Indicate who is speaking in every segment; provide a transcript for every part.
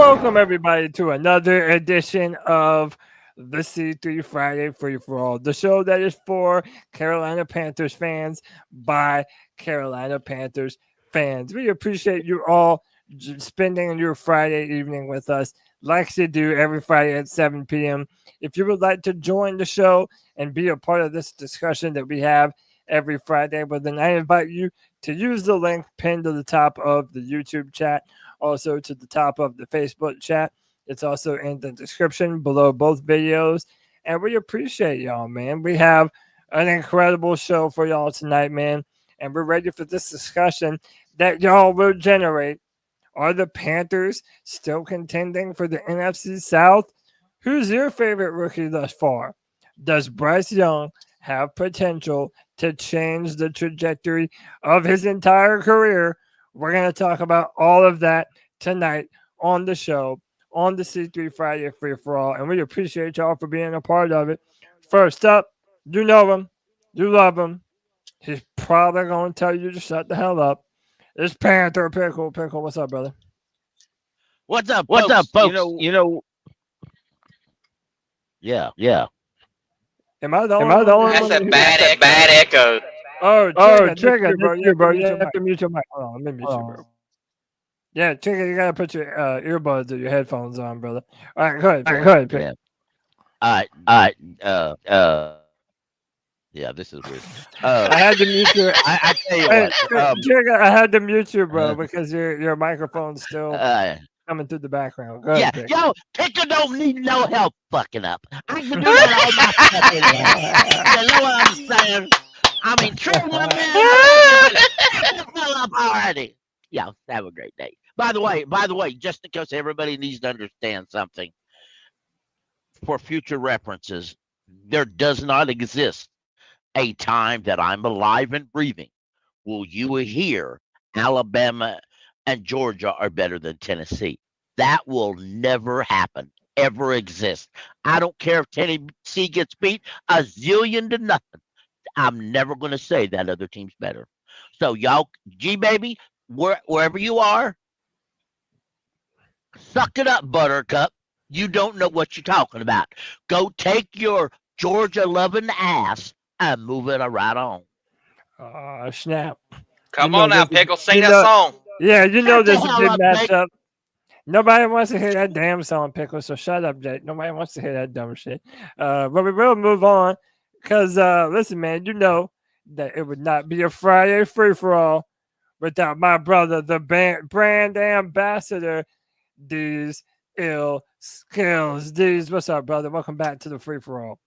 Speaker 1: Welcome, everybody, to another edition of the C3 Friday Free for All, the show that is for Carolina Panthers fans by Carolina Panthers fans. We appreciate you all spending your Friday evening with us, like you do every Friday at 7 p.m. If you would like to join the show and be a part of this discussion that we have every Friday, well, then I invite you to use the link pinned to the top of the YouTube chat, also to the top of the Facebook chat. It's also in the description below both videos. And we appreciate y'all, man. We have an incredible show for y'all tonight, man. And we're ready for this discussion that y'all will generate. Are the Panthers still contending for the NFC South? Who's your favorite rookie thus far? Does Bryce Young have potential to change the trajectory of his entire career? We're going to talk about all of that tonight on the show, on the C3 Friday Free for All, and we appreciate y'all for being a part of it. First up, you know him, you love him. He's probably going to tell you to shut the hell up. It's Panther Pickle. Pickle, what's up, brother?
Speaker 2: What's up, folks? Yeah.
Speaker 1: Am I the only one?
Speaker 3: That's a bad echo.
Speaker 1: Trigger, bro. You have to mute your mic. Hold on, let me mute you, bro. Yeah, Trigger, you gotta put your earbuds or your headphones on, brother. All right, go ahead.
Speaker 2: Yeah. All right. Yeah, this is weird.
Speaker 1: I had to mute you.
Speaker 2: I tell you what.
Speaker 1: Trigger, I had to mute you, bro, because your microphone's still coming through the background. Go ahead, Pickle.
Speaker 2: Yo, Pickle don't need no help fucking up. I can do that all my fucking life. You know what I'm saying? I mean, Trigger, fill up already. Yeah, have a great day. By the way, just because everybody needs to understand something, for future references, there does not exist a time that I'm alive and breathing will you hear Alabama and Georgia are better than Tennessee. That will never happen, ever exist. I don't care if Tennessee gets beat a zillion to nothing. I'm never going to say that other team's better. So y'all, G-Baby, wherever you are, suck it up, Buttercup. You don't know what you're talking about. Go take your Georgia-loving ass and move it right on.
Speaker 1: Snap.
Speaker 3: Come on now, Pickle. Sing that song.
Speaker 1: Yeah, you know there's a big matchup. Nobody wants to hear that damn song, Pickle, so shut up, Jake. Nobody wants to hear that dumb shit. But we will move on because, listen, man, you know that it would not be a Friday free-for-all without my brother, the brand ambassador, D's Ill Skills. D's, what's up, brother? Welcome back to the free-for-all.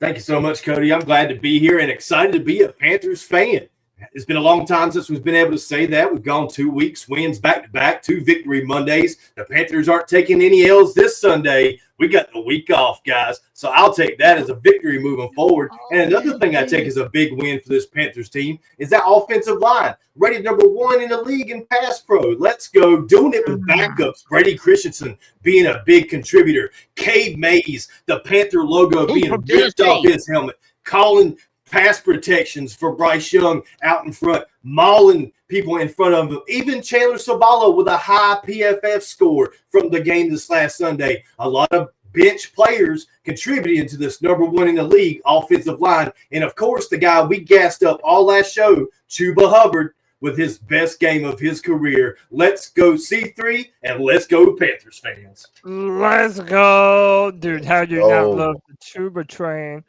Speaker 4: Thank you so much, Cody. I'm glad to be here and excited to be a Panthers fan. It's been a long time since we've been able to say that. We've gone 2 weeks, wins back-to-back, 2 victory Mondays. The Panthers aren't taking any L's this Sunday. We got the week off, guys. So I'll take that as a victory moving forward. And another thing I take as a big win for this Panthers team is that offensive line. Rated number 1 in the league in pass pro. Let's go. Doing it with backups. Brady Christensen being a big contributor. Cade Mays, the Panther logo being ripped off his helmet. Calling pass protections for Bryce Young out in front, mauling people in front of him. Even Chandler Savallo with a high PFF score from the game this last Sunday. A lot of bench players contributing to this number 1 in the league offensive line. And, of course, the guy we gassed up all last show, Chuba Hubbard, with his best game of his career. Let's go C3 and let's go Panthers fans.
Speaker 1: Let's go. Dude, how do you not love the Chuba train?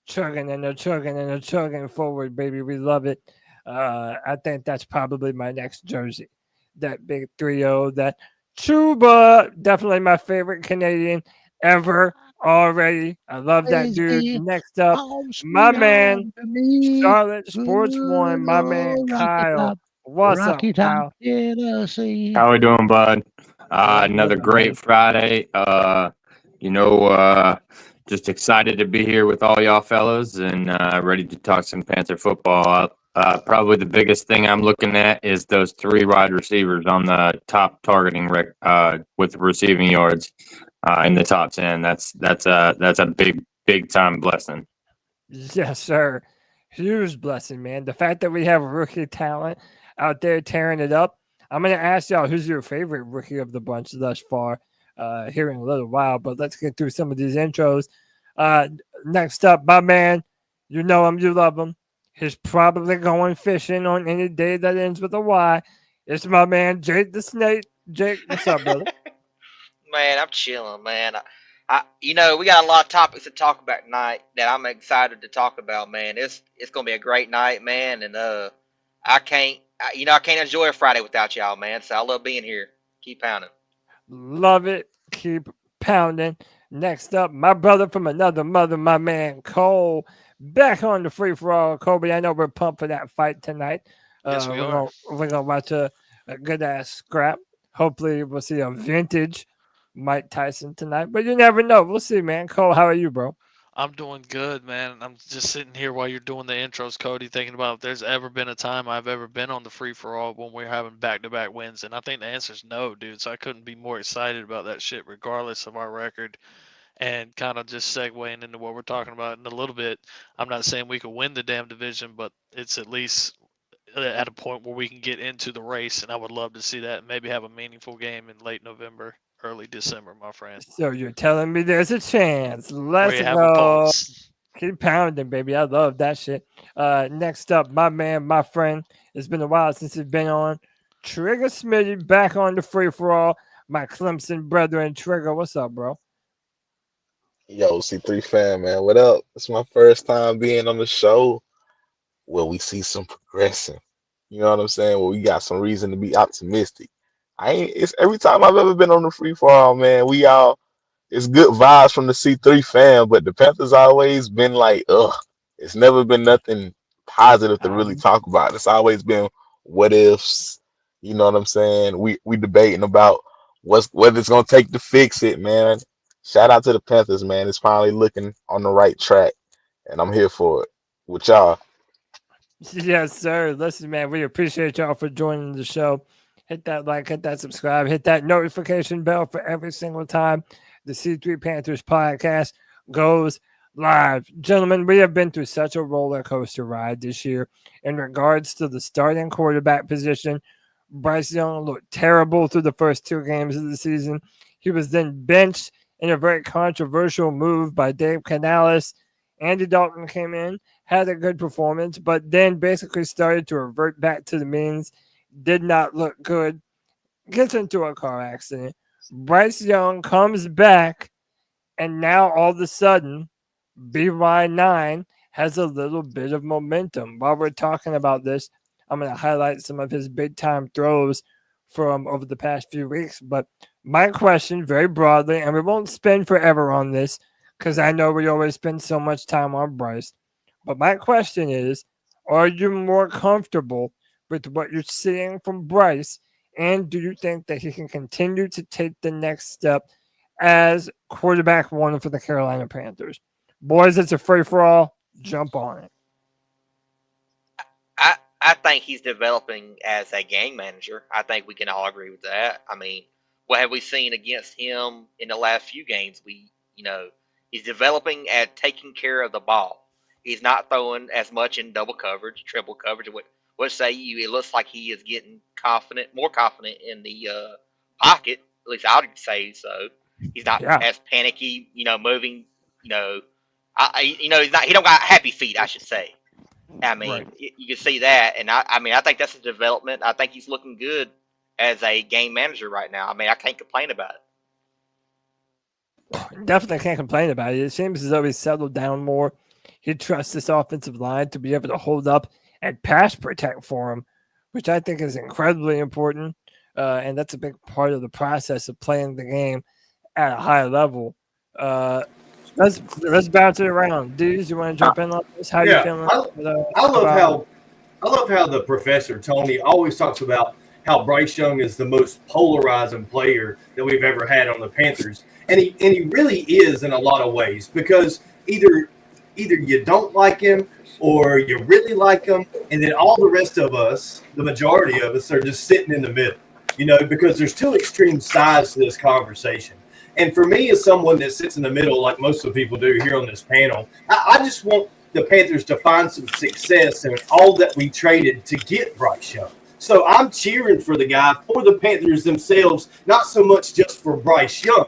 Speaker 1: Chugging and they're chugging forward, baby. We love it. I think that's probably my next jersey. That big 3-0, that Chuba. Definitely my favorite Canadian ever already. I love that dude. Next up, my man, Charlotte Sports One, my man Kyle. What's up, Kyle?
Speaker 5: How we doing, bud? Another great Friday. Just excited to be here with all y'all fellas and ready to talk some Panther football. Probably the biggest thing I'm looking at is those 3 wide receivers on the top targeting with receiving yards in the top 10. That's a big time blessing.
Speaker 1: Yes, sir. Huge blessing, man. The fact that we have rookie talent out there tearing it up. I'm going to ask y'all, who's your favorite rookie of the bunch thus far? here in a little while. But let's get through some of these intros. Next up, my man, you know him, you love him. He's probably going fishing on any day that ends with a Y. It's my man, Jake the Snake. Jake, what's up, brother?
Speaker 3: Man, I'm chilling, man. We got a lot of topics to talk about tonight that I'm excited to talk about, man. It's gonna be a great night, man, and I can't enjoy a Friday without y'all, man. So I love being here. Keep pounding.
Speaker 1: Love it. Keep pounding. Next up, my brother from another mother, my man Cole, back on the free for all. Kobe, I know we're pumped for that fight tonight.
Speaker 6: Yes, we are.
Speaker 1: We're gonna watch a good ass scrap. Hopefully, we'll see a vintage Mike Tyson tonight, but you never know. We'll see, man. Cole, how are you, bro?
Speaker 6: I'm doing good, man. I'm just sitting here while you're doing the intros, Cody, thinking about if there's ever been a time I've ever been on the free-for-all when we're having back-to-back wins, and I think the answer is no, dude. So I couldn't be more excited about that shit regardless of our record. And kind of just segueing into what we're talking about in a little bit, I'm not saying we could win the damn division, but it's at least at a point where we can get into the race, and I would love to see that and maybe have a meaningful game in late November, early December, my friend.
Speaker 1: So you're telling me there's a chance. Let's go. Keep pounding, baby. I love that shit. Next up, my man, my friend. It's been a while since he's been on. Trigger Smitty back on the free-for-all. My Clemson brethren. Trigger, what's up, bro?
Speaker 7: Yo, C3 fan, man. What up? It's my first time being on the show where we see some progressing. You know what I'm saying? Where we got some reason to be optimistic. It's every time I've ever been on the free for all, man. It's good vibes from the C3 fan, but the Panthers always been like, it's never been nothing positive to really talk about. It's always been what ifs. You know what I'm saying? We debating about whether it's gonna take to fix it, man. Shout out to the Panthers, man. It's finally looking on the right track, and I'm here for it with y'all.
Speaker 1: Yes, sir. Listen, man, we appreciate y'all for joining the show. Hit that like, hit that subscribe, hit that notification bell for every single time the C3 Panthers podcast goes live. Gentlemen, we have been through such a roller coaster ride this year in regards to the starting quarterback position. Bryce Young looked terrible through the first 2 games of the season. He was then benched in a very controversial move by Dave Canales. Andy Dalton came in, had a good performance, but then basically started to revert back to the means. Did not look good. Gets into a car accident. Bryce Young comes back, and now all of a sudden, BY9 has a little bit of momentum. While we're talking about this, I'm going to highlight some of his big-time throws from over the past few weeks. But my question, very broadly, and we won't spend forever on this because I know we always spend so much time on Bryce. But my question is, are you more comfortable with what you're seeing from Bryce? And do you think that he can continue to take the next step as quarterback 1 for the Carolina Panthers? Boys, it's a free-for-all. Jump on it.
Speaker 3: I think he's developing as a game manager. I think we can all agree with that. I mean, what have we seen against him in the last few games? He's developing at taking care of the ball. He's not throwing as much in double coverage, triple coverage. What say you? It looks like he is getting more confident in the pocket. At least I would say so. He's not as panicky, moving. He's not. He don't got happy feet, I should say. I mean, right. You can see that, and I think that's a development. I think he's looking good as a game manager right now. I mean, I can't complain about it.
Speaker 1: Definitely can't complain about it. It seems as though he's settled down more. He trusts this offensive line to be able to hold up and pass protect for him, which I think is incredibly important, and that's a big part of the process of playing the game at a high level. Let's bounce it around. Dudes, you want to jump in on this? How you feeling?
Speaker 4: I love how the professor Tony always talks about how Bryce Young is the most polarizing player that we've ever had on the Panthers, and he really is in a lot of ways, because either you don't like him or you really like him, and then all the rest of us, the majority of us, are just sitting in the middle, because there's 2 extreme sides to this conversation. And for me, as someone that sits in the middle, like most of the people do here on this panel, I just want the Panthers to find some success in all that we traded to get Bryce Young. So I'm cheering for the guy, for the Panthers themselves, not so much just for Bryce Young.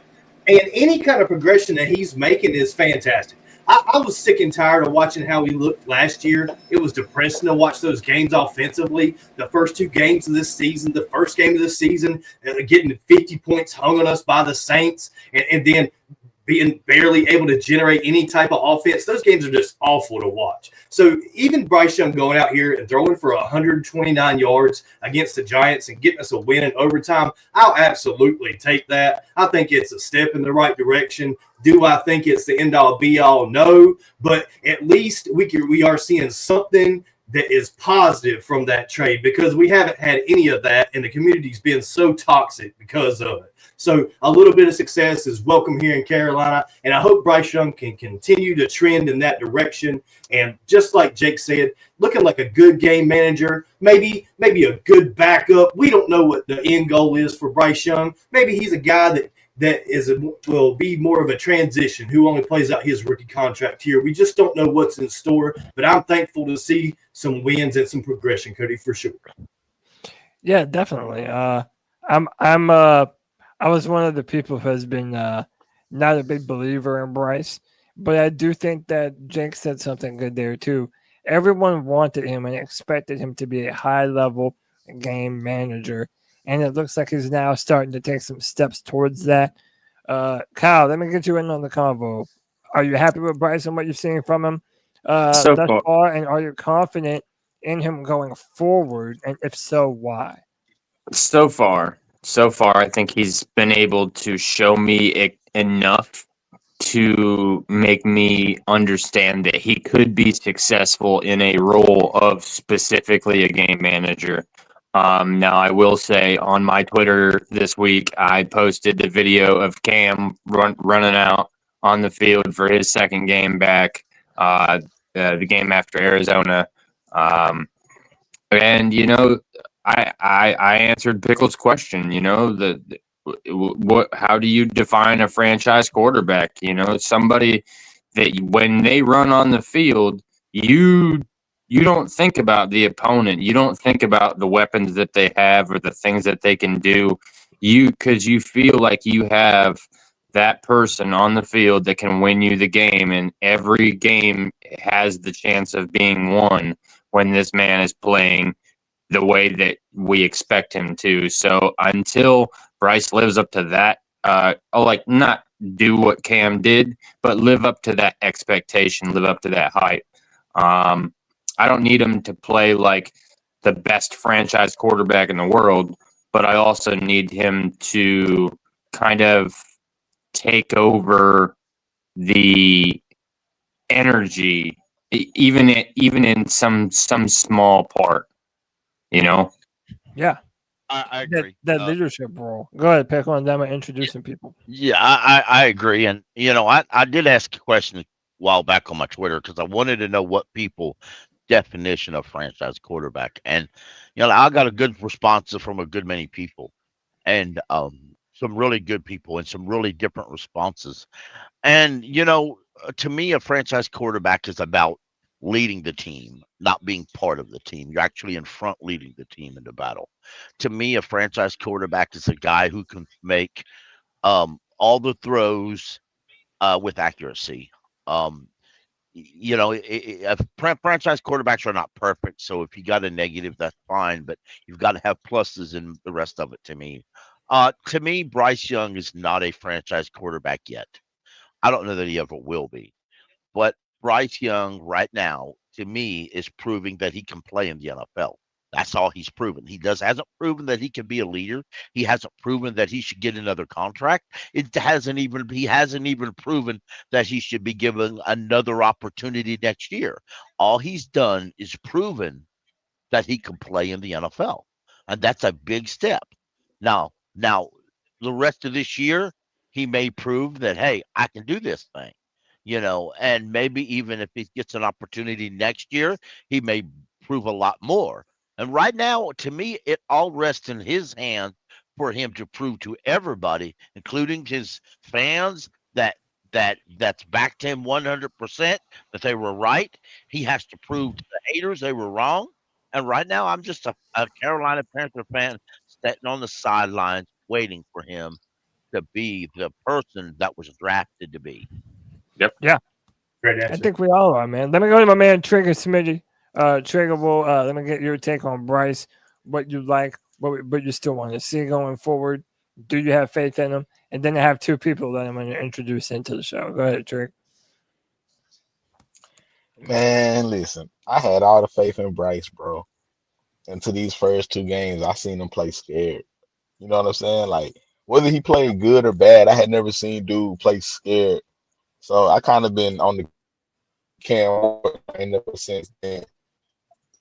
Speaker 4: And any kind of progression that he's making is fantastic. I was sick and tired of watching how he looked last year. It was depressing to watch those games offensively. The first two games of this season, the first game of the season, getting 50 points hung on us by the Saints, and then being barely able to generate any type of offense. Those games are just awful to watch. So even Bryce Young going out here and throwing for 129 yards against the Giants and getting us a win in overtime, I'll absolutely take that. I think it's a step in the right direction. Do I think it's the end-all, be-all? No. But at least we are seeing something that is positive from that trade, because we haven't had any of that, and the community's been so toxic because of it. So a little bit of success is welcome here in Carolina, and I hope Bryce Young can continue to trend in that direction. And just like Jake said, looking like a good game manager, maybe a good backup. We don't know what the end goal is for Bryce Young. Maybe he's a guy will be more of a transition, who only plays out his rookie contract here. We just don't know what's in store, but I'm thankful to see some wins and some progression, Cody, for sure.
Speaker 1: Yeah, definitely. I was one of the people who has been not a big believer in Bryce, but I do think that Jake said something good there too. Everyone wanted him and expected him to be a high-level game manager, and it looks like he's now starting to take some steps towards that. Kyle, let me get you in on the convo. Are you happy with Bryce and what you're seeing from him thus far, and are you confident in him going forward? And if so, why?
Speaker 5: So far, I think he's been able to show me enough to make me understand that he could be successful in a role of specifically a game manager. Now, I will say on my Twitter this week, I posted the video of Cam running out on the field for his second game back, the game after Arizona. And, I answered Pickle's question, how do you define a franchise quarterback? Somebody that when they run on the field, you don't think about the opponent. You don't think about the weapons that they have or the things that they can do. Because you feel like you have that person on the field that can win you the game, and every game has the chance of being won when this man is playing the way that we expect him to. So until Bryce lives up to that, not do what Cam did, but live up to that expectation, live up to that hype. I don't need him to play like the best franchise quarterback in the world, but I also need him to kind of take over the energy, even in some small part,
Speaker 1: Yeah.
Speaker 2: I agree.
Speaker 1: That leadership role. Go ahead, Pickle, and then I'm introducing people.
Speaker 2: Yeah, I agree. And, I did ask a question a while back on my Twitter because I wanted to know what people definition of franchise quarterback. And, I got a good response from a good many people, and some really good people and some really different responses. And, to me, a franchise quarterback is about leading the team, not being part of the team. You're actually in front leading the team in the battle. To me, a franchise quarterback is a guy who can make all the throws with accuracy. Franchise quarterbacks are not perfect. So if you got a negative, that's fine, but you've got to have pluses in the rest of it to me. To me, Bryce Young is not a franchise quarterback yet. I don't know that he ever will be. But Bryce Young right now, to me, is proving that he can play in the NFL. That's all he's proven. He hasn't proven that he can be a leader. He hasn't proven that he should get another contract. He hasn't even proven that he should be given another opportunity next year. All he's done is proven that he can play in the NFL. And that's a big step. Now the rest of this year, he may prove that, hey, I can do this thing. And maybe even if he gets an opportunity next year, he may prove a lot more. And right now, to me, it all rests in his hands for him to prove to everybody, including his fans, that's backed him 100%, that they were right. He has to prove to the haters they were wrong. And right now, I'm just a Carolina Panther fan sitting on the sidelines waiting for him to be the person that was drafted to be.
Speaker 4: Great
Speaker 1: I
Speaker 4: answer.
Speaker 1: think we all are, man. Let me go to my man Trigger Smitty. Trigger, will let me get your take on Bryce. What you like, what you still want to see going forward. Do you have faith in him? And then I have two people that I'm going to introduce into the show. Go ahead, Trig.
Speaker 7: Man, listen, I had all the faith in Bryce, bro. Into these first two games, I seen him play scared. You know what I'm saying? Like, whether he played good or bad, I had never seen dude play scared. So I kind of been on the Cam ever since then.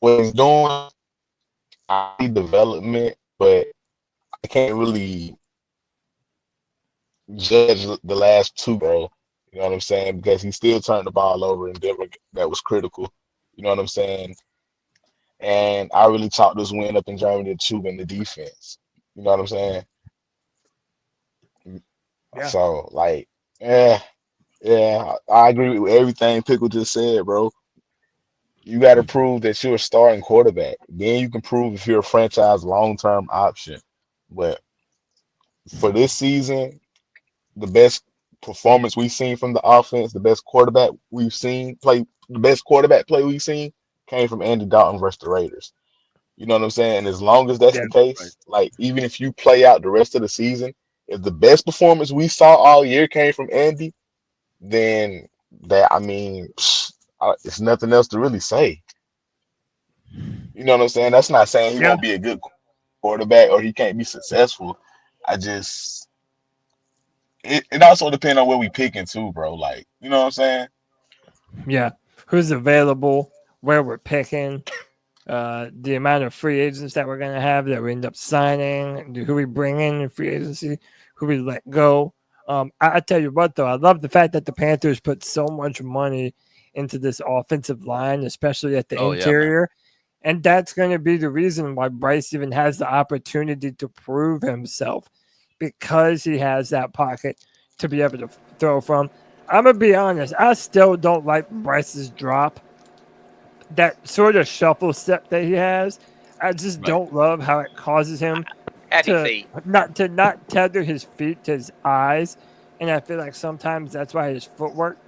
Speaker 7: What he's doing, I see development, but I can't really judge the last two, bro. You know what I'm saying? Because he still turned the ball over in Denver. That was critical. You know what I'm saying? And I really chalked this win up in Germany to in the defense. You know what I'm saying?
Speaker 1: Yeah.
Speaker 7: So, like, yeah, I agree with everything Pickle just said, bro. You got to prove that you're a starting quarterback. Then you can prove if you're a franchise long-term option. But for this season, the best performance we've seen from the offense, the best quarterback we've seen play, the best quarterback play we've seen came from Andy Dalton versus the Raiders. You know what I'm saying? And as long as that's
Speaker 1: Yeah,
Speaker 7: the case, like even if you play out the rest of the season, if the best performance we saw all year came from Andy, then that it's nothing else to really say. You know what I'm saying? That's not saying he
Speaker 1: Yeah.
Speaker 7: won't be a good quarterback or he can't be successful. It also depends on where we picking too, bro. Like, you know what I'm saying?
Speaker 1: Yeah. Who's available, where we're picking, the amount of free agents that we're going to have that we end up signing, who we bring in free agency, who we let go. I tell you what, though, I love the fact that the Panthers put so much money into this offensive line, especially at the
Speaker 2: Oh, yeah, man.
Speaker 1: interior. And that's going to be the reason why Bryce even has the opportunity to prove himself, because he has that pocket to be able to throw from. I'm going to be honest, I still don't like Bryce's drop. That sort of shuffle step that he has, I just
Speaker 2: Right.
Speaker 1: don't love how it causes him
Speaker 3: Happy
Speaker 1: to
Speaker 3: feet.
Speaker 1: not tether his feet to his eyes. And I feel like sometimes that's why his footwork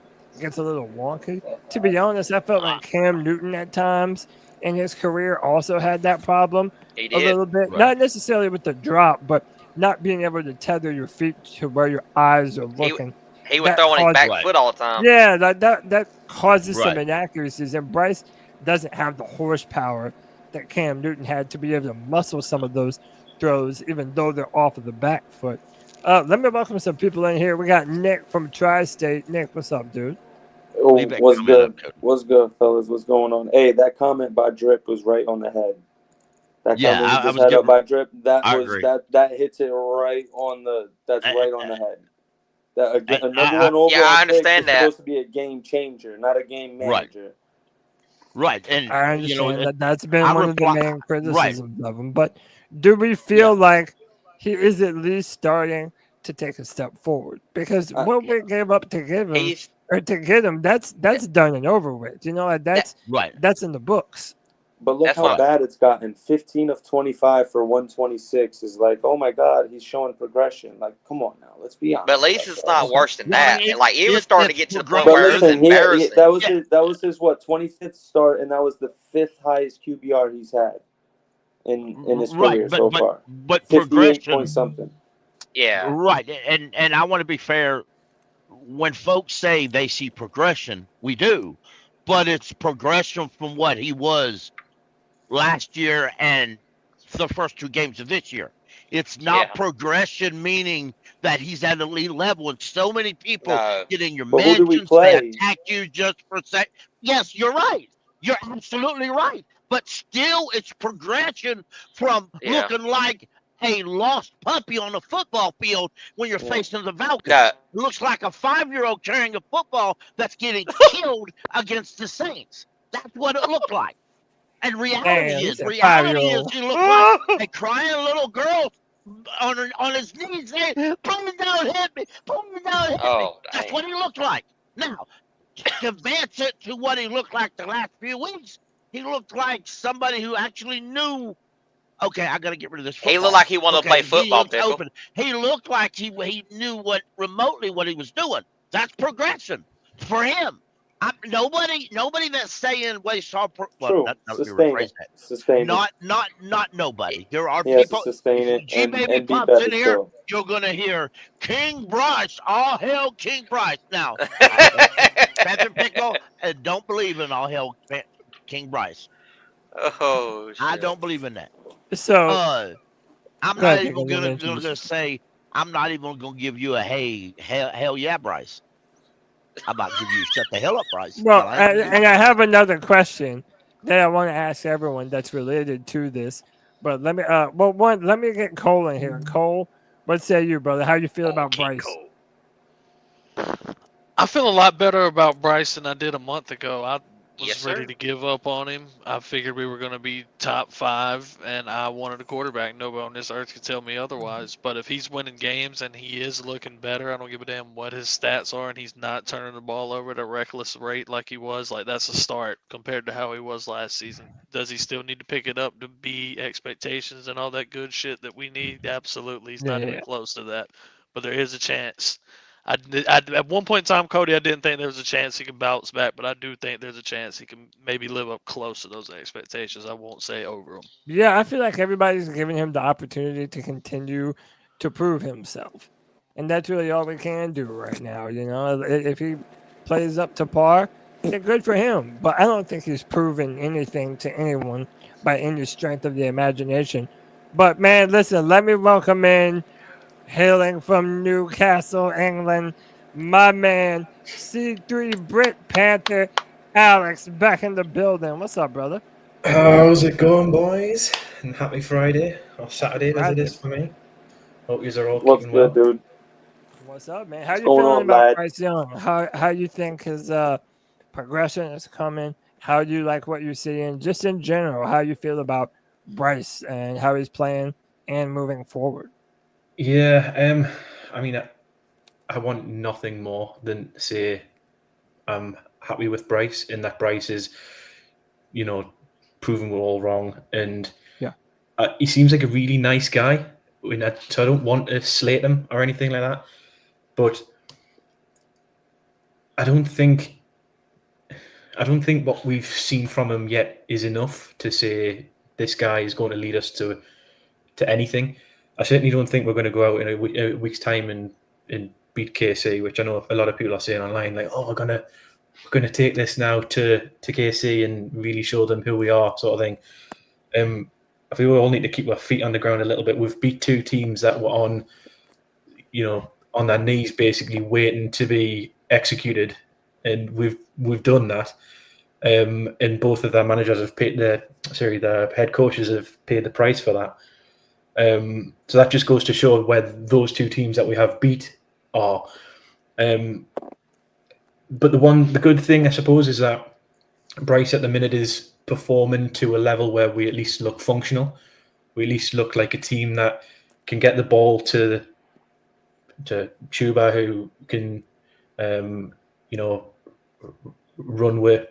Speaker 1: gets a little wonky. To be honest, I felt like Cam Newton at times in his career also had that problem
Speaker 3: He
Speaker 1: a
Speaker 3: did.
Speaker 1: little bit.
Speaker 2: Right.
Speaker 1: Not necessarily with the drop, but not being able to tether your feet to where your eyes are looking.
Speaker 3: He was
Speaker 1: That
Speaker 3: throwing his
Speaker 1: caused-
Speaker 3: back
Speaker 2: Right.
Speaker 3: foot all the time.
Speaker 1: Yeah, that causes some
Speaker 2: Right.
Speaker 1: inaccuracies. And Bryce doesn't have the horsepower that Cam Newton had to be able to muscle some of those throws, even though they're off of the back foot. Let me welcome some people in here. We got Nick from Tri-State. Nick, what's up, dude?
Speaker 8: Oh,
Speaker 2: Leave that
Speaker 8: what's
Speaker 2: comment
Speaker 8: good?
Speaker 2: up, Cody.
Speaker 8: What's good, fellas? What's going on? Hey, that comment by Drip was right on the head. That
Speaker 2: Yeah,
Speaker 8: comment
Speaker 2: I
Speaker 8: you just
Speaker 2: was
Speaker 8: had
Speaker 2: getting-
Speaker 8: up by Drip,
Speaker 2: I agree.
Speaker 8: that hits it right on the. That's
Speaker 2: And-
Speaker 8: right on the head. That a
Speaker 2: and
Speaker 8: number
Speaker 2: I-
Speaker 8: one overall
Speaker 3: Yeah, I
Speaker 8: pick
Speaker 3: understand
Speaker 8: is
Speaker 3: that.
Speaker 8: supposed to be a game changer, not a game
Speaker 2: Right.
Speaker 8: manager.
Speaker 2: Right. And
Speaker 1: I
Speaker 2: you know,
Speaker 1: understand that's been
Speaker 2: I
Speaker 1: one of the
Speaker 2: reply-
Speaker 1: main criticisms of him. But do we feel like he is at least starting to take a step forward? Because what we gave up to give him
Speaker 3: He's
Speaker 1: or to get him, that's done and over with. You know, like that's
Speaker 2: right.
Speaker 1: in the books.
Speaker 8: But look
Speaker 3: That's
Speaker 8: how
Speaker 3: what-
Speaker 8: bad it's gotten. 15 of 25 for 126 is like, oh my God, he's showing progression. Like, come on now, let's be honest.
Speaker 3: but at least
Speaker 8: with
Speaker 3: it's not
Speaker 8: ourselves.
Speaker 3: worse than
Speaker 2: Well,
Speaker 3: that.
Speaker 2: it-
Speaker 3: Like it was
Speaker 2: it-
Speaker 3: starting to
Speaker 2: it's
Speaker 3: get to the point
Speaker 8: But
Speaker 3: where it was
Speaker 8: listen,
Speaker 3: embarrassing.
Speaker 8: that was his what 25th start, and that was the 5th highest QBR he's had in his
Speaker 2: Right,
Speaker 8: career
Speaker 2: but-
Speaker 8: so
Speaker 2: but-
Speaker 8: far.
Speaker 2: But
Speaker 8: 58
Speaker 2: progression.
Speaker 8: point something.
Speaker 3: Yeah.
Speaker 2: Right. And I want to be fair. When folks say they see progression, we do, but it's progression from what he was last year and the first two games of this year. It's not
Speaker 3: Yeah.
Speaker 2: progression, meaning that he's at elite level. And so many people
Speaker 3: No.
Speaker 2: get in your
Speaker 8: But who do we
Speaker 2: mentions,
Speaker 8: play?
Speaker 2: they attack you just for a sec. Yes, you're right. You're absolutely right. But still, it's progression from
Speaker 3: Yeah.
Speaker 2: looking like a lost puppy on a football field when you're
Speaker 8: Yeah.
Speaker 2: facing the Falcons.
Speaker 3: No.
Speaker 2: It looks like a 5-year-old carrying a football that's getting killed against the Saints. That's what it looked like. And
Speaker 1: Damn,
Speaker 2: reality
Speaker 1: he's
Speaker 2: is,
Speaker 1: a 5-year-old.
Speaker 2: he looked like a crying little girl on his knees saying, "Pull me down, hit me, pull me down, hit me."
Speaker 3: Oh,
Speaker 2: That's
Speaker 3: dang.
Speaker 2: what he looked like. Now, to advance it to what he looked like the last few weeks, He looked like somebody who actually knew. Okay, I got to get rid of this. Football.
Speaker 3: He looked like he wanted to play football.
Speaker 2: He open. He looked like he knew remotely what he was doing. That's progression for him. Nobody that's saying what he saw.
Speaker 8: True. Sustain
Speaker 2: it. Not nobody. There are
Speaker 8: people.
Speaker 2: To
Speaker 8: sustain it
Speaker 2: and be better in here. Still. You're gonna hear King Bryce. All hail King Bryce. Now, Panther Pickle, don't believe in all hail King Bryce.
Speaker 3: Oh, shit.
Speaker 2: I don't believe in that.
Speaker 1: So
Speaker 2: I'm not even gonna say. I'm not even gonna give you a hell yeah, Bryce. I'm about to give you shut the hell up, Bryce.
Speaker 1: Well, and I have another question that I want to ask everyone that's related to this. But let me let me get Cole in here. Cole, what say you, brother? How you feel about Bryce?
Speaker 6: I feel a lot better about Bryce than I did a month ago. I was ready
Speaker 3: sir.
Speaker 6: to give up on him. I figured we were going to be top 5, and I wanted a quarterback. Nobody on this earth could tell me otherwise. But if he's winning games and he is looking better, I don't give a damn what his stats are, and he's not turning the ball over at a reckless rate like he was. Like, that's a start compared to how he was last season. Does he still need to pick it up to be expectations and all that good shit that we need? Absolutely. He's not even close to that. But there is a chance. At one point in time, Cody, I didn't think there was a chance he could bounce back, but I do think there's a chance he can maybe live up close to those expectations. I won't say over them.
Speaker 1: Yeah, I feel like everybody's giving him the opportunity to continue to prove himself. And that's really all we can do right now. You know, if he plays up to par, yeah, good for him. But I don't think he's proven anything to anyone by any strength of the imagination. But, man, listen, let me welcome in, hailing from Newcastle, England, my man, C3 Brit Panther, Alex, back in the building. What's up, brother?
Speaker 9: How's it going, boys? And happy Friday, or Saturday as it is for me. Hope you are all
Speaker 8: What's
Speaker 9: keeping
Speaker 8: good,
Speaker 9: well.
Speaker 8: dude?
Speaker 1: What's up, man? How you feeling about Bryce Young? How you think his progression is coming? How do you like what you're seeing? Just in general, how you feel about Bryce and how he's playing and moving forward?
Speaker 9: Yeah, I mean, I want nothing more than say I'm happy with Bryce, and that Bryce is, you know, proving we're all wrong. And he seems like a really nice guy. So I don't want to slate him or anything like that. But I don't think what we've seen from him yet is enough to say this guy is going to lead us to anything. I certainly don't think we're going to go out in a week's time and beat KC, which I know a lot of people are saying online, like, oh, we're going to take this now to KC and really show them who we are, sort of thing. I think we all need to keep our feet on the ground a little bit. We've beat 2 teams that were on their knees, basically waiting to be executed, and we've done that. And both of their managers have paid their head coaches have paid the price for that. So that just goes to show where those 2 teams that we have beat are. But the good thing, I suppose, is that Bryce at the minute is performing to a level where we at least look functional. We at least look like a team that can get the ball to Chuba, who can, run with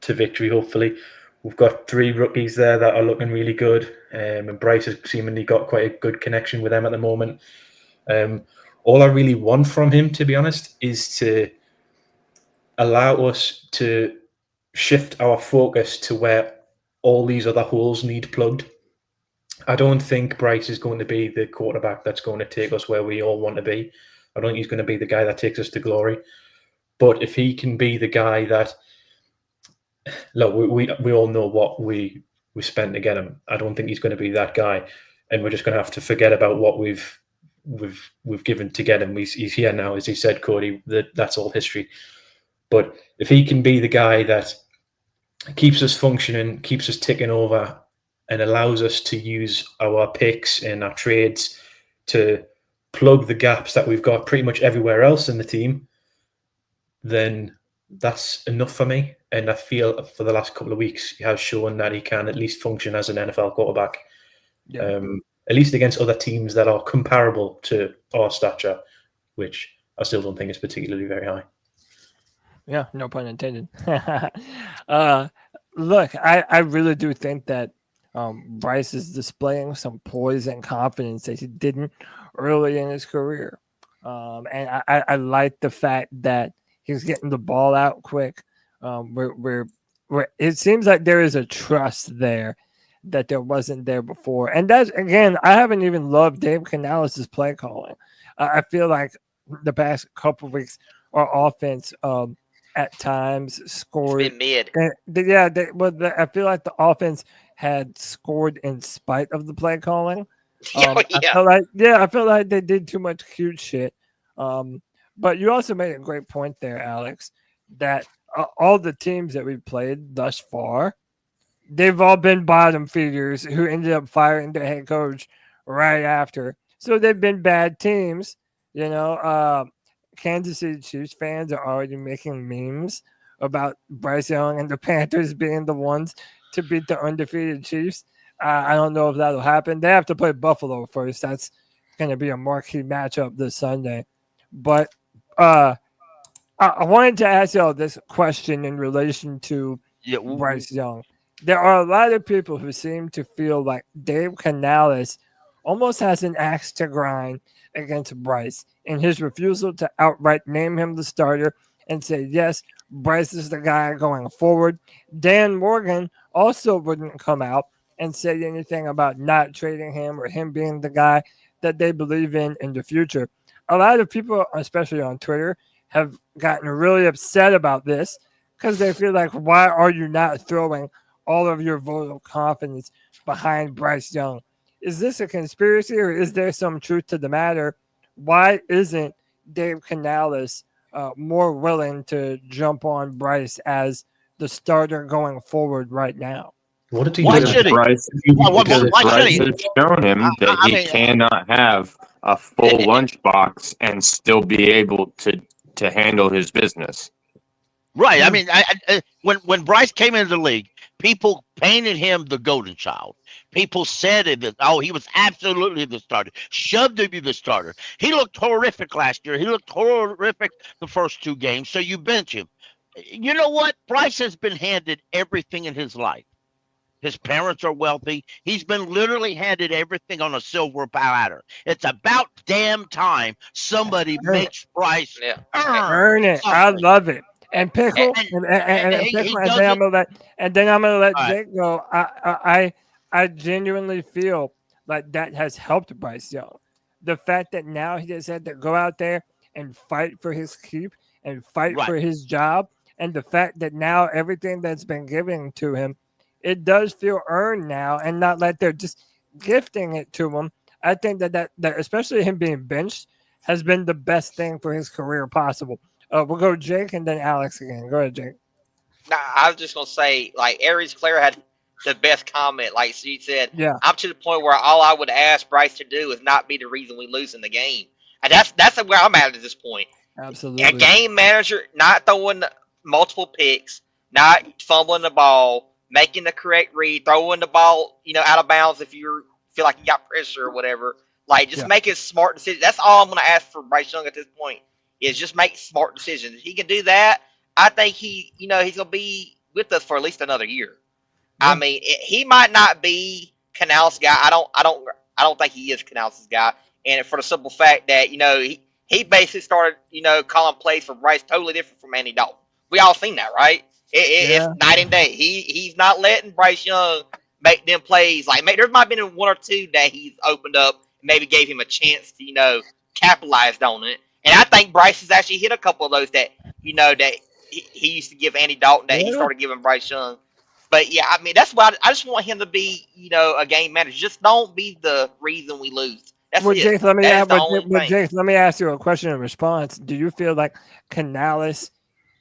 Speaker 9: to victory, hopefully. We've got 3 rookies there that are looking really good, and Bryce has seemingly got quite a good connection with them at the moment. All I really want from him, to be honest, is to allow us to shift our focus to where all these other holes need plugged. I don't think Bryce is going to be the quarterback that's going to take us where we all want to be. I don't think he's going to be the guy that takes us to glory. But if he can be the guy that, look, we all know what we spent to get him. I don't think he's going to be that guy, and we're just going to have to forget about what we've given to get him. He's here now, as he said, Cody. That's all history. But if he can be the guy that keeps us functioning, keeps us ticking over, and allows us to use our picks and our trades to plug the gaps that we've got pretty much everywhere else in the team, then that's enough for me. And I feel for the last couple of weeks, he has shown that he can at least function as an NFL quarterback, at least against other teams that are comparable to our stature, which I still don't think is particularly very high.
Speaker 1: Yeah, no pun intended. Look, I really do think that Bryce is displaying some poise and confidence that he didn't early in his career. And I like the fact that he's getting the ball out quick. Where it seems like there is a trust there that there wasn't there before. And that's, again, I haven't even loved Dave Canales' play calling. I feel like the past couple of weeks, our offense at times scored.
Speaker 3: It's been mid.
Speaker 1: I feel like the offense had scored in spite of the play calling. I feel like they did too much cute shit. But you also made a great point there, Alex, that all the teams that we've played thus far, they've all been bottom feeders who ended up firing their head coach right after. So they've been bad teams. Kansas City Chiefs fans are already making memes about Bryce Young and the Panthers being the ones to beat the undefeated Chiefs. I don't know if that'll happen. They have to play Buffalo first. That's going to be a marquee matchup this Sunday. But I wanted to ask y'all this question in relation to Bryce Young. There are a lot of people who seem to feel like Dave Canales almost has an axe to grind against Bryce in his refusal to outright name him the starter and say, yes, Bryce is the guy going forward. Dan Morgan also wouldn't come out and say anything about not trading him or him being the guy that they believe in the future. A lot of people, especially on Twitter, have gotten really upset about this because they feel like, why are you not throwing all of your vote of confidence behind Bryce Young? Is this a conspiracy or is there some truth to the matter? Why isn't Dave Canales more willing to jump on Bryce as the starter going forward right now?
Speaker 9: What did he
Speaker 2: Why
Speaker 9: do?
Speaker 2: should he?
Speaker 5: Bryce has shown him that he cannot have a full lunchbox and still be able to handle his business.
Speaker 2: Right. I mean, when Bryce came into the league, people painted him the golden child. People said that, he was absolutely the starter. Shoved to be the starter. He looked horrific last year. He looked horrific the first two games, so you bench him. You know what? Bryce has been handed everything in his life. His parents are wealthy. He's been literally handed everything on a silver platter. It's about damn time somebody makes Bryce
Speaker 1: earn it. I love it. And Pickle, and then I'm gonna let Jake go. I genuinely feel like that has helped Bryce Young. The fact that now he just had to go out there and fight for his keep and fight for his job, and the fact that now everything that's been given to him, it does feel earned now, and not like they're just gifting it to him. I think that especially him being benched has been the best thing for his career possible. We'll go Jake and then Alex again. Go ahead, Jake.
Speaker 3: Nah, I was just gonna say, like, Aries Claire had the best comment. Like she said, I'm to the point where all I would ask Bryce to do is not be the reason we lose in the game. And that's where I'm at this point.
Speaker 1: Absolutely.
Speaker 3: A game manager not throwing multiple picks, not fumbling the ball, making the correct read, throwing the ball, out of bounds if you feel like you got pressure or whatever. Like, just making smart decisions. That's all I'm gonna ask for Bryce Young at this point. Is just make smart decisions. If he can do that, I think he's gonna be with us for at least another year. Yeah. I mean, he might not be Canales' guy. I don't think he is Canales' guy. And for the simple fact that he basically started calling plays for Bryce totally different from Andy Dalton. We all seen that, right? It's night and day. He's not letting Bryce Young make them plays. Like, there might have been one or two that he's opened up and maybe gave him a chance to capitalized on it. And I think Bryce has actually hit a couple of those that that he used to give Andy Dalton that he started giving Bryce Young. But yeah, I mean, that's why I just want him to be a game manager. Just don't be the reason we lose. That's it.
Speaker 1: Jake, let me ask you a question in response. Do you feel like Canales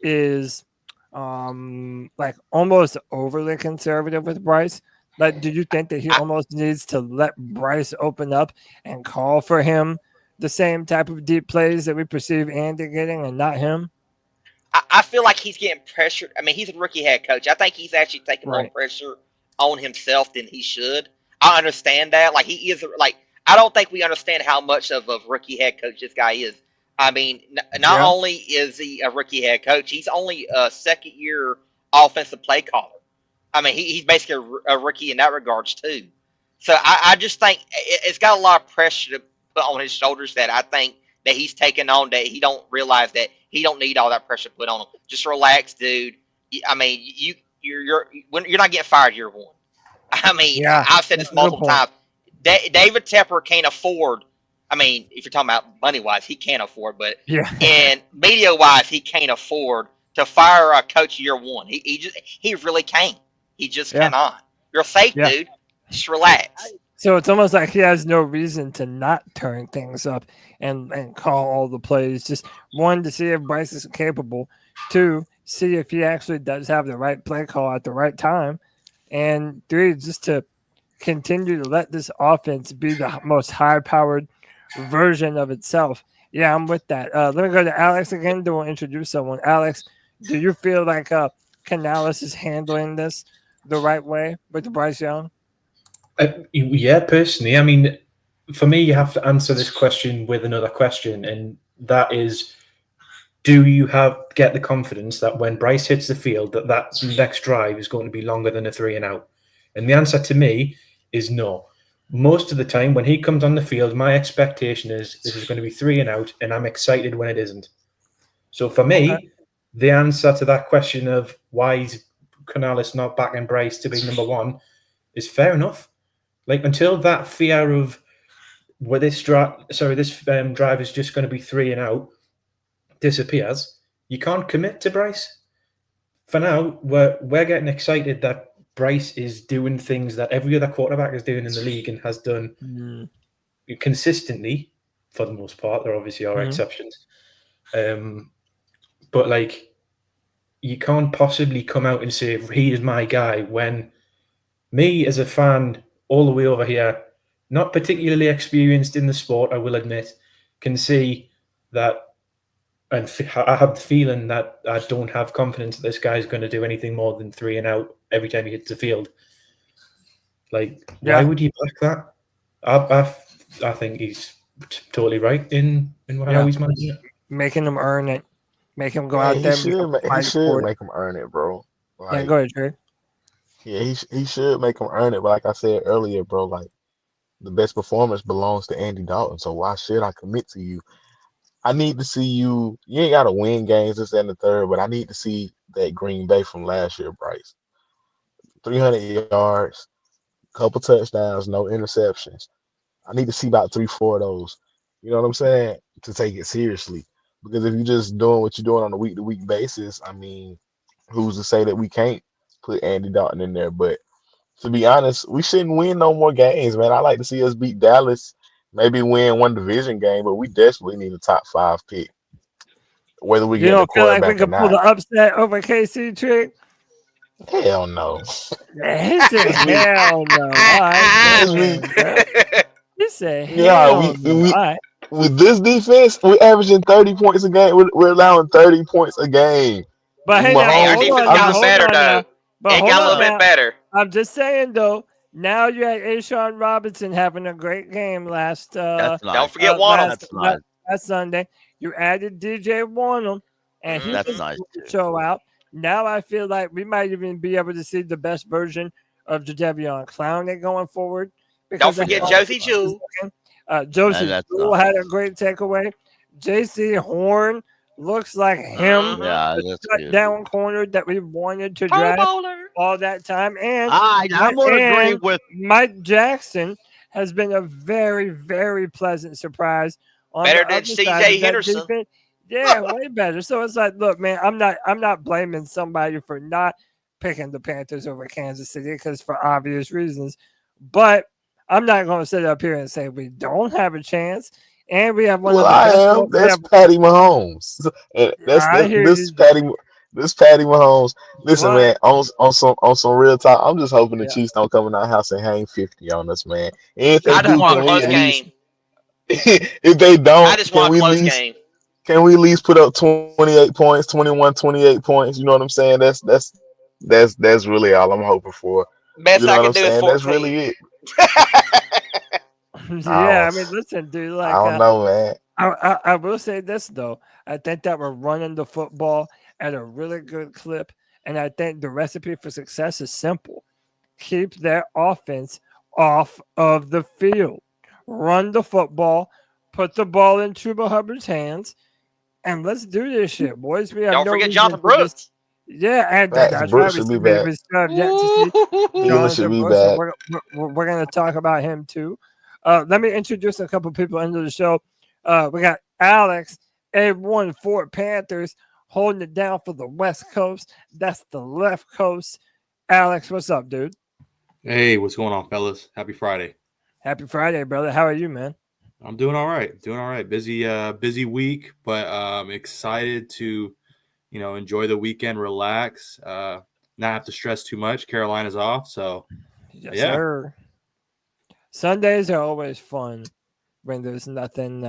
Speaker 1: is like almost overly conservative with Bryce? Like, do you think that he almost needs to let Bryce open up and call for him the same type of deep plays that we perceive Andy getting and not him?
Speaker 3: I feel like he's getting pressured. I mean, he's a rookie head coach. I think he's actually taking more pressure on himself than he should. I understand that. Like, he is I don't think we understand how much of a rookie head coach this guy is. I mean, not only is he a rookie head coach, he's only a second-year offensive play caller. I mean, he's basically a rookie in that regards too. So I just think it's got a lot of pressure to put on his shoulders that I think that he's taking on that he don't realize that he don't need all that pressure put on him. Just relax, dude. I mean, you're not getting fired year one. I mean, I've said this multiple times. David Tepper can't afford. I mean, if you're talking about money wise, he can't afford, but in media wise, he can't afford to fire a coach year one. He really can't. He just cannot. You're safe, dude. Just relax.
Speaker 1: So it's almost like he has no reason to not turn things up and call all the plays. Just one, to see if Bryce is capable. Two, see if he actually does have the right play call at the right time. And three, just to continue to let this offense be the most high-powered version of itself. Yeah, I'm with that. Let me go to Alex again. Then we'll introduce someone. Alex, do you feel like Canales is handling this the right way with Bryce Young?
Speaker 9: Yeah, personally. I mean, for me, you have to answer this question with another question, and that is, do you get the confidence that when Bryce hits the field, that next drive is going to be longer than a 3-and-out? And the answer to me is no. Most of the time, when he comes on the field, my expectation is this is going to be 3-and-out, and I'm excited when it isn't. So for me, the answer to that question of why is Canales not backing Bryce to be number one is fair enough. Like, until that fear of where this drive is just going to be 3-and-out disappears, you can't commit to Bryce. For now, we're getting excited that Bryce is doing things that every other quarterback is doing in the league and has done consistently for the most part. There obviously are exceptions. But, like, you can't possibly come out and say, he is my guy, when me as a fan all the way over here, not particularly experienced in the sport, I will admit, can see that, and I have the feeling that I don't have confidence that this guy's going to do anything more than 3-and-out every time he hits the field. Like, why would you back that? I think he's totally right in how he's managing it.
Speaker 1: Making him earn it. Make him go out there.
Speaker 7: He should make him earn it, bro. Like,
Speaker 1: go ahead, Trey.
Speaker 7: Yeah, he should make him earn it. But like I said earlier, bro, like, the best performance belongs to Andy Dalton. So why should I commit to you? I need to see you. You ain't got to win games, this and the third, but I need to see that Green Bay from last year, Bryce. 300 yards, couple touchdowns, no interceptions. I need to see about 3-4 of those. You know what I'm saying? To take it seriously. Because if you're just doing what you're doing on a week-to-week basis, I mean, who's to say that we can't put Andy Dalton in there? But to be honest, we shouldn't win no more games, man. I like to see us beat Dallas, maybe win one division game, but we desperately need a top 5 pick. Whether we get a quarterback
Speaker 1: we can pull the upset over KC, Trick?
Speaker 7: Hell no.
Speaker 1: He said hell no. He said hell no.
Speaker 7: With this defense, we're averaging 30 points a game. We're allowing 30 points a game.
Speaker 1: But hey,
Speaker 3: our defense got better, though. It got a little bit better.
Speaker 1: I'm just saying, though, now you had Ashawn Robinson having a great game last
Speaker 3: don't forget Warnham.
Speaker 1: Last Sunday. You added DJ Warnham, and he was nice show out. Now I feel like we might even be able to see the best version of Jadeveon Clowney going forward.
Speaker 3: Don't forget Josie Jewell.
Speaker 1: Josie Jewell had a great takeaway. JC Horn looks like him. The shutdown corner that we wanted to draft all that time. And
Speaker 2: I'm going to agree with
Speaker 1: Mike Jackson has been a very, very pleasant surprise.
Speaker 3: Better than CJ Henderson.
Speaker 1: Defense. Yeah, way better. So it's like, look, man, I'm not blaming somebody for not picking the Panthers over Kansas City because for obvious reasons. But I'm not going to sit up here and say we don't have a chance. And we have one.
Speaker 7: Well, I am. That's Patty Mahomes. This Patty Mahomes. Listen, man. On some real talk, I'm just hoping the Chiefs don't come in our house and hang 50 on us, man. If
Speaker 3: I just want a close game.
Speaker 7: If they don't,
Speaker 3: I just want a close game.
Speaker 7: Can we at least put up 28 points, 21, 28 points? You know what I'm saying? That's really all I'm hoping for.
Speaker 3: Best
Speaker 7: you know
Speaker 3: I
Speaker 7: what
Speaker 3: can
Speaker 7: I'm
Speaker 3: do is 14.
Speaker 7: That's really it.
Speaker 1: Yeah, I mean, listen, dude. Like,
Speaker 7: I don't know, man.
Speaker 1: I will say this though. I think that we're running the football at a really good clip, And I think the recipe for success is simple. Keep their offense off of the field. Run the football. Put the ball in Chuba Hubbard's hands. And let's do this shit, boys. We have
Speaker 3: Don't
Speaker 1: no
Speaker 3: forget
Speaker 1: reason
Speaker 3: Jonathan
Speaker 1: to
Speaker 3: Brooks.
Speaker 1: Yeah, and
Speaker 7: Facts,
Speaker 1: that's
Speaker 7: Brooks
Speaker 1: right.
Speaker 7: should be back.
Speaker 1: We still have yet to see
Speaker 7: Thielen should be
Speaker 1: Brooks, and
Speaker 7: back.
Speaker 1: we're going to talk about him too. Let me introduce a couple people into the show. We got Alex, A1 Fort Panthers, holding it down for the West Coast. That's the left coast. Alex, what's up, dude?
Speaker 10: Hey, what's going on, fellas? Happy Friday.
Speaker 1: Happy Friday, brother. How are you, man?
Speaker 10: I'm doing all right. Busy week, but excited to, enjoy the weekend, relax, not have to stress too much. Carolina's off, so
Speaker 1: Yes,
Speaker 10: yeah.
Speaker 1: sir. Sundays are always fun when there's nothing,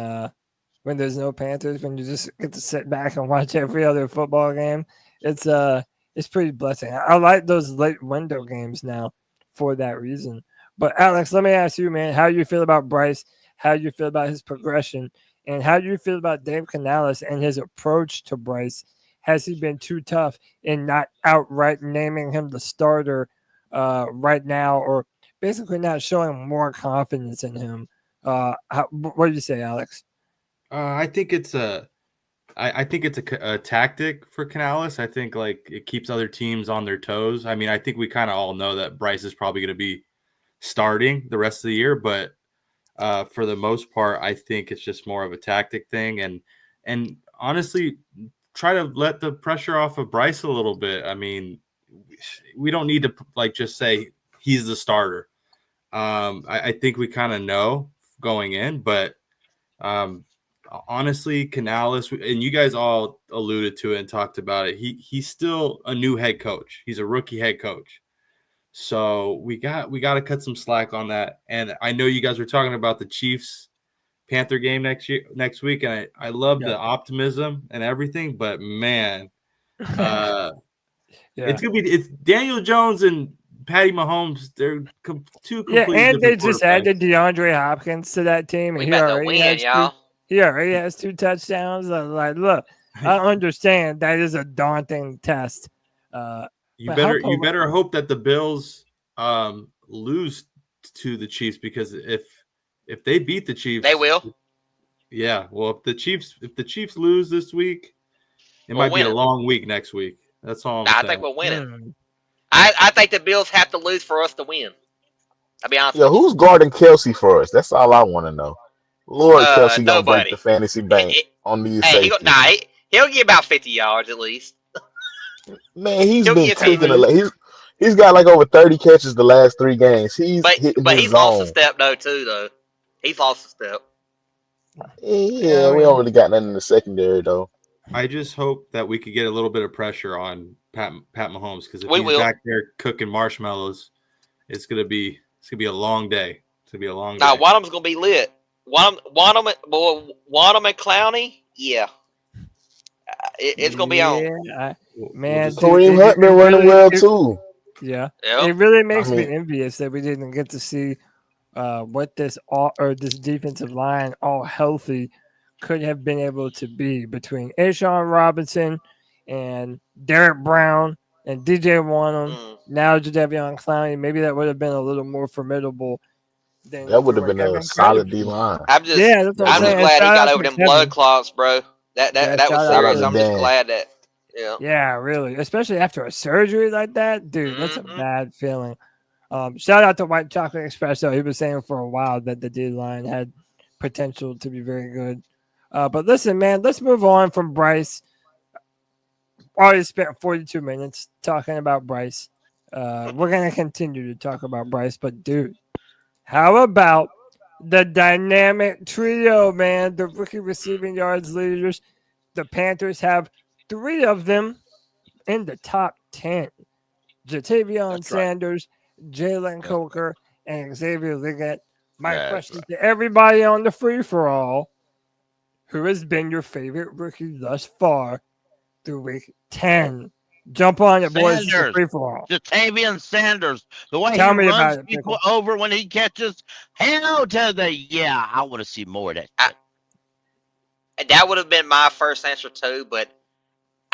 Speaker 1: when there's no Panthers, when you just get to sit back and watch every other football game. It's pretty blessing. I like those late window games now for that reason. But Alex, let me ask you, man, how you feel about Bryce? How you feel about his progression? And how do you feel about Dave Canales and his approach to Bryce? Has he been too tough in not outright naming him the starter right now, or basically not showing more confidence in him? What do you say, Alex?
Speaker 10: I think it's a tactic for Canales. I think it keeps other teams on their toes. I mean, I think we kind of all know that Bryce is probably going to be starting the rest of the year, but for the most part, I think it's just more of a tactic thing, and honestly, try to let the pressure off of Bryce a little bit. I mean, we don't need to just say he's the starter. I think we kind of know going in, but honestly, Canales, and you guys all alluded to it and talked about it. He's still a new head coach. He's a rookie head coach. So we got to cut some slack on that. And I know you guys were talking about the Chiefs Panther game next week, and I love the optimism and everything, but man, it's Daniel Jones and Patty Mahomes. They're two completely
Speaker 1: and they
Speaker 10: different
Speaker 1: just
Speaker 10: quarterbacks.
Speaker 1: added DeAndre Hopkins to that team, and
Speaker 3: We
Speaker 1: he
Speaker 3: about to
Speaker 1: already
Speaker 3: win, y'all.
Speaker 1: has 2 touchdowns. Look, I understand that is a daunting test.
Speaker 10: You better hope that the Bills lose to the Chiefs, because if they beat the Chiefs,
Speaker 3: They will.
Speaker 10: Yeah, well, if the Chiefs lose this week, it
Speaker 3: We'll
Speaker 10: might be
Speaker 3: win
Speaker 10: a
Speaker 3: it.
Speaker 10: long week next week. That's all I'm
Speaker 3: I
Speaker 10: saying.
Speaker 3: think we'll win it.
Speaker 1: Mm.
Speaker 3: I think the Bills have to lose for us to win. I'll be honest
Speaker 7: Yo,
Speaker 3: with you.
Speaker 7: who's guarding Kelsey for us? That's all I want to know. Lord, Kelsey gonna break
Speaker 3: Nobody.
Speaker 7: the fantasy bank on these
Speaker 3: Hey,
Speaker 7: safeties.
Speaker 3: he'll get about 50 yards at least.
Speaker 7: Man, he's
Speaker 3: He'll
Speaker 7: been
Speaker 3: get
Speaker 7: cooking.
Speaker 3: 50.
Speaker 7: He's got like over 30 catches the last 3 games. He's
Speaker 3: But
Speaker 7: hitting
Speaker 3: he's
Speaker 7: his
Speaker 3: lost a
Speaker 7: zone.
Speaker 3: step though. He's lost a step.
Speaker 7: Yeah, we don't really got nothing in the secondary though.
Speaker 10: I just hope that we could get a little bit of pressure on Pat Mahomes, because if
Speaker 3: We
Speaker 10: he's
Speaker 3: will.
Speaker 10: back there cooking marshmallows, it's gonna be a long day. It's gonna be a long day.
Speaker 3: Nah, one of them's gonna be lit. One of them and Clowney, yeah. It's gonna be on.
Speaker 1: Man,
Speaker 7: Kareem Hunt been running well too.
Speaker 1: Yeah,
Speaker 3: Yep.
Speaker 1: it really makes me
Speaker 7: mean-
Speaker 1: envious that we didn't get to see what this defensive line, all healthy, could have been able to be between Ashawn Robinson and Derek Brown and DJ Wanham. Now Jadeveon Clowney. Maybe that would have been a little more formidable. Than
Speaker 7: That would have been
Speaker 1: Kevin
Speaker 7: a solid
Speaker 1: Kennedy.
Speaker 7: D line.
Speaker 3: I'm just
Speaker 1: that's what
Speaker 3: I'm just
Speaker 1: saying.
Speaker 3: glad he
Speaker 1: Shout
Speaker 3: got
Speaker 1: out
Speaker 3: over
Speaker 1: to
Speaker 3: them
Speaker 1: Kevin.
Speaker 3: blood clots, bro. That
Speaker 1: Yeah,
Speaker 3: was
Speaker 1: shout out
Speaker 3: serious.
Speaker 7: to
Speaker 3: I'm just
Speaker 7: Dan.
Speaker 3: glad that
Speaker 1: Yeah, really. Especially after a surgery like that. Dude, that's a
Speaker 3: Mhm.
Speaker 1: bad feeling. Shout out to White Chocolate Espresso. He was saying for a while that the D line had potential to be very good. But listen, man, let's move on from Bryce. Already spent 42 minutes talking about Bryce. We're going to continue to talk about Bryce. But, dude, how about the dynamic trio, man? The rookie receiving yards leaders. The Panthers have 3 of them in the top 10. Jatavion
Speaker 2: That's right.
Speaker 1: Sanders, Jalen Coker, and Xavier Liggett. My
Speaker 2: That's
Speaker 1: question
Speaker 2: right.
Speaker 1: to everybody on the free-for-all, who has been your favorite rookie thus far through week 10? Jump on it, boys. It's a
Speaker 2: Sanders.
Speaker 1: free-for-all.
Speaker 2: Jatavion Sanders, the way
Speaker 1: Tell
Speaker 2: he
Speaker 1: me about
Speaker 2: runs
Speaker 1: it,
Speaker 2: people
Speaker 1: Pickle.
Speaker 2: over when he catches, hell to the yeah. I want to see more of that.
Speaker 3: that would have been my first answer too, but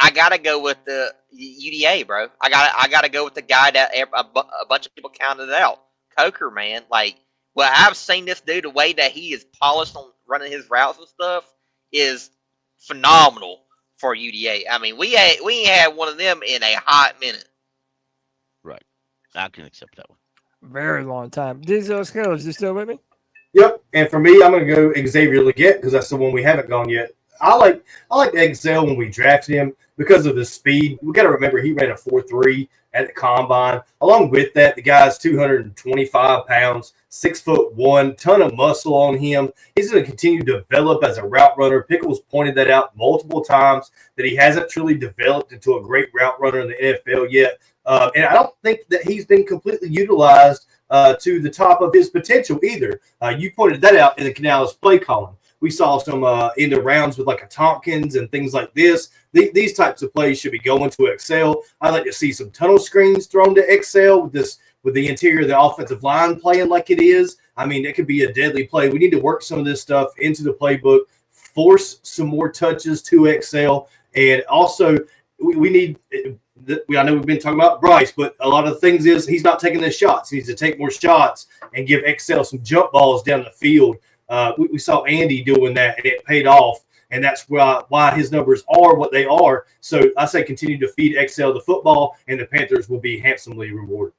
Speaker 3: I gotta go with the UDA, bro. I gotta go with the guy that a bunch of people counted out. Coker, man. Like, well, I've seen this dude, the way that he is polished on running his routes and stuff is phenomenal for UDA. I mean, we ain't had one of them in a hot minute.
Speaker 2: Right. I can accept that one.
Speaker 1: Very long time. Diesel Skills, you still with me?
Speaker 4: Yep. And for me, I'm going to go Xavier Legette because that's the one we haven't gone yet. I like Excel when we drafted him because of his speed. We got to remember he ran a 4.3 at the combine. Along with that, the guy's 225 pounds, 6'1", ton of muscle on him. He's going to continue to develop as a route runner. Pickles pointed that out multiple times that he hasn't truly developed into a great route runner in the NFL yet. And I don't think that he's been completely utilized to the top of his potential either. You pointed that out in the Canales play calling. We saw some in the rounds with like a Tompkins and things like this. These types of plays should be going to Excel. I'd like to see some tunnel screens thrown to Excel with the interior of the offensive line playing like it is. I mean, it could be a deadly play. We need to work some of this stuff into the playbook, force some more touches to Excel, and also we need. I know we've been talking about Bryce, but a lot of the things is he's not taking the shots. He needs to take more shots and give Excel some jump balls down the field. We saw Andy doing that, and it paid off, and that's why his numbers are what they are. So I say continue to feed Excel the football, and the Panthers will be handsomely rewarded.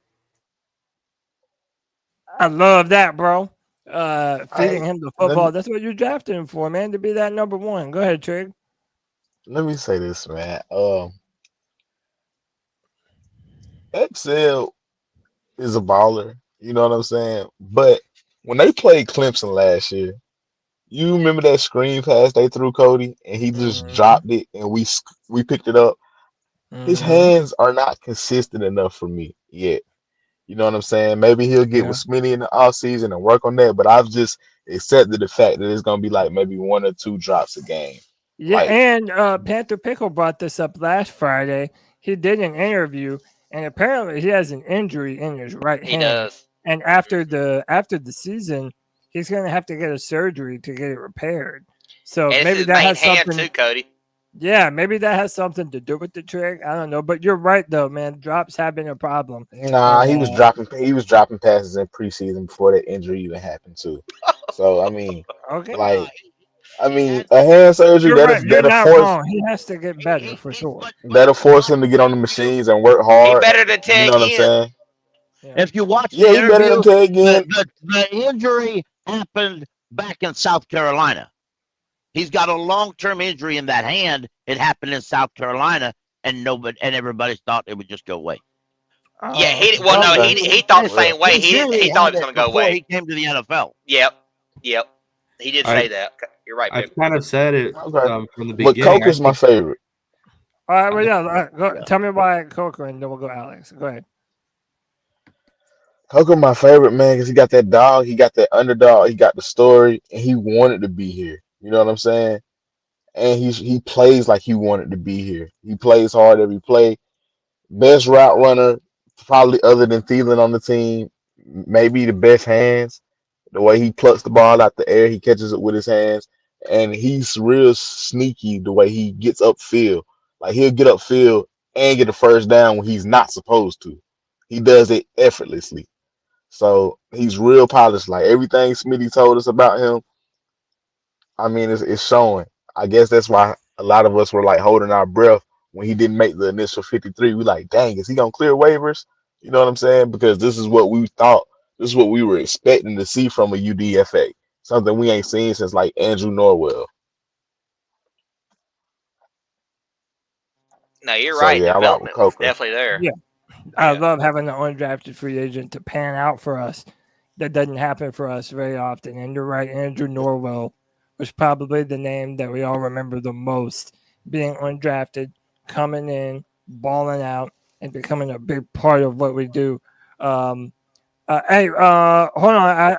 Speaker 1: I love that, bro. Feeding him the football. That's what you drafted him for, man, to be that number one. Go ahead, Trig.
Speaker 7: Let me say this, man. Excel is a baller. You know what I'm saying? But when they played Clemson last year, you remember that screen pass they threw Cody, and he just dropped it, and we picked it up. His hands are not consistent enough for me yet. You know what I'm saying? Maybe he'll get with Smitty in the offseason and work on that, but I've just accepted the fact that it's going to be like maybe 1 or 2 drops a game.
Speaker 1: Yeah,
Speaker 7: Like,
Speaker 1: and Panther Pickle brought this up last Friday. He did an interview, and apparently he has an injury in his right hand.
Speaker 3: He does.
Speaker 1: And after the season, he's going to have to get a surgery to get it repaired. So
Speaker 3: And it's
Speaker 1: maybe
Speaker 3: his
Speaker 1: that
Speaker 3: main
Speaker 1: has
Speaker 3: hand
Speaker 1: something.
Speaker 3: too, Cody.
Speaker 1: Yeah, maybe that has something to do with the trick. I don't know, but you're right though, man. Drops have been a problem.
Speaker 7: nah, he was dropping passes in preseason before that injury even happened too. So I mean,
Speaker 1: Okay,
Speaker 7: like, a hand surgery
Speaker 1: you're right. You're not
Speaker 7: that'll
Speaker 1: wrong. He has to get better for sure.
Speaker 7: force him to get on the machines and work
Speaker 3: He
Speaker 7: hard.
Speaker 3: better than
Speaker 7: You
Speaker 3: Ted
Speaker 7: know what I'm
Speaker 3: Ginn.
Speaker 7: saying?
Speaker 2: If you watch
Speaker 7: Yeah,
Speaker 2: the
Speaker 7: he better than
Speaker 2: interview,
Speaker 7: Ted Ginn.
Speaker 2: the injury happened back in South Carolina. He's got a long-term injury in that hand. It happened in South Carolina, and everybody thought it would just go away.
Speaker 3: Yeah, he thought the same way. He thought it was going to go
Speaker 2: before
Speaker 3: away.
Speaker 2: he came to the NFL.
Speaker 3: Yep. He did say that. You're right,
Speaker 10: I've
Speaker 3: Pick.
Speaker 10: kind of said it from the
Speaker 7: But
Speaker 10: beginning.
Speaker 7: Coker's my favorite.
Speaker 1: All right, well, go, tell me why Coker, and then we'll go Alex. Go ahead.
Speaker 7: Coker my favorite, man, because he got that dog, he got that underdog, he got the story, and he wanted to be here. You know what I'm saying? And he plays like he wanted to be here. He plays hard every play. Best route runner, probably other than Thielen on the team. Maybe the best hands. The way he plucks the ball out the air, he catches it with his hands. And he's real sneaky the way he gets upfield. Like, he'll get upfield and get a first down when he's not supposed to. He does it effortlessly. So he's real polished. Like, everything Smitty told us about him, I mean, it's showing. I guess that's why a lot of us were like holding our breath when he didn't make the initial 53. We like, dang, is he gonna clear waivers? You know what I'm saying? Because this is what we thought. This is what we were expecting to see from a UDFA. Something we ain't seen since like Andrew Norwell.
Speaker 3: No, you're
Speaker 7: So,
Speaker 3: right.
Speaker 7: yeah, I rock with
Speaker 3: Development was
Speaker 7: Coker.
Speaker 3: definitely there.
Speaker 1: Yeah. I love having an undrafted free agent to pan out for us. That doesn't happen for us very often. And you're right, Andrew Norwell was probably the name that we all remember the most, being undrafted, coming in, balling out, and becoming a big part of what we do. Hold on.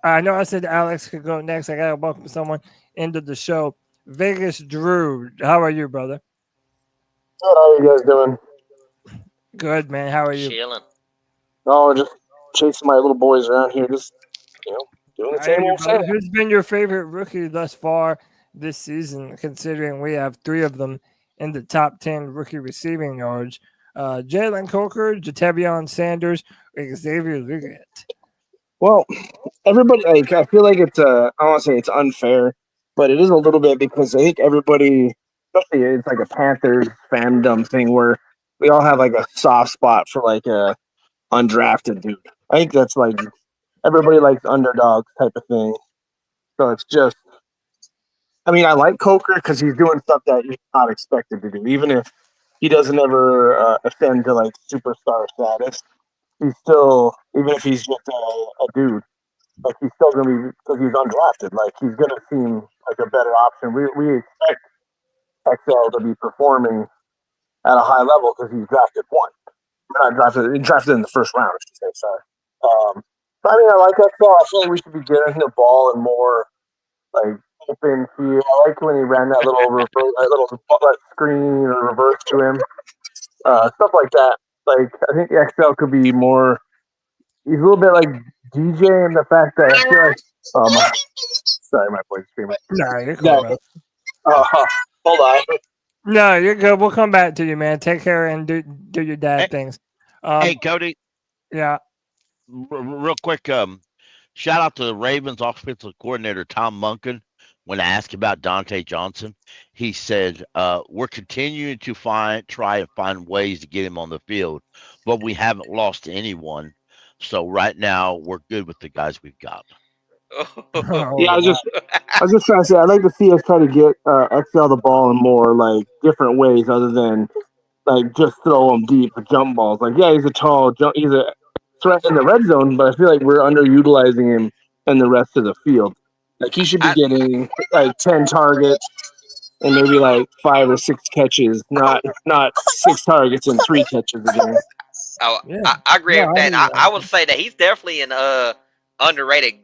Speaker 1: I know I said Alex could go next. I got to welcome someone into the show. Vegas Drew, how are you, brother?
Speaker 11: Good. How are you guys doing?
Speaker 1: Good, man. How are you?
Speaker 3: Chilling.
Speaker 11: No, just chasing my little boys around here, just doing the
Speaker 1: I hear
Speaker 11: same
Speaker 1: you,
Speaker 11: old
Speaker 1: brother.
Speaker 11: thing.
Speaker 1: Who's been your favorite rookie thus far this season, considering we have 3 of them in the top 10 rookie receiving yards. Jalen Coker, Jatavion Sanders, Xavier Legette.
Speaker 11: Well, everybody, like, I feel like it's I don't want to say it's unfair, but it is a little bit because I think everybody, especially it's like a Panthers fandom thing where we all have like a soft spot for like a undrafted dude. I think that's like everybody likes underdog type of thing. So it's just, I mean, I like Coker because he's doing stuff that he's not expected to do, even if he doesn't ever ascend to like superstar status. He's still, even if he's just a dude, like he's still going to be, because he's undrafted, like he's going to seem like a better option. We expect XL to be performing at a high level because he's drafted one. Not drafted, drafted in the first round, I should say, sorry. But I mean, I like XL. I feel like we should be getting the ball and more like open field. I like when he ran that little reverse, that screen or reverse to him. Stuff like that. Like, I think XL could be more. He's a little bit like DJ in the fact that I feel like. Sorry, my voice screaming.
Speaker 1: No, you're cool, bro.
Speaker 11: Hold on.
Speaker 1: No, you're good. We'll come back to you, man. Take care and do your dad things.
Speaker 2: Hey, Cody.
Speaker 1: Yeah.
Speaker 2: Real quick, shout out to the Ravens offensive coordinator Tom Monken. When I asked about Dante Johnson, he said, we're continuing to try and find ways to get him on the field, but we haven't lost anyone. So right now we're good with the guys we've got.
Speaker 11: Yeah, I was just trying to say, I'd like to see us try to get XL the ball in more like different ways other than like just throw him deep with jump balls. Like, yeah, he's a threat in the red zone, but I feel like we're underutilizing him in the rest of the field. Like, he should be getting like 10 targets and maybe like 5 or 6 catches, not 6 targets and 3 catches a game.
Speaker 3: Oh, yeah. I agree with that. I would say that he's definitely an underrated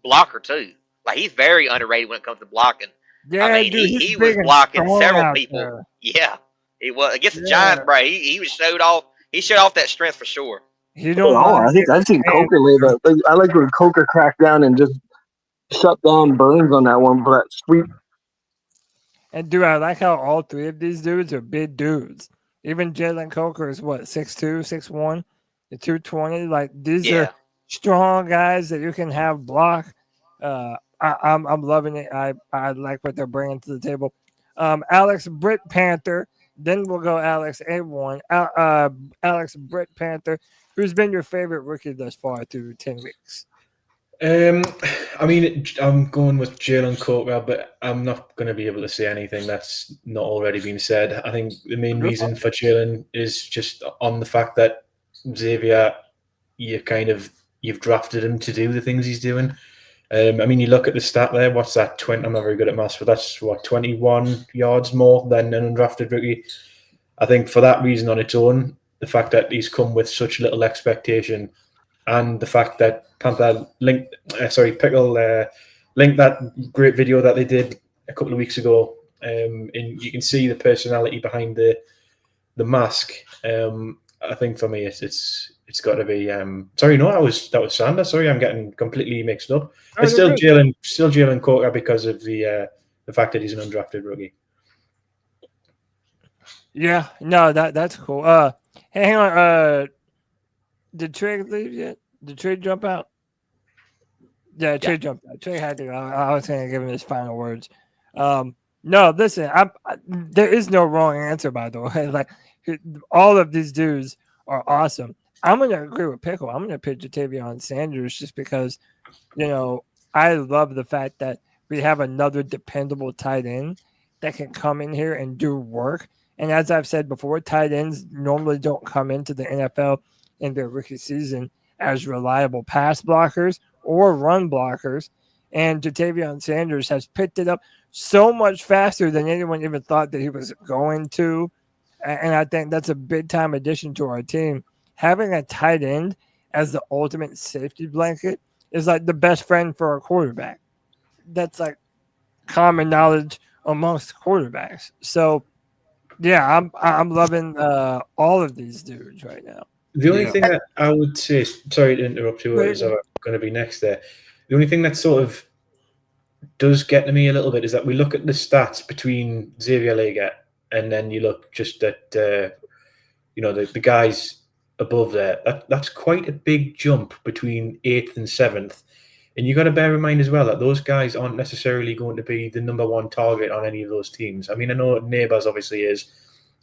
Speaker 3: blocker too. Like, he's very underrated when it comes to blocking.
Speaker 1: Yeah,
Speaker 3: I mean,
Speaker 1: dude,
Speaker 3: he was blocking several people.
Speaker 1: There.
Speaker 3: Yeah, he was against the Giants, bro. He showed off. He showed off that strength for sure.
Speaker 1: You don't.
Speaker 11: I've seen Coker lay that. Like, I like when Coker cracked down and just shut down Burns on that one, but sweet.
Speaker 1: And dude, I like how all 3 of these dudes are big dudes. Even Jalen Coker is what, 6'2", 6'1", 220. Like, these are strong guys that you can have block. I'm loving it. I like what they're bringing to the table. Alex Britt Panther. Then we'll go Alex A1. Alex Britt Panther. Who's been your favorite rookie thus far through 10 weeks?
Speaker 9: I mean, I'm going with Jalen Coker, but I'm not going to be able to say anything that's not already been said. I think the main reason for Jalen is just on the fact that Xavier, you've drafted him to do the things he's doing. I mean, you look at the stat there. What's that? 20. I'm not very good at maths, but that's 21 yards more than an undrafted rookie. I think for that reason on its own, the fact that he's come with such little expectation, and the fact that Pickle linked that great video that they did a couple of weeks ago, and you can see the personality behind the mask. I think for me, it's got to be. Sorry, no, that was Sanders. Sorry, I'm getting completely mixed up. It's still Jalen Coker because of the fact that he's an undrafted rookie.
Speaker 1: Yeah, no, that's cool. Hey, hang on. Did Trey leave yet? Did Trey jump out? Yeah, Trey jumped out. Trey had to. I was going to give him his final words. No, listen. There is no wrong answer, by the way. Like, all of these dudes are awesome. I'm going to agree with Pickle. I'm going to pick Jatavion Sanders just because, I love the fact that we have another dependable tight end that can come in here and do work. And as I've said before, tight ends normally don't come into the NFL in their rookie season as reliable pass blockers or run blockers. And Jatavion Sanders has picked it up so much faster than anyone even thought that he was going to. And I think that's a big-time addition to our team. Having a tight end as the ultimate safety blanket is like the best friend for a quarterback. That's like common knowledge amongst quarterbacks. So, yeah, I'm loving all of these dudes right now.
Speaker 9: The only thing that I would say, sorry to interrupt you, is going to be next there. The only thing that sort of does get to me a little bit is that we look at the stats between Xavier Legette and then you look just at the guys above there. That's quite a big jump between 8th and 7th. And you got to bear in mind as well that those guys aren't necessarily going to be the number one target on any of those teams. I mean, I know Neighbours obviously is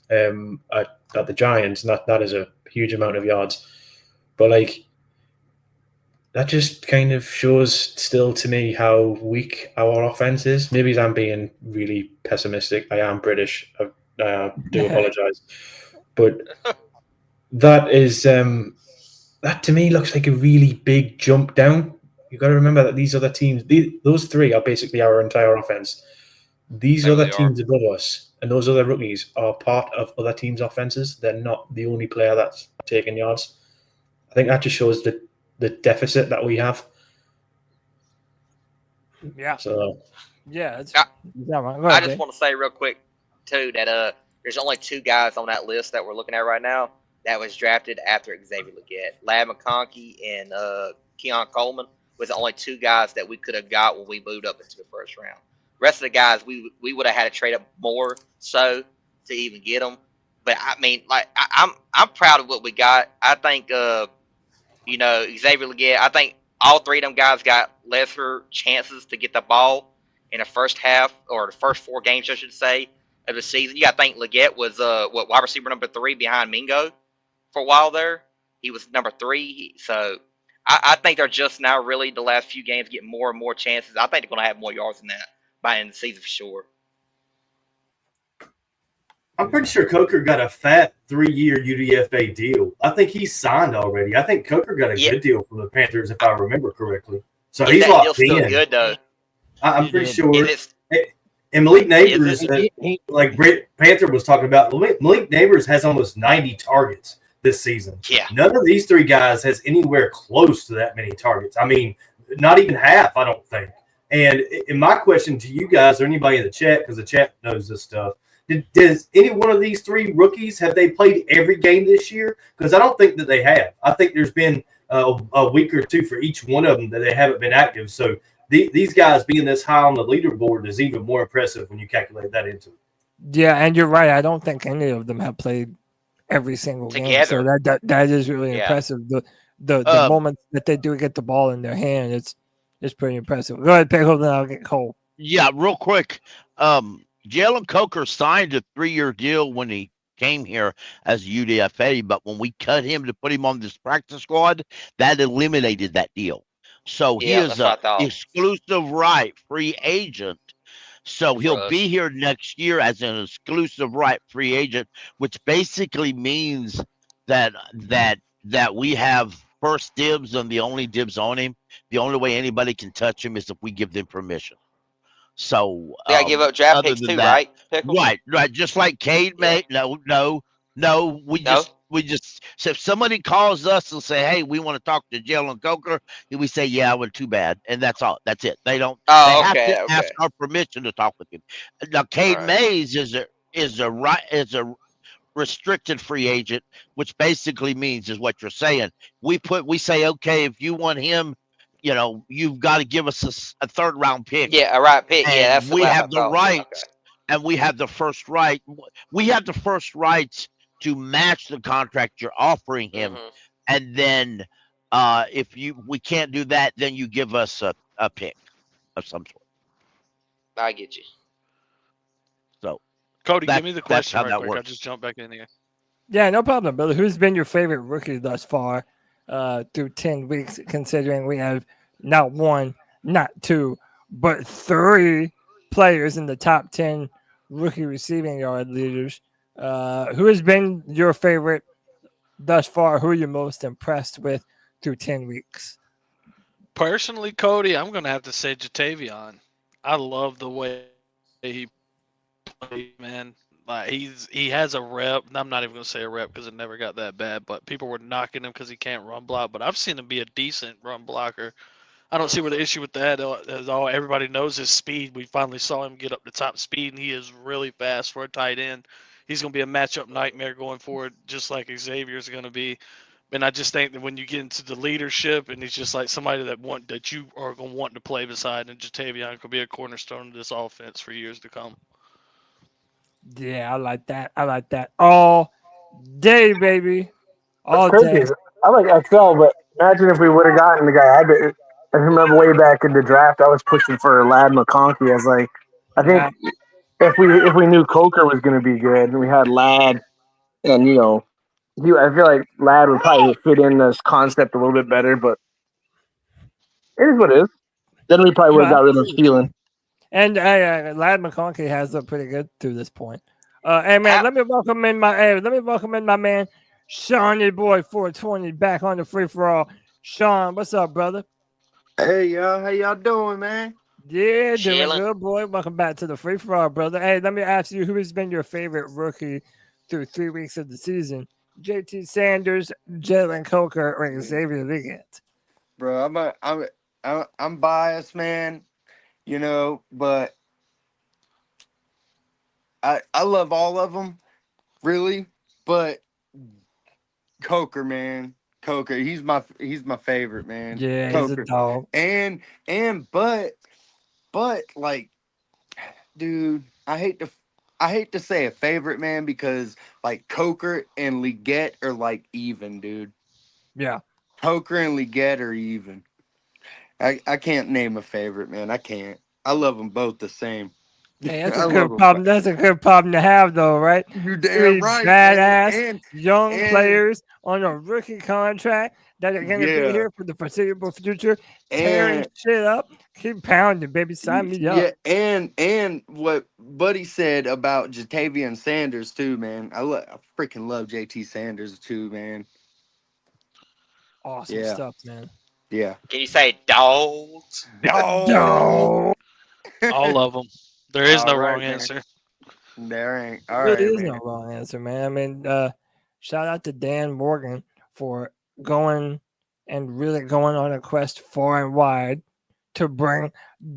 Speaker 9: at the Giants, and that is a huge amount of yards. But like, that just kind of shows still to me how weak our offense is. Maybe I'm being really pessimistic. I am British. I do apologize. But that is that to me looks like a really big jump down. You got to remember that these other teams, those three are basically our entire offense. These other teams above us and those other rookies are part of other teams' offenses. They're not the only player that's taking yards. I think that just shows the deficit that we have.
Speaker 1: Yeah.
Speaker 9: So
Speaker 1: yeah, I
Speaker 3: just want to say real quick too that there's only 2 guys on that list that we're looking at right now that was drafted after Xavier Legette. Lad McConkey and Keon Coleman was the only 2 guys that we could have got when we moved up into the first round. The rest of the guys we would have had to trade up more so to even get them. But I mean, like I'm proud of what we got. I think Xavier Legette. I think all 3 of them guys got lesser chances to get the ball in the first half or the first 4 games, I should say, of the season. You got to think Legette was wide receiver number 3 behind Mingo for a while there. He was number 3. So I think they're just now really the last few games getting more and more chances. I think they're going to have more yards than that by the end of the season for sure.
Speaker 4: I'm pretty sure Coker got a fat 3-year UDFA deal. I think he's signed already. I think Coker got a good deal from the Panthers, if I remember correctly. So he's locked in.
Speaker 3: Still good though.
Speaker 4: I'm pretty sure. And Malik Neighbors, like Panther was talking about, Malik Neighbors has almost 90 targets this season.
Speaker 3: Yeah.
Speaker 4: None of these 3 guys has anywhere close to that many targets. I mean, not even half, I don't think. And my question to you guys or anybody in the chat, because the chat knows this stuff, does any one of these 3 rookies, have they played every game this year? Because I don't think that they have. I think there's been a week or 2 for each one of them that they haven't been active. So these guys being this high on the leaderboard is even more impressive when you calculate that into it.
Speaker 1: Yeah, and you're right. I don't think any of them have played every single game. So that is really impressive. The moments that they do get the ball in their hand, it's pretty impressive. Go ahead, Pickle, then I'll get Cole.
Speaker 2: Yeah, real quick. Jalen Coker signed a 3-year deal when he came here as a UDFA, but when we cut him to put him on this practice squad, that eliminated that deal. So he is an exclusive right free agent. So he'll be here next year as an exclusive right free agent, which basically means that we have first dibs and the only dibs on him. The only way anybody can touch him is if we give them permission. So
Speaker 3: give up draft picks too, right? Pickles?
Speaker 2: Right. Just like Cade Mays. No. We just so if somebody calls us and say, "Hey, we want to talk to Jalen Coker," we say, "Yeah, well, too bad," and that's all. That's it. They don't. They have to ask our permission to talk with him. Now, Cade Mays is a restricted free agent, which basically means is what you're saying. We say, okay, if you want him, you've got to give us a 3rd round pick.
Speaker 3: Yeah, a right pick.
Speaker 2: And
Speaker 3: yeah, that's
Speaker 2: we have the rights, and we have the first right. We have the first rights to match the contract you're offering him, and then if we can't do that, then you give us a pick of some sort.
Speaker 3: I get you.
Speaker 2: So,
Speaker 6: Cody, give me the question right quick.
Speaker 2: Works.
Speaker 6: I'll just jump back in there.
Speaker 1: Yeah, no problem, Billy. Who's been your favorite rookie thus far through 10 weeks, considering we have not 1, not 2, but 3 players in the top 10 rookie receiving yard leaders? Who has been your favorite thus far? Who are you most impressed with through 10 weeks?
Speaker 6: Personally, Cody, I'm going to have to say Jatavion. I love the way he plays, man. Like he has a rep. I'm not even going to say a rep because it never got that bad, but people were knocking him because he can't run block. But I've seen him be a decent run blocker. I don't see where the issue with that is. All everybody knows his speed. We finally saw him get up to top speed, and he is really fast for a tight end. He's going to be a matchup nightmare going forward, just like Xavier is going to be. And I just think that when you get into the leadership, and he's just like somebody that you are going to want to play beside, and Jatavion could be a cornerstone of this offense for years to come.
Speaker 1: Yeah, I like that. I like that all day, baby. All
Speaker 11: What's crazy
Speaker 1: day.
Speaker 11: is I like XL, but imagine if we would have gotten the guy. I remember way back in the draft, I was pushing for Lad McConkey. I was like, I think
Speaker 1: Yeah.
Speaker 11: if we knew Coker was going to be good, and we had Lad, and I feel like Lad would probably fit in this concept a little bit better. But it is what it is. Then we probably would have got rid of Thielen.
Speaker 1: And Lad McConkey has looked pretty good through this point. Hey man, let me welcome in my man, Shawnee Boy 420 back on the free for all. Sean, what's up, brother?
Speaker 12: Hey y'all, how y'all doing, man?
Speaker 1: Yeah, doing
Speaker 3: Chilling.
Speaker 1: good, boy. Welcome back to the free for all, brother. Hey, let me ask you, who has been your favorite rookie through 3 weeks of the season? JT Sanders, Jalen Coker, or Xavier Leggett?
Speaker 12: Bro, I'm biased, man. But I love all of them, really. But Coker, man, Coker, he's my favorite, man.
Speaker 1: Yeah,
Speaker 12: Coker.
Speaker 1: he's a dog.
Speaker 12: But like, dude, I hate to say a favorite, man, because like Coker and Leggett are like even, dude.
Speaker 1: Yeah.
Speaker 12: Coker and Leggett are even. I can't name a favorite, man. I can't. I love them both the same.
Speaker 1: Hey, that's a good problem. That's a good problem to have, though, right?
Speaker 12: You're damn
Speaker 1: Three
Speaker 12: right,
Speaker 1: badass
Speaker 12: man.
Speaker 1: young
Speaker 12: And-
Speaker 1: players on a rookie contract that are going to be here for the foreseeable future, tearing
Speaker 12: And-
Speaker 1: shit up. Keep pounding, baby. Sign me up.
Speaker 12: Yeah, and what Buddy said about Jatavian Sanders too, man. I freaking love JT Sanders too, man.
Speaker 1: Awesome
Speaker 12: Yeah.
Speaker 1: stuff, man.
Speaker 12: Yeah.
Speaker 3: Can you say dogs?
Speaker 1: No.
Speaker 6: All of them. There is no
Speaker 12: All right,
Speaker 6: wrong
Speaker 12: man.
Speaker 6: answer.
Speaker 12: There ain't. All
Speaker 1: There
Speaker 12: right,
Speaker 1: is
Speaker 12: man.
Speaker 1: no wrong answer, man. I mean, shout out to Dan Morgan for going on a quest far and wide to bring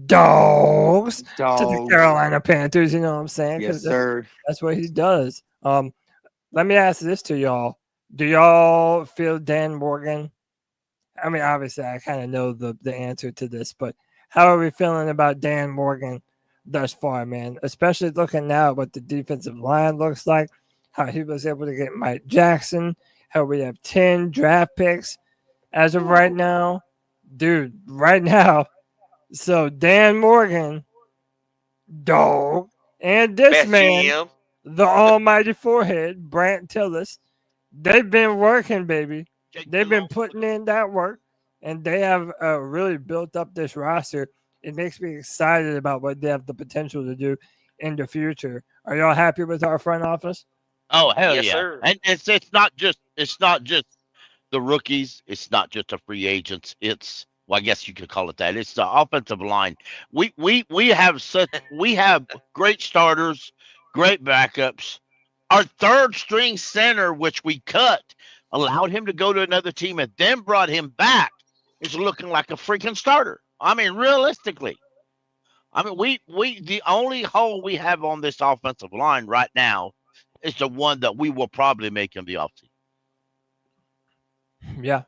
Speaker 1: dogs to the Carolina Panthers. You know what I'm saying?
Speaker 12: Yes, sir.
Speaker 1: That's what he does. Let me ask this to y'all: do y'all feel Dan Morgan? I mean, obviously, I kind of know the answer to this, but how are we feeling about Dan Morgan thus far, man? Especially looking now at what the defensive line looks like, how he was able to get Mike Jackson, how we have 10 draft picks as of right now. Dude, right now. So Dan Morgan, dog, and this
Speaker 3: Best
Speaker 1: man,
Speaker 3: GM.
Speaker 1: the almighty forehead, Brant Tillis, they've been working, baby. They've been putting in that work, and they have really built up this roster. It makes me excited about what they have the potential to do in the future. Are y'all happy with our front office?
Speaker 2: Oh hell
Speaker 3: Yes,
Speaker 2: yeah!
Speaker 3: sir.
Speaker 2: And it's not just the rookies. It's not just the free agents. It's, well, I guess you could call it that. It's the offensive line. We have great starters, great backups. Our third string center, which we cut, allowed him to go to another team and then brought him back, is looking like a freaking starter. I mean, realistically. I mean, we the only hole we have on this offensive line right now is the one that we will probably make in the offseason.
Speaker 1: Yeah.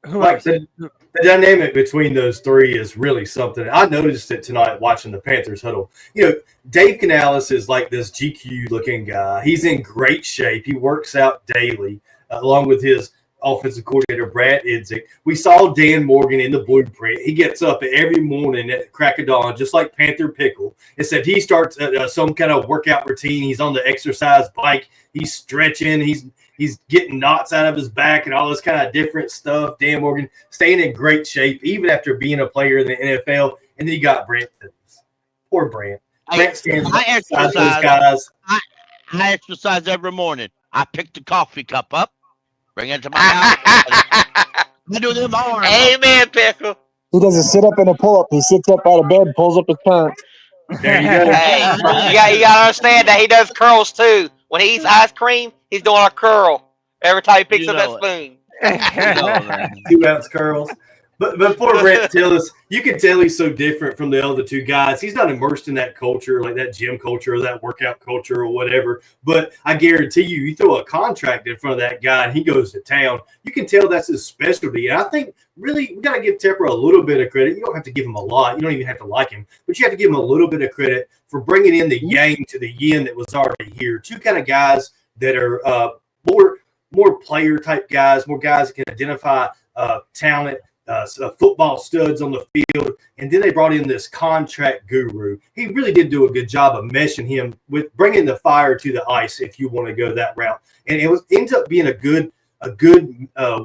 Speaker 1: Who
Speaker 4: Like
Speaker 1: else?
Speaker 4: the dynamic between those three is really something. I noticed it tonight watching the Panthers huddle. Dave Canales is like this GQ looking guy. He's in great shape. He works out daily, along with his offensive coordinator, Brad Idzik. We saw Dan Morgan in the blueprint. He gets up every morning at crack of dawn, just like Panther Pickle. Except he starts some kind of workout routine. He's on the exercise bike. He's stretching. He's getting knots out of his back and all this kind of different stuff. Dan Morgan staying in great shape, even after being a player in the NFL. And then you got Brant. Poor Brant. Brant stands beside those guys.
Speaker 2: I exercise every morning. I pick the coffee cup up, bring it to my house. I do them all.
Speaker 3: Amen, Pickle.
Speaker 11: He doesn't sit up in a pull up. He sits up out of bed, pulls up his pants.
Speaker 4: There you go.
Speaker 3: Hey, you gotta understand that he does curls too. When he eats ice cream, he's doing a curl every time he picks up that spoon.
Speaker 4: 2 ounce curls. But poor Brent Tillis, you can tell he's so different from the other two guys. He's not immersed in that culture, like that gym culture or that workout culture or whatever. But I guarantee you throw a contract in front of that guy and he goes to town, you can tell that's his specialty. And I think really we got to give Tepper a little bit of credit. You don't have to give him a lot. You don't even have to like him. But you have to give him a little bit of credit for bringing in the yang to the yin that was already here. Two kind of guys that are more player type guys, more guys that can identify talent. Football studs on the field, and then they brought in this contract guru. He really did do a good job of meshing him with bringing the fire to the ice, if you want to go that route. And it ends up being a good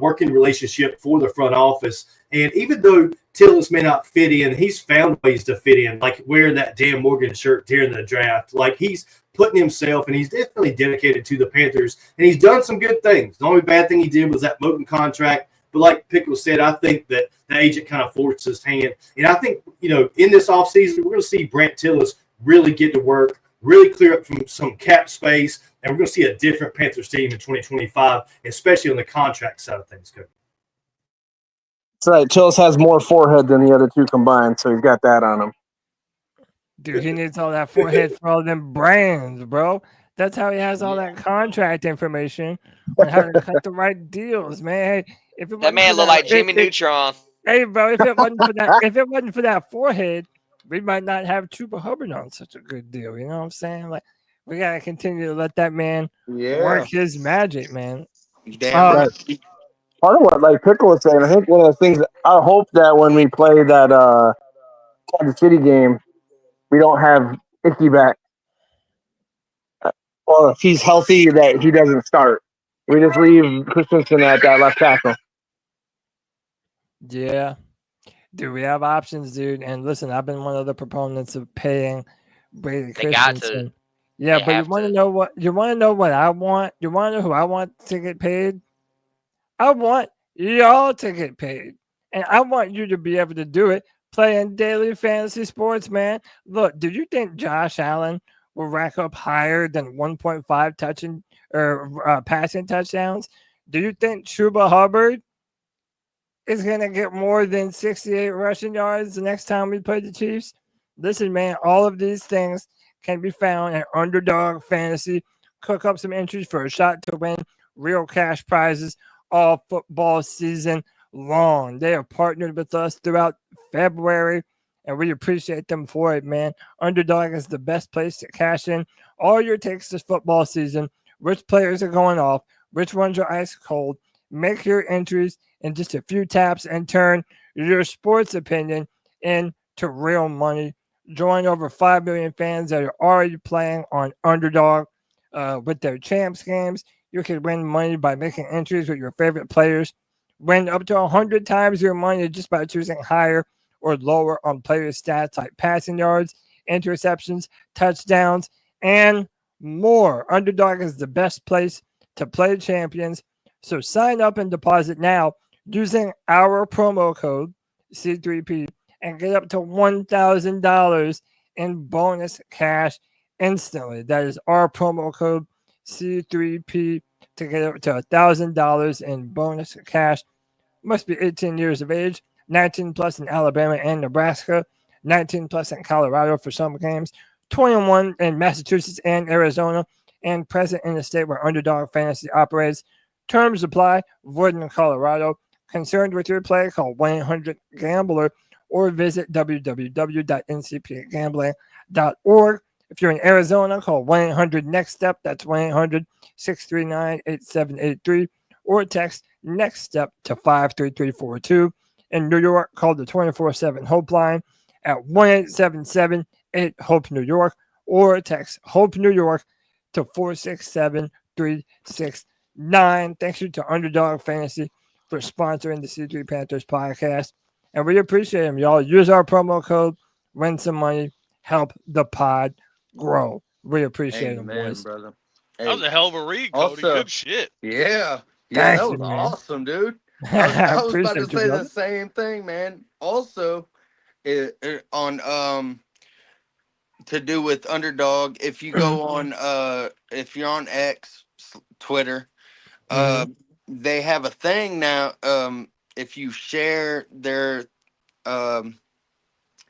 Speaker 4: working relationship for the front office. And even though Tillis may not fit in, he's found ways to fit in, like wearing that Dan Morgan shirt during the draft. Like he's putting himself, and he's definitely dedicated to the Panthers, and he's done some good things. The only bad thing he did was that Moton contract. But like Pickles said, I think that the agent kind of forced his hand. And I think, in this offseason, we're going to see Brent Tillis really get to work, really clear up from some cap space, and we're going to see a different Panthers team in 2025, especially on the contract side of things, Cody.
Speaker 11: That's right. Tillis has more forehead than the other two combined, so he's got that on him.
Speaker 1: Dude, he needs all that forehead for all them brands, bro. That's how he has all that contract information on how to cut the right deals, man. Hey,
Speaker 3: that man look like Jimmy Neutron.
Speaker 1: Hey, bro, if it wasn't for that forehead, we might not have Chuba Hubbard on such a good deal. You know what I'm saying? Like, we gotta continue to let that man work his magic, man.
Speaker 12: Damn
Speaker 11: right. Part of what like Pickle was saying, I think one of the things I hope that when we play that Kansas City game, we don't have Icky back. Or if he's healthy, that he doesn't start. We just leave Christensen at that left tackle.
Speaker 1: Yeah. Dude, we have options, dude. And listen, I've been one of the proponents of paying Brady Christensen. Yeah, but you want to know what I want? You want to know who I want to get paid? I want y'all to get paid. And I want you to be able to do it playing daily fantasy sports, man. Look, do you think Josh Allen will rack up higher than 1.5 passing touchdowns? Do you think Chuba Hubbard is going to get more than 68 rushing yards the next time we play the Chiefs? Listen, man, all of these things can be found at Underdog Fantasy. Cook up some entries for a shot to win real cash prizes all football season long. They have partnered with us throughout February, and we appreciate them for it, man. Underdog is the best place to cash in all your takes this football season. Which players are going off? Which ones are ice cold? Make your entries in just a few taps and turn your sports opinion into real money. Join over 5 million fans that are already playing on Underdog with their champs games. You can win money by making entries with your favorite players. Win up to 100 times your money just by choosing higher or lower on player stats like passing yards, interceptions, touchdowns, and more. Underdog is the best place to play champions. So sign up and deposit now using our promo code C3P and get up to $1,000 in bonus cash instantly. That is our promo code C3P to get up to $1,000 in bonus cash. Must be 18 years of age, 19 plus in Alabama and Nebraska, 19 plus in Colorado for some games, 21 in Massachusetts and Arizona, and present in the state where Underdog Fantasy operates. Terms apply. Void in Colorado. Concerned with your play? Call 1-800-GAMBLER or visit www.ncpgambling.org. If you're in Arizona, call 1-800-NEXT-STEP. That's 1-800-639-8783. Or text NEXT STEP to 53342. In New York, call the 24/7 Hope line at 1-877-8-HOPE-NEW YORK or text HOPE New York to 467-369. Thanks you to Underdog Fantasy for sponsoring the C3 Panthers podcast. And we appreciate them, y'all. Use our promo code, win some money, help the pod grow. We appreciate them, boys.
Speaker 12: Brother.
Speaker 6: That was a hell of a read, Cody. Good shit.
Speaker 12: Yeah.
Speaker 1: Thank
Speaker 12: that
Speaker 1: you,
Speaker 12: was
Speaker 1: man.
Speaker 12: awesome, dude. I was about to say
Speaker 1: brother.
Speaker 12: the same thing, man. Also, on to do with Underdog, if you go on if you're on X, Twitter, they have a thing now. if you share their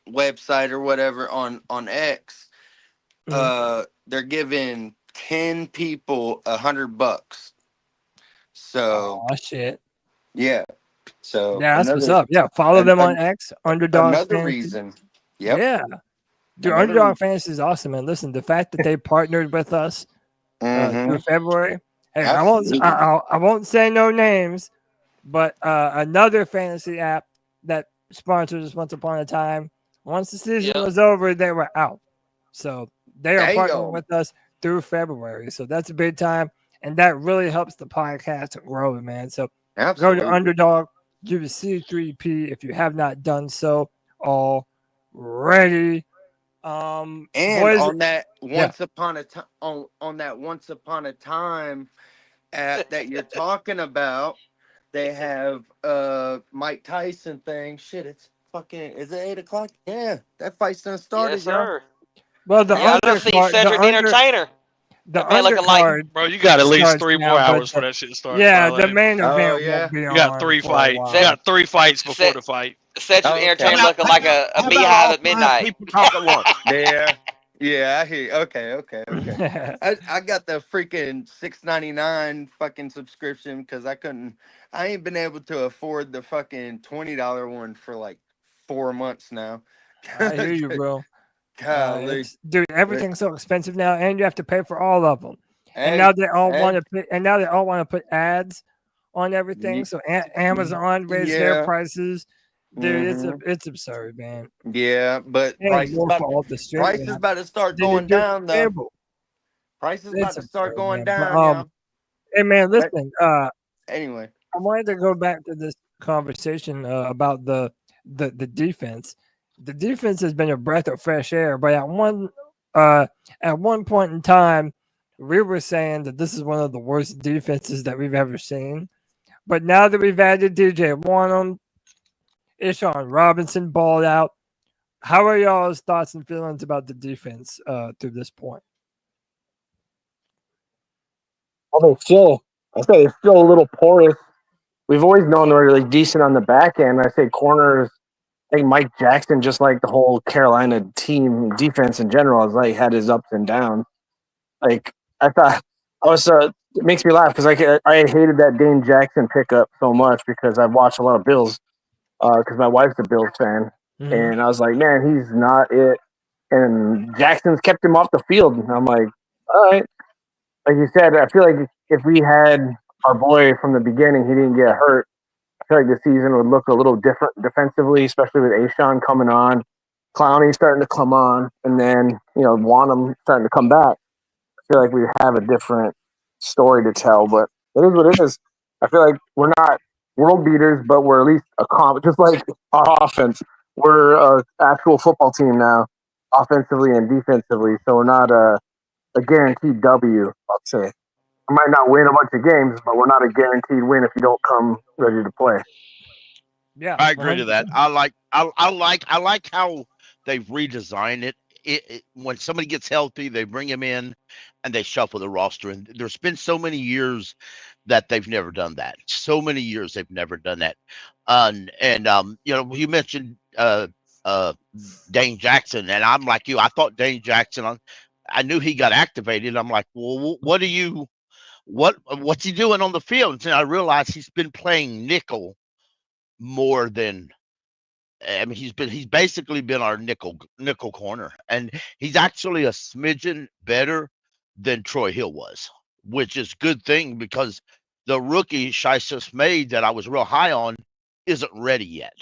Speaker 12: website or whatever on X, they're giving 10 people $100. So
Speaker 1: oh shit.
Speaker 12: yeah. So
Speaker 1: Yeah, that's what's up. Yeah, follow them on X, Underdog.
Speaker 12: Another
Speaker 1: Fantasy.
Speaker 12: reason. Yep.
Speaker 1: Yeah. Dude,
Speaker 12: Another
Speaker 1: Underdog
Speaker 12: reason.
Speaker 1: Fantasy is awesome, man. Listen, the fact that they partnered with us
Speaker 12: Mhm.
Speaker 1: through February. Hey,
Speaker 12: Absolutely.
Speaker 1: I won't say no names, but another fantasy app that sponsored us once upon a time. Once the season was over, they were out. So they are partnering with us through February. So that's a big time. And that really helps the podcast grow, man. So
Speaker 12: Absolutely.
Speaker 1: go to Underdog, give it C3P if you have not done so already.
Speaker 12: And
Speaker 1: boys,
Speaker 12: on that once upon a time on that once upon a time app that you're talking about, they have Mike Tyson thing. Shit, it's fucking, is it 8:00? Yeah, that fight's done started,
Speaker 3: Yes, sir.
Speaker 1: Well, the
Speaker 3: I done seen Cedric the Entertainer.
Speaker 1: The
Speaker 3: That man looking like
Speaker 1: undercard,
Speaker 6: Bro, you got at least
Speaker 1: starts
Speaker 6: 3
Speaker 1: now,
Speaker 6: more
Speaker 1: but
Speaker 6: hours for that shit to start.
Speaker 1: yeah,
Speaker 6: Parlay.
Speaker 1: the main event
Speaker 12: Oh, yeah.
Speaker 1: won't be on.
Speaker 6: You got 3
Speaker 1: for a
Speaker 6: fights.
Speaker 1: while.
Speaker 6: You got 3 fights before the fight.
Speaker 3: Cedric the
Speaker 12: Okay.
Speaker 3: Entertainer
Speaker 2: How
Speaker 3: looking like a
Speaker 2: how about
Speaker 3: beehive
Speaker 2: all
Speaker 3: at midnight.
Speaker 2: People talk at once.
Speaker 12: Yeah. Yeah, I hear you. Okay. I got the freaking $6.99 fucking subscription because I ain't been able to afford the fucking $20 one for like 4 months now.
Speaker 1: I hear you, bro.
Speaker 12: Golly.
Speaker 1: Dude, everything's so expensive now, and you have to pay for all of them. And
Speaker 12: Hey,
Speaker 1: now they all
Speaker 12: hey.
Speaker 1: want to put. And now they all want to put ads on everything. So Amazon raised their
Speaker 12: Yeah.
Speaker 1: prices. Dude,
Speaker 12: Mhm.
Speaker 1: it's absurd, man.
Speaker 12: Yeah, but
Speaker 1: And
Speaker 12: price is
Speaker 1: more
Speaker 12: about,
Speaker 1: for all the streaming
Speaker 12: price is
Speaker 1: apps.
Speaker 12: about to start
Speaker 1: Then you
Speaker 12: going
Speaker 1: do
Speaker 12: down, though.
Speaker 1: cable.
Speaker 12: Price is about
Speaker 1: It's
Speaker 12: to start
Speaker 1: absurd,
Speaker 12: going
Speaker 1: man. But,
Speaker 12: down, y'all.
Speaker 1: hey, man, listen.
Speaker 12: Anyway.
Speaker 1: I wanted to go back to this conversation about the defense. The defense has been a breath of fresh air, but at one point in time, we were saying that this is one of the worst defenses that we've ever seen. But now that we've added DJ Warnham, Ishawn Robinson balled out. How are y'all's thoughts and feelings about the defense to this point?
Speaker 11: Although I say it's still a little porous. We've always known they're really decent on the back end. I say corners. I think Mike Jackson, just like the whole Carolina team defense in general, has like had his ups and downs. Like I thought, I was. It makes me laugh because I hated that Dane Jackson pickup so much because I've watched a lot of Bills. Because my wife's a Bills fan, and I was like, man, he's not it. And Jackson's kept him off the field, and I'm like, all right. Like you said, I feel like if we had our boy from the beginning, he didn't get hurt, I feel like the season would look a little different defensively, especially with Ashawn coming on, Clowney starting to come on, and then, Wanham starting to come back. I feel like we have a different story to tell, but it is what it is. I feel like we're not world beaters, but we're at least just like our offense. We're an actual football team now, offensively and defensively, so we're not a guaranteed W, I'll say. I might not win a bunch of games, but we're not a guaranteed win if you don't come ready to play.
Speaker 1: Yeah,
Speaker 2: I agree to that. I like how they've redesigned it. When somebody gets healthy, they bring him in and they shuffle the roster. And there's been so many years that they've never done that. So many years they've never done that. You mentioned Dane Jackson, and I'm like you. I thought Dane Jackson. I knew he got activated. I'm like, well, what's he doing on the field? And I realized he's been playing nickel more than. I mean, he's basically been our nickel corner, and he's actually a smidgen better than Troy Hill was, which is a good thing because the rookie Shisa Made that I was real high on isn't ready yet.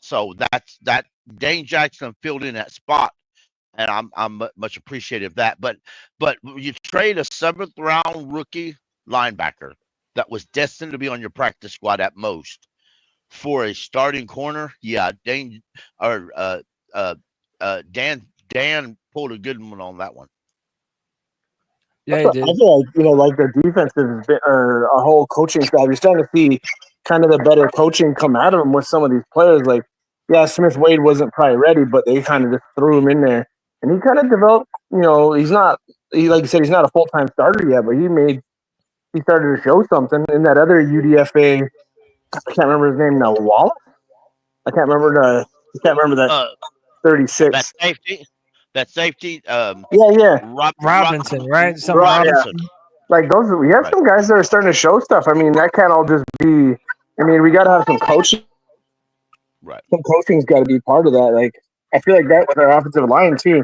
Speaker 2: So that Dane Jackson filled in that spot, and I'm much appreciative of that. But you trade a 7th round rookie linebacker that was destined to be on your practice squad at most for a starting corner. Yeah, Dan pulled a good one on that one.
Speaker 1: Yeah, he did.
Speaker 11: I feel like the defense has been, or our whole coaching staff, you're starting to see kind of the better coaching come out of them with some of these players. Like, yeah, Smith Wade wasn't probably ready, but they kind of just threw him in there, and he kind of developed. He's not, like you said, he's not a full-time starter yet, but he started to show something. In that other UDFA I can't remember his name now. Wallace? I can't remember that 36.
Speaker 2: That safety.
Speaker 11: Yeah.
Speaker 1: Robinson, right? Something
Speaker 2: Robinson.
Speaker 11: Yeah. Like those, we have some guys that are starting to show stuff. I mean, that can't all just be. I mean, we got to have some coaching.
Speaker 2: Right.
Speaker 11: Some coaching's got to be part of that. Like, I feel like that with our offensive line too.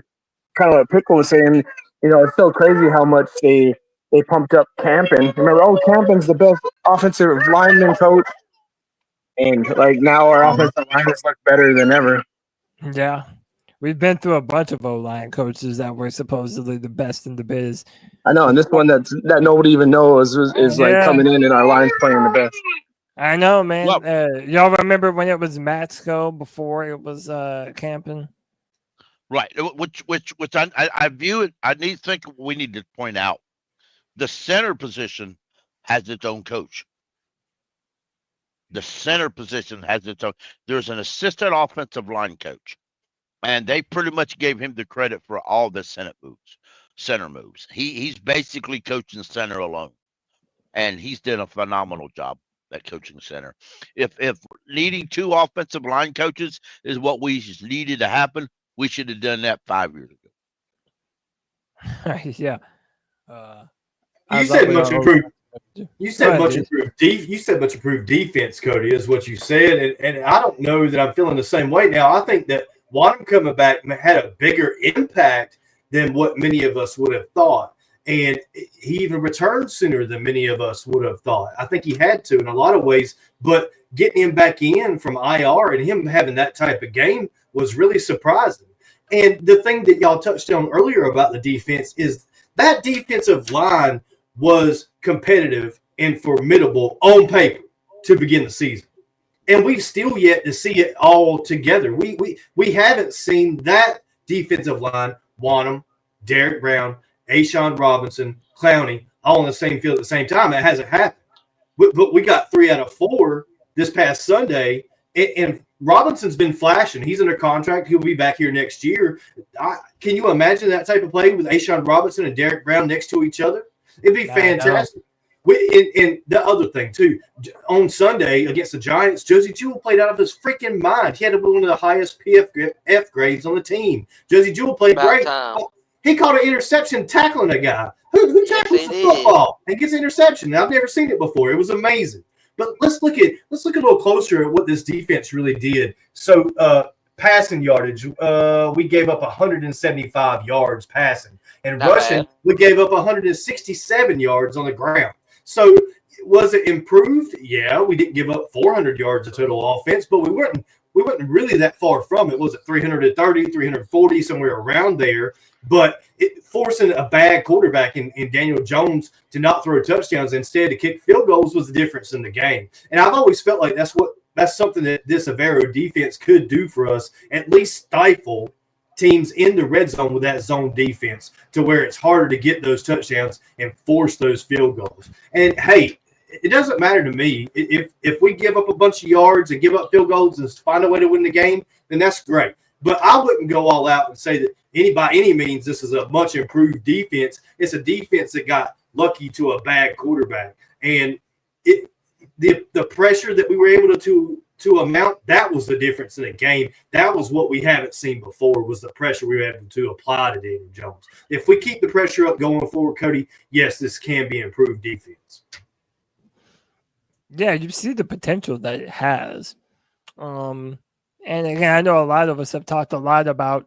Speaker 11: Kind of what Pickle was saying. It's so crazy how much they pumped up Campin. Remember, Campin's the best offensive lineman coach, and like now our offensive line is much better than ever.
Speaker 1: Yeah. We've been through a bunch of O-line coaches that were supposedly the best in the biz.
Speaker 11: I know, and this one that nobody even knows is like coming in and our line's playing the best.
Speaker 1: I know, man. Y'all remember when it was Matsko before it was Campin?
Speaker 2: Right. Which I view it. We need to point out the center position has its own coach. The center position has its own. There's an assistant offensive line coach, and they pretty much gave him the credit for all the center moves. He's basically coaching center alone, and he's done a phenomenal job at coaching center. If needing 2 offensive line coaches is what we needed to happen, we should have done that 5 years ago.
Speaker 1: Yeah.
Speaker 4: You said much improved. You said much improved defense, Cody, is what you said, and I don't know that I'm feeling the same way now. I think that Waddam coming back had a bigger impact than what many of us would have thought, and he even returned sooner than many of us would have thought. I think he had to in a lot of ways, but getting him back in from IR and him having that type of game was really surprising. And the thing that y'all touched on earlier about the defense is that defensive line was competitive and formidable on paper to begin the season. And we've still yet to see it all together. We haven't seen that defensive line, Wanham, Derek Brown, Ashawn Robinson, Clowney, all on the same field at the same time. It hasn't happened. But we got 3 out of 4 this past Sunday, and Robinson's been flashing. He's under contract. He'll be back here next year. Can you imagine that type of play with Ashawn Robinson and Derek Brown next to each other? It'd be fantastic. And the other thing, too, on Sunday against the Giants, Josie Jewell played out of his freaking mind. He had one of the highest PFF grades on the team. Josie Jewell played great. He caught an interception tackling a guy. Who tackles the football and gets an interception? Now, I've never seen it before. It was amazing. But let's look a little closer at what this defense really did. So, passing yardage, we gave up 175 yards passing. And rushing, we gave up 167 yards on the ground. So, was it improved? Yeah, we didn't give up 400 yards of total offense, but we weren't really that far from it. Was it 330, 340, somewhere around there? But forcing a bad quarterback in Daniel Jones to not throw touchdowns, instead to kick field goals, was the difference in the game. And I've always felt like that's something that this Avero defense could do for us, at least stifle teams in the red zone with that zone defense to where it's harder to get those touchdowns and force those field goals. And, hey, it doesn't matter to me. If we give up a bunch of yards and give up field goals and find a way to win the game, then that's great. But I wouldn't go all out and say that by any means this is a much improved defense. It's a defense that got lucky to a bad quarterback. And the pressure that we were able to amount, that was the difference in the game. That was what we haven't seen before, was the pressure we were able to apply to Daniel Jones. If we keep the pressure up going forward, Cody, yes, this can be improved defense.
Speaker 1: Yeah, you see the potential that it has. And again, I know a lot of us have talked a lot about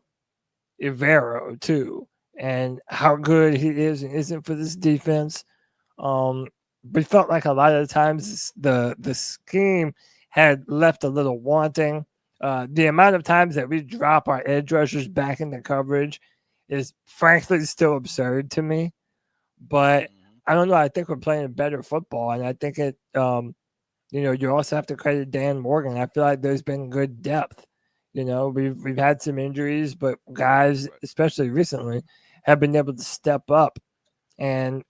Speaker 1: Avero too, and how good he is and isn't for this defense. We felt like a lot of the times the scheme had left a little wanting. The amount of times that we drop our edge rushers back into coverage is frankly still absurd to me. But I don't know. I think we're playing better football, and I think it. You also have to credit Dan Morgan. I feel like there's been good depth. We've had some injuries, but guys, especially recently, have been able to step up and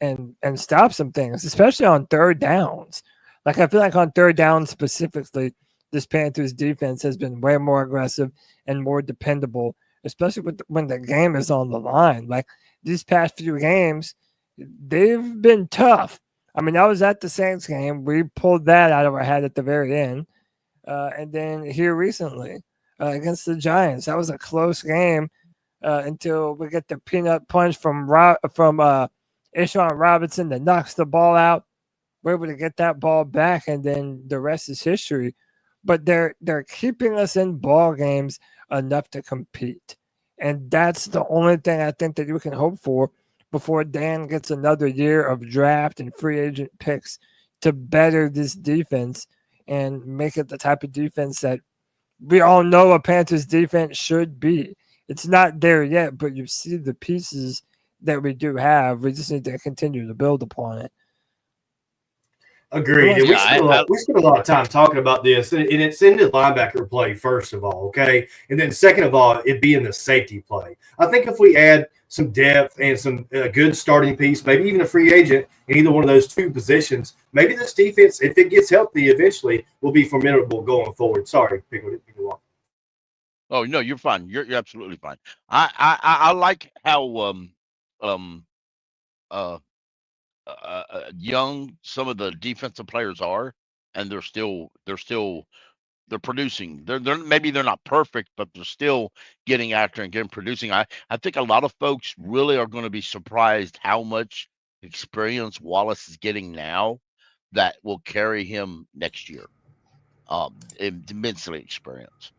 Speaker 1: stop some things, especially on third downs. Like, I feel like on third down specifically, this Panthers defense has been way more aggressive and more dependable, especially when the game is on the line. Like, these past few games, they've been tough. I mean, I was at the Saints game. We pulled that out of our hat at the very end. And then here recently against the Giants, that was a close game until we get the peanut punch from Ishaun Robinson that knocks the ball out. We're able to get that ball back, and then the rest is history. But they're keeping us in ball games enough to compete. And that's the only thing I think that you can hope for before Dan gets another year of draft and free agent picks to better this defense and make it the type of defense that we all know a Panthers defense should be. It's not there yet, but you see the pieces that we do have. We just need to continue to build upon it.
Speaker 4: Agreed. And we spent a lot of time talking about this, and it's in the linebacker play, first of all, okay? And then second of all, it being the safety play. I think if we add some depth and some good starting piece, maybe even a free agent in either one of those two positions, maybe this defense, if it gets healthy eventually, will be formidable going forward. Sorry, Pickle, didn't mean to walk.
Speaker 2: Oh no, you're fine. You're absolutely fine. I like how young some of the defensive players are, and they're producing. They're maybe they're not perfect, but they're still getting after and producing. I think a lot of folks really are going to be surprised how much experience Wallace is getting now that will carry him next year. Immensely experienced.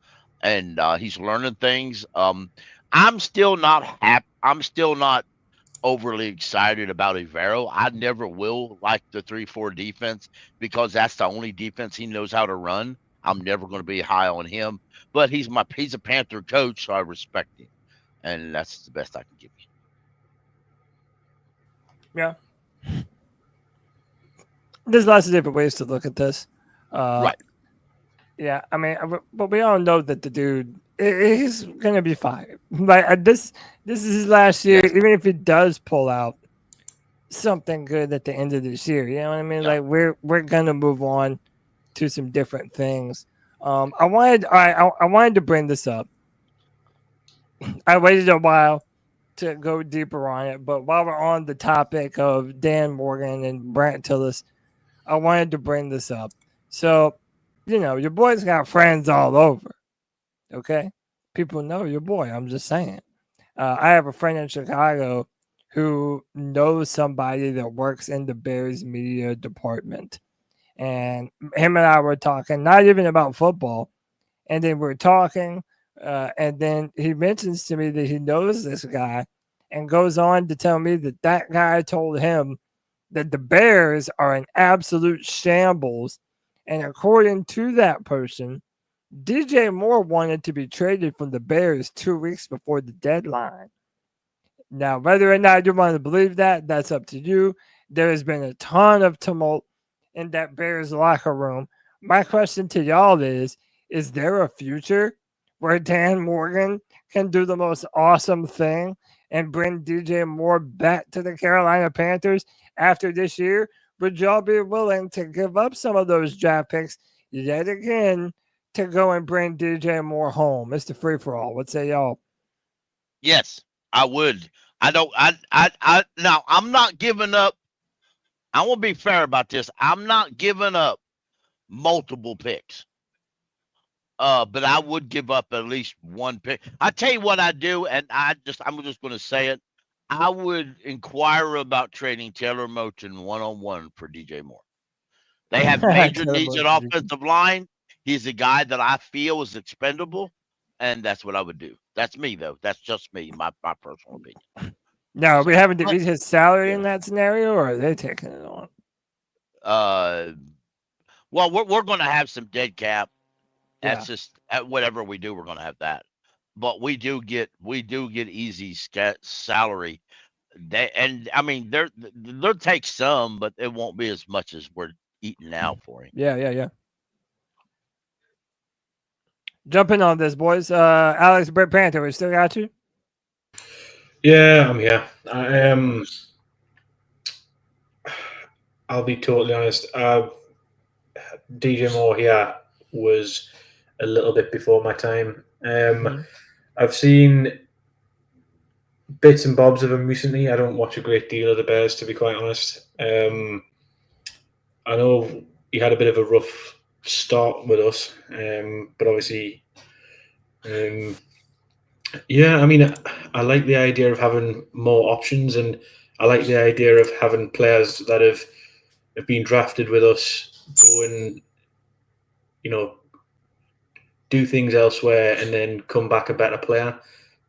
Speaker 2: And he's learning things. I'm still not happy. I'm still not overly excited about Ivero. I never will like the 3-4 defense because that's the only defense he knows how to run. I'm never going to be high on him, but he's a Panther coach, so I respect him, and that's the best I can give you.
Speaker 1: Yeah. There's lots of different ways to look at this.
Speaker 2: Right.
Speaker 1: Yeah, I mean, but we all know that the dude, he's gonna be fired. Like this is his last year. Yes. Even if he does pull out something good at the end of this year, you know what I mean? Yeah. Like we're gonna move on to some different things. I wanted to bring this up. I waited a while to go deeper on it, but while we're on the topic of Dan Morgan and Brant Tillis, I wanted to bring this up. So, you know, your boy's got friends all over. Okay? People know your boy. I'm just saying. I have a friend in Chicago who knows somebody that works in the Bears media department. And him and I were talking, not even about football. And then we're talking. And then he mentions to me that he knows this guy and goes on to tell me that that guy told him that the Bears are an absolute shambles. And according to that person, DJ Moore wanted to be traded from the Bears 2 weeks before the deadline. Now, whether or not you want to believe that, that's up to you. There has been a ton of tumult in that Bears locker room. My question to y'all is there a future where Dan Morgan can do the most awesome thing and bring DJ Moore back to the Carolina Panthers after this year? Would y'all be willing to give up some of those draft picks yet again to go and bring DJ Moore home? Mr. Free for All, what say y'all?
Speaker 2: Yes, I would. Now I'm not giving up. I want to be fair about this. I'm not giving up multiple picks. But I would give up at least one pick. I tell you what I do, and I'm just going to say it. I would inquire about trading Taylor Moton one-on-one for DJ Moore. They have major needs at offensive line. He's a guy that I feel is expendable, and that's what I would do. That's me, though. That's just me, my personal opinion.
Speaker 1: Now, are we having to eat his salary in that scenario, or are they taking it on?
Speaker 2: Well, we're going to have some dead cap. That's just whatever we do, we're going to have that. But we do get easy salary. They'll take some, but it won't be as much as we're eating now for him.
Speaker 1: Yeah. Jumping on this, boys. Alex, Brett Panther, we still got you?
Speaker 9: Yeah, I'm here. I'll be totally honest. DJ Moore here was a little bit before my time. I've seen bits and bobs of him recently. I don't watch a great deal of the Bears, to be quite honest. I know he had a bit of a rough start with us, but obviously, yeah, I mean, I like the idea of having more options, and I like the idea of having players that have been drafted with us go and, do things elsewhere and then come back a better player.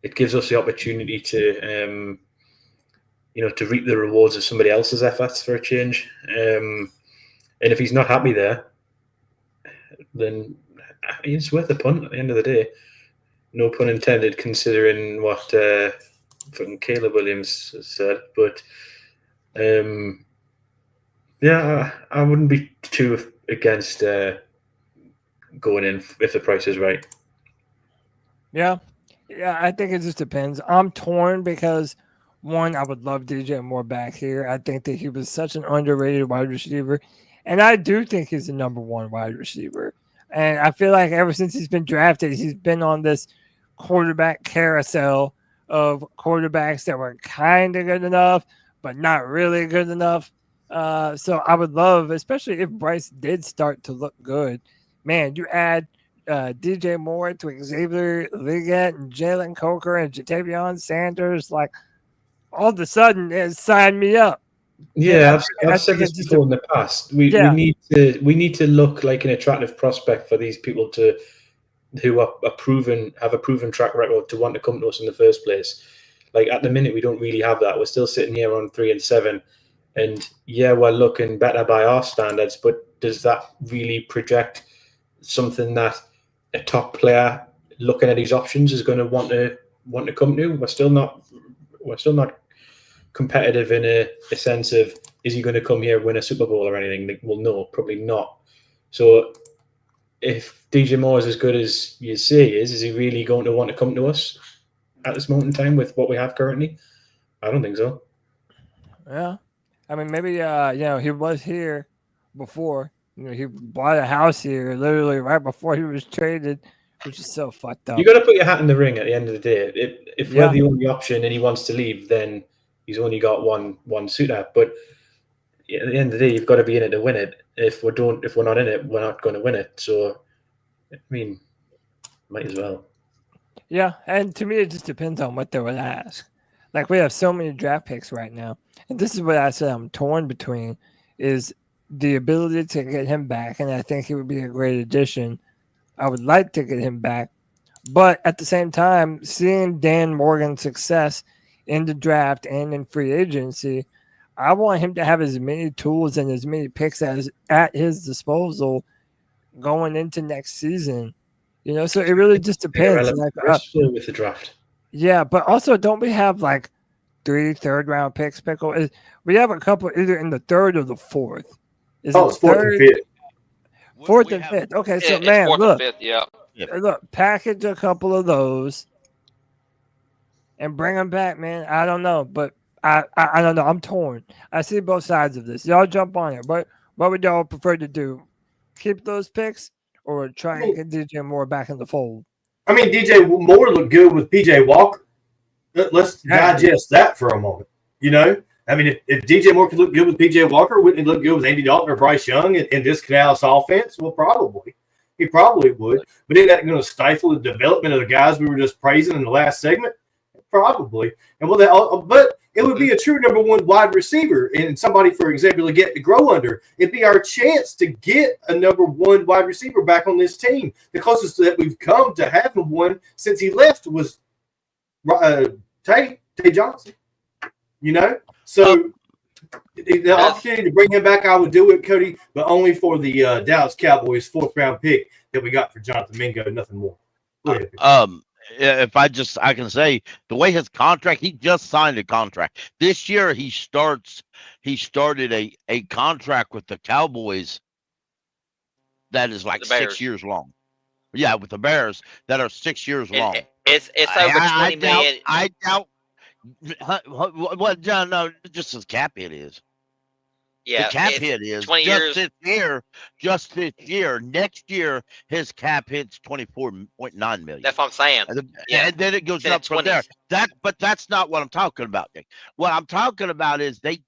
Speaker 9: It gives us the opportunity to, to reap the rewards of somebody else's efforts for a change. And if he's not happy there, then it's worth a punt at the end of the day. No pun intended, considering what fucking Caleb Williams said. But yeah, I wouldn't be too against going in if the price is right.
Speaker 1: Yeah, I think it just depends. I'm torn because, one, I would love DJ Moore back here. I think that he was such an underrated wide receiver, and I do think he's the number one wide receiver. And I feel like ever since he's been drafted, he's been on this quarterback carousel of quarterbacks that were kind of good enough, but not really good enough. So I would love, especially if Bryce did start to look good, man, you add DJ Moore to Xavier Legette and Jalen Coker and Jatavion Sanders, like all of a sudden it signed me up.
Speaker 9: Yeah, I've said this before in the past. We need to look like an attractive prospect for these people who have a proven track record to want to come to us in the first place. Like at the minute, we don't really have that. We're still sitting here on 3-7, and yeah, we're looking better by our standards. But does that really project something that a top player looking at his options is going to want to come to? We're still not competitive in a sense of, is he going to come here and win a Super Bowl or anything? Like, well, no, probably not. So if DJ Moore is as good as you say he is he really going to want to come to us at this moment in time with what we have currently? I don't think so.
Speaker 1: Yeah. I mean, maybe, he was here before. He bought a house here literally right before he was traded, which is so fucked up.
Speaker 9: You got to put your hat in the ring at the end of the day. If we're the only option and he wants to leave, then he's only got one suitor. But at the end of the day, you've got to be in it to win it. If we're not in it, we're not going to win it. So, I mean, might as well.
Speaker 1: Yeah, and to me, it just depends on what they would ask. Like, we have so many draft picks right now. And this is what I said I'm torn between, is the ability to get him back, and I think he would be a great addition. I would like to get him back. But at the same time, seeing Dan Morgan's success in the draft and in free agency, I want him to have as many tools and as many picks as at his disposal going into next season. So it really just depends.
Speaker 9: With the draft.
Speaker 1: Yeah, but also don't we have like 3 third-round picks, Pickle? We have a couple either in the 3rd or the 4th.
Speaker 4: It's 4th and 5th.
Speaker 1: 4th and 5th. Okay, so man,
Speaker 3: 4th
Speaker 1: look.
Speaker 3: and 5th, yeah.
Speaker 1: Look, package a couple of those and bring them back, man. I don't know, but I don't know. I'm torn. I see both sides of this. Y'all jump on it. What would y'all prefer to do? Keep those picks or try and get DJ Moore back in the fold?
Speaker 4: I mean, DJ Moore looked good with PJ Walker. Let's digest that for a moment. I mean, if DJ Moore could look good with PJ Walker, wouldn't he look good with Andy Dalton or Bryce Young in this Canales offense? Well, probably. He probably would. But isn't that going to stifle the development of the guys we were just praising in the last segment? Probably. But it would be a true number one wide receiver and somebody for Xavier Legette to grow under. It'd be our chance to get a number one wide receiver back on this team. The closest that we've come to having one since he left was Tay Johnson. So the opportunity to bring him back, I would do it, Cody, but only for the Dallas Cowboys 4th-round pick that we got for Jonathan Mingo, nothing more.
Speaker 2: If I can say the way his contract, he just signed a contract this year. He started a contract with the Cowboys that is like 6 years long. Yeah, with the Bears that are 6 years long.
Speaker 3: It's over $20 million.
Speaker 2: I doubt. What? No, just as cap it is.
Speaker 3: Yeah,
Speaker 2: the cap
Speaker 3: it's
Speaker 2: hit is
Speaker 3: 20 years.
Speaker 2: just this year. Next year, his cap hit's $24.9 million.
Speaker 3: That's what I'm saying. Yeah.
Speaker 2: And then it goes
Speaker 3: It's in the
Speaker 2: up from there.
Speaker 3: 20s.
Speaker 2: But that's not what I'm talking about, Nick. What I'm talking about is they've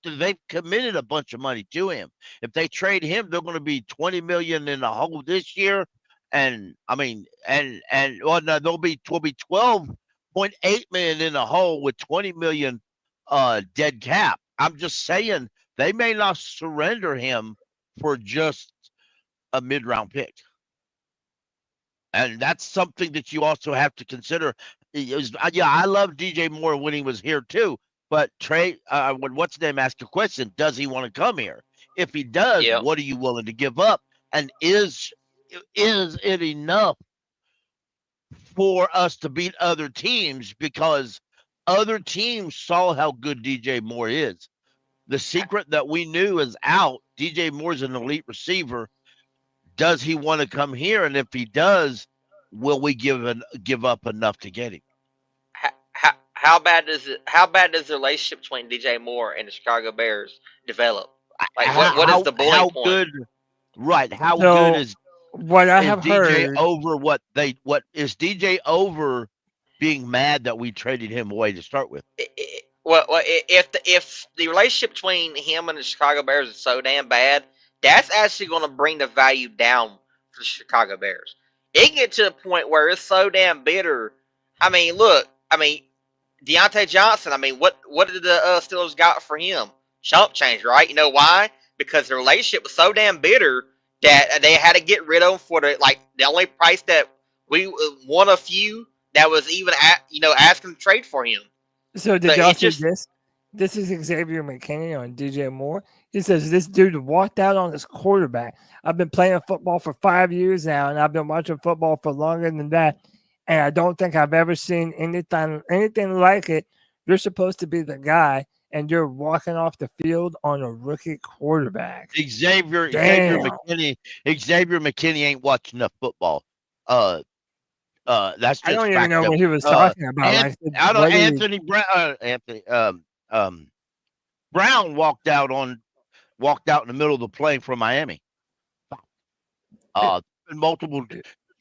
Speaker 2: committed a bunch of money to him. If they trade him, they're going to be $20 million in the hole this year, and I mean, well, no, they'll be $12.8 million in the hole with $20 million dead cap. I'm just saying they may not surrender him for just a mid-round pick. And that's something that you also have to consider. I love DJ Moore when he was here too. But Trey, when what's his name asked a question, does he want to come here? If he does, what are you willing to give up? And is it enough for us to beat other teams? Because other teams saw how good DJ Moore is. The secret that we knew is out. DJ Moore's an elite receiver. Does he want to come here? And if he does, will we give up enough to get him?
Speaker 3: How bad does the relationship between DJ Moore and the Chicago Bears develop? Like what is the bullying point?
Speaker 2: Good, right? How
Speaker 1: So,
Speaker 2: good is
Speaker 1: what I have
Speaker 2: DJ
Speaker 1: heard
Speaker 2: over what is DJ over being mad that we traded him away to start with?
Speaker 3: Well, if the relationship between him and the Chicago Bears is so damn bad, that's actually going to bring the value down for the Chicago Bears. It get to a point where it's so damn bitter. I mean, look, Deontay Johnson. I mean, what did the Steelers got for him? Chump change, right? You know why? Because the relationship was so damn bitter that they had to get rid of him for the only price that we one of few that was even asking to trade for him.
Speaker 1: So did y'all see this? This is Xavier McKinney on DJ Moore. He says this dude walked out on his quarterback. I've been playing football for 5 years now, and I've been watching football for longer than that. And I don't think I've ever seen anything like it. You're supposed to be the guy, and you're walking off the field on a rookie quarterback.
Speaker 2: Xavier McKinney ain't watching enough football. That's just
Speaker 1: I don't even know
Speaker 2: fact.
Speaker 1: what he was talking about.
Speaker 2: Anthony Brown walked out in the middle of the play from Miami.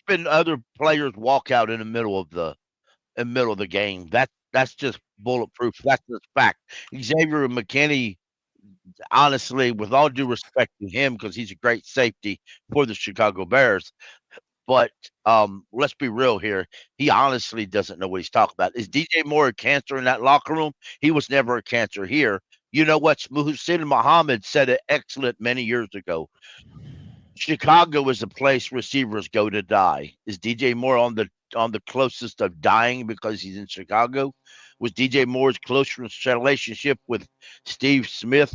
Speaker 2: Been other players walk out in the middle of the game. That's just bulletproof. That's just fact. Xavier McKinney, honestly, with all due respect to him, because he's a great safety for the Chicago Bears, but let's be real here. He honestly doesn't know what he's talking about. Is DJ Moore a cancer in that locker room? He was never a cancer here. You know what? Hussein Muhammad said it excellent many years ago. Chicago is a place receivers go to die. Is DJ Moore on the closest of dying because he's in Chicago? Was DJ Moore's close relationship with Steve Smith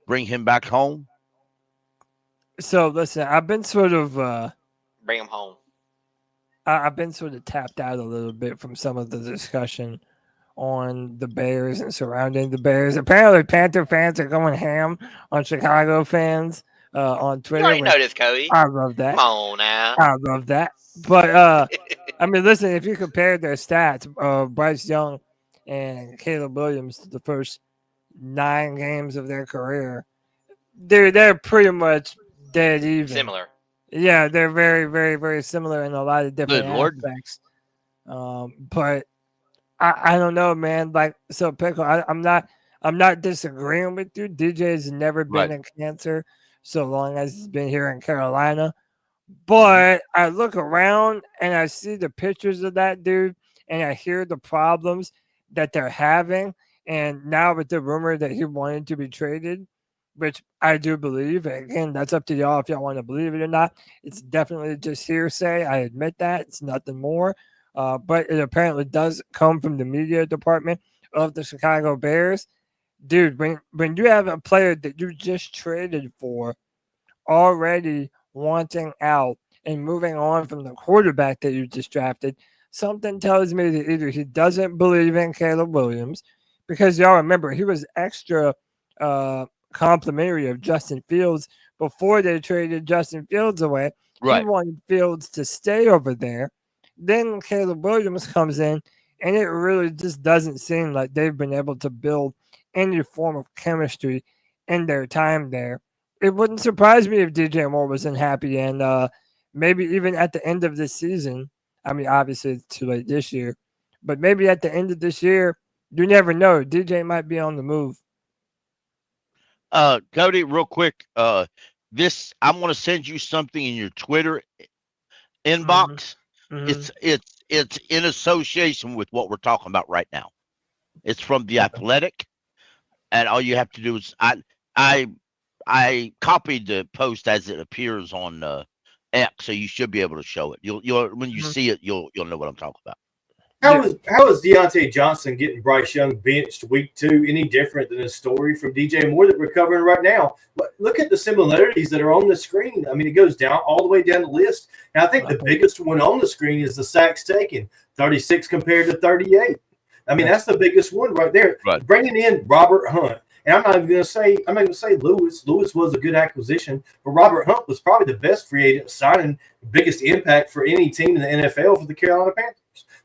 Speaker 2: bring him back home?
Speaker 1: So listen, I've been sort of
Speaker 3: bring him home.
Speaker 1: I've been sort of tapped out a little bit from some of the discussion on the Bears and surrounding the Bears. Apparently, Panther fans are going ham on Chicago fans on Twitter.
Speaker 3: You already know this, Cody.
Speaker 1: I love that.
Speaker 3: Come on now.
Speaker 1: I love that. But I mean, listen, if you compare their stats, Bryce Young and Caleb Williams to the first 9 games of their career, they're pretty much dead even.
Speaker 3: Similar.
Speaker 1: Yeah, they're very, very, very similar in a lot of different aspects. But I don't know, man. Like, so Pickle, I'm not disagreeing with you. DJ's never been a cancer so long as he's been here in Carolina. But I look around and I see the pictures of that dude and I hear the problems that they're having. And now with the rumor that he wanted to be traded, which I do believe. Again, that's up to y'all if y'all want to believe it or not. It's definitely just hearsay. I admit that. It's nothing more. But it apparently does come from the media department of the Chicago Bears. Dude, when you have a player that you just traded for already wanting out and moving on from the quarterback that you just drafted, something tells me that either he doesn't believe in Caleb Williams, because y'all remember he was extra complimentary of Justin Fields before they traded Justin Fields away. Right. He wanted Fields to stay over there. Then Caleb Williams comes in, and it really just doesn't seem like they've been able to build any form of chemistry in their time there. it wouldn't surprise me if DJ Moore was unhappy, and maybe even at the end of this season. I mean, obviously it's too late this year, but maybe at the end of this year, you never know. DJ might be on the move.
Speaker 2: Cody, real quick, I'm going to send you something in your Twitter inbox.
Speaker 1: Mhm.
Speaker 2: It's in association with what we're talking about right now. It's from The Athletic, and all you have to do is I copied the post as it appears on X, so you should be able to show it. You'll when you see it, you'll know what I'm talking about.
Speaker 4: How is Deontay Johnson getting Bryce Young benched week 2 any different than a story from DJ Moore that we're covering right now? Look at the similarities that are on the screen. I mean, it goes down all the way down the list. And I think the biggest one on the screen is the sacks taken, 36 compared to 38. I mean, that's the biggest one right there.
Speaker 2: Right.
Speaker 4: Bringing in Robert Hunt. And I'm not even going to say Lewis. Lewis was a good acquisition, but Robert Hunt was probably the best free agent signing, biggest impact for any team in the NFL for the Carolina Panthers.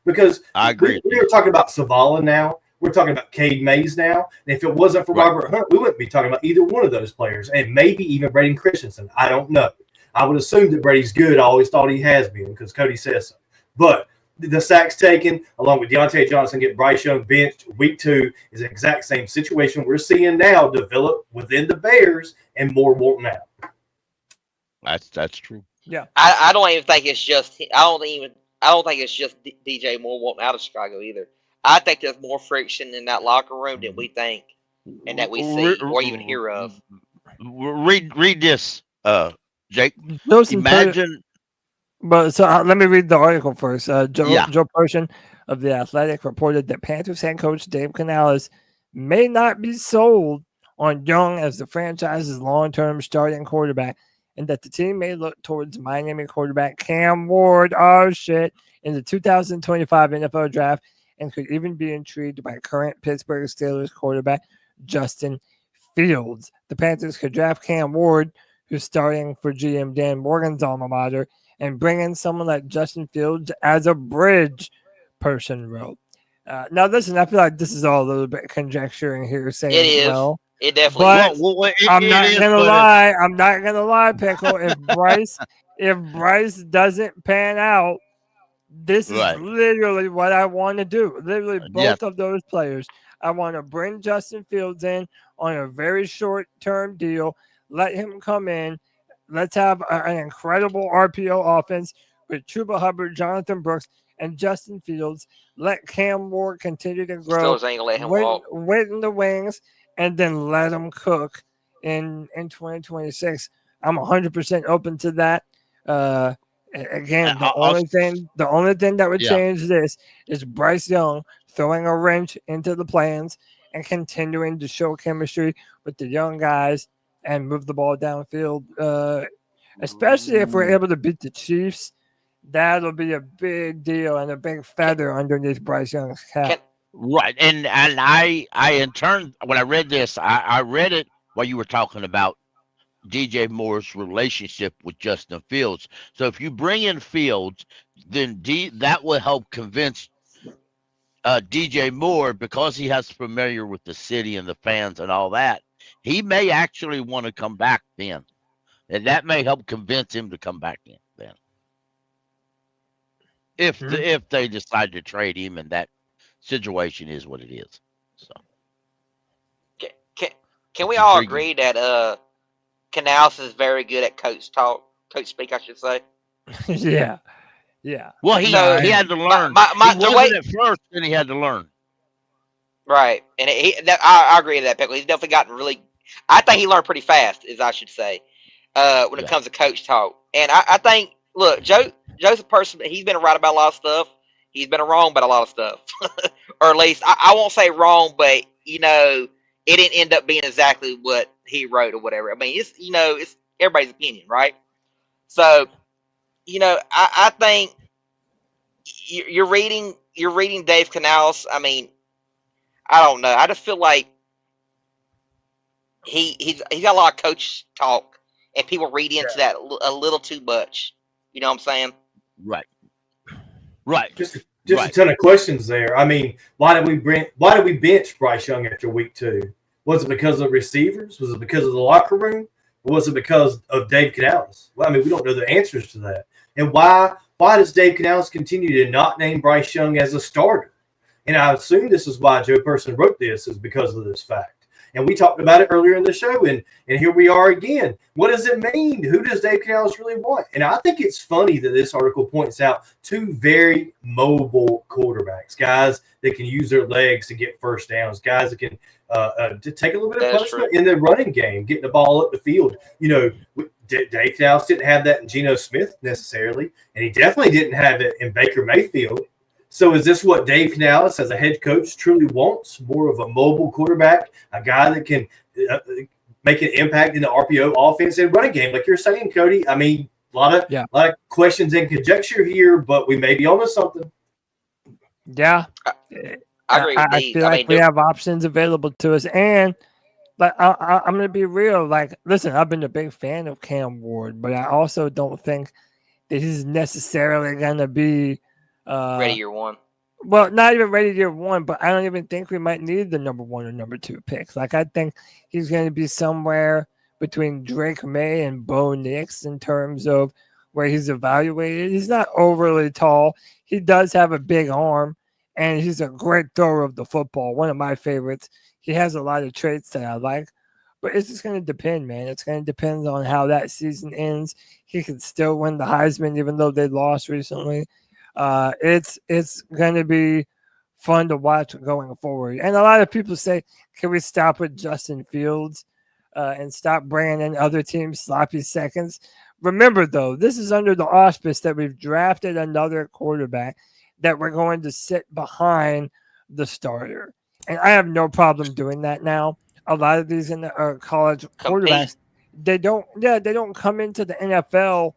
Speaker 4: Because
Speaker 2: I agree.
Speaker 4: We were talking about Savala now. We're talking about Cade Mays now. And if it wasn't for Robert Hunt, we wouldn't be talking about either one of those players, and maybe even Braden Christensen. I don't know. I would assume that Brady's good. I always thought he has been because Cody says so. But the sacks taken, along with Deontay Johnson, get Bryce Young benched week 2 is the exact same situation we're seeing now develop within the Bears and more wanting out.
Speaker 2: That's true.
Speaker 1: Yeah.
Speaker 3: I don't even think it's just. I don't think it's just DJ Moore wanting out of Chicago either. I think there's more friction in that locker room than we think and that we see or even hear of.
Speaker 2: Read this, Jake.
Speaker 1: Imagine. But let me read the article first. Joe Person of The Athletic reported that Panthers head coach Dave Canales may not be sold on Young as the franchise's long-term starting quarterback, and that the team may look towards Miami quarterback Cam Ward, in the 2025 NFL draft, and could even be intrigued by current Pittsburgh Steelers quarterback Justin Fields. The Panthers could draft Cam Ward, who's starting for GM Dan Morgan's alma mater, and bring in someone like Justin Fields as a bridge, Person wrote. Now, listen, I feel like this is all a little bit conjecturing here, saying
Speaker 3: It is.
Speaker 1: well.
Speaker 3: It definitely
Speaker 1: is. I'm not gonna lie. I'm not gonna lie, Pickle. If Bryce doesn't pan out, this is literally what I want to do. Literally, both of those players. I want to bring Justin Fields in on a very short-term deal. Let him come in. Let's have an incredible RPO offense with Chuba Hubbard, Jonathan Brooks, and Justin Fields. Let Cam Ward continue to grow.
Speaker 3: Steelers ain't gonna let him walk.
Speaker 1: Wait in the wings, and then let him cook in 2026. I'm 100% open to that. Again, the only thing that would change this is Bryce Young throwing a wrench into the plans and continuing to show chemistry with the young guys and move the ball downfield. Especially if we're able to beat the Chiefs, that'll be a big deal and a big feather underneath Bryce Young's cap.
Speaker 2: Right, and I in turn, when I read this, I read it while you were talking about DJ Moore's relationship with Justin Fields. So if you bring in Fields, then that will help convince DJ Moore, because he has familiar with the city and the fans and all that. He may actually want to come back then, and that may help convince him to come back in then. If they decide to trade him, and that situation is what it is. So
Speaker 3: can we all agree that Canales is very good at coach speak, I should say?
Speaker 1: Yeah.
Speaker 2: Well, he had to learn. He wasn't at first, then he had to learn.
Speaker 3: Right, and I agree with that, Pickle. He's definitely gotten really. I think he learned pretty fast, as I should say, when it comes to coach talk. And I think, look, Joe's a person. He's been right about a lot of stuff. He's been wrong about a lot of stuff, or at least I won't say wrong, but it didn't end up being exactly what he wrote or whatever. I mean, it's everybody's opinion, right? So, I think you're reading Dave Canales. I mean, I don't know. I just feel like he's got a lot of coach talk, and people read into that a little too much. You know what I'm saying?
Speaker 2: Right.
Speaker 4: Just a ton of questions there. I mean, why did we bench Bryce Young after week 2? Was it because of the receivers? Was it because of the locker room? or was it because of Dave Canales? Well, I mean, we don't know the answers to that. And why does Dave Canales continue to not name Bryce Young as a starter? And I assume this is why Joe Person wrote this, is because of this fact. And we talked about it earlier in the show, and here we are again. What does it mean? Who does Dave Canales really want? And I think it's funny that this article points out two very mobile quarterbacks, guys that can use their legs to get first downs, guys that can to take a little bit of punishment in the running game, getting the ball up the field. You know, Dave Canales didn't have that in Geno Smith necessarily, and he definitely didn't have it in Baker Mayfield. So is this what Dave Canales as a head coach truly wants? More of a mobile quarterback, a guy that can make an impact in the RPO offense and running game, like you're saying, Cody. I mean, a lot of questions and conjecture here, but we may be onto something.
Speaker 1: Yeah,
Speaker 3: I agree.
Speaker 1: I feel like we have options available to us, and like I'm going to be real. Like, listen, I've been a big fan of Cam Ward, but I also don't think that he's necessarily going to be
Speaker 3: ready year one.
Speaker 1: Well, not even ready year one, but I don't even think we might need the number 1 or number 2 picks. Like, I think he's going to be somewhere between Drake May and Bo Nix in terms of where he's evaluated. He's not overly tall. He does have a big arm, and he's a great thrower of the football. One of my favorites. He has a lot of traits that I like, but it's just going to depend, man. It's going to depend on how that season ends. He could still win the Heisman, even though they lost recently. It's going to be fun to watch going forward. And a lot of people say, can we stop with Justin Fields and stop bringing in other teams' sloppy seconds? Remember, though, this is under the auspice that we've drafted another quarterback that we're going to sit behind the starter. And I have no problem doing that now. A lot of these in the college quarterbacks, they don't come into the NFL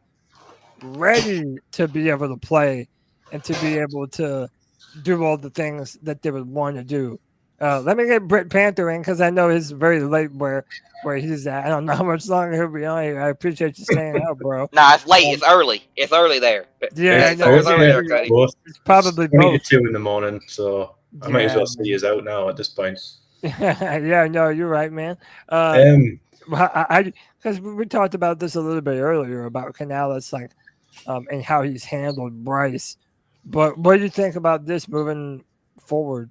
Speaker 1: ready to be able to play and to be able to do all the things that they would want to do. Let me get Britt Panther in because I know it's very late where he's at. I don't know how much longer he'll be on here. I appreciate you staying out, bro.
Speaker 3: Nah, it's late. It's early. It's early there.
Speaker 1: Yeah,
Speaker 3: it's early there, Cody.
Speaker 9: It's
Speaker 1: probably both.
Speaker 9: 2 in the morning, so I might as well see you out now at this point.
Speaker 1: Yeah, no, you're right, man. Because we talked about this a little bit earlier about Canales, like, and how he's handled Bryce. But what do you think about this moving forward?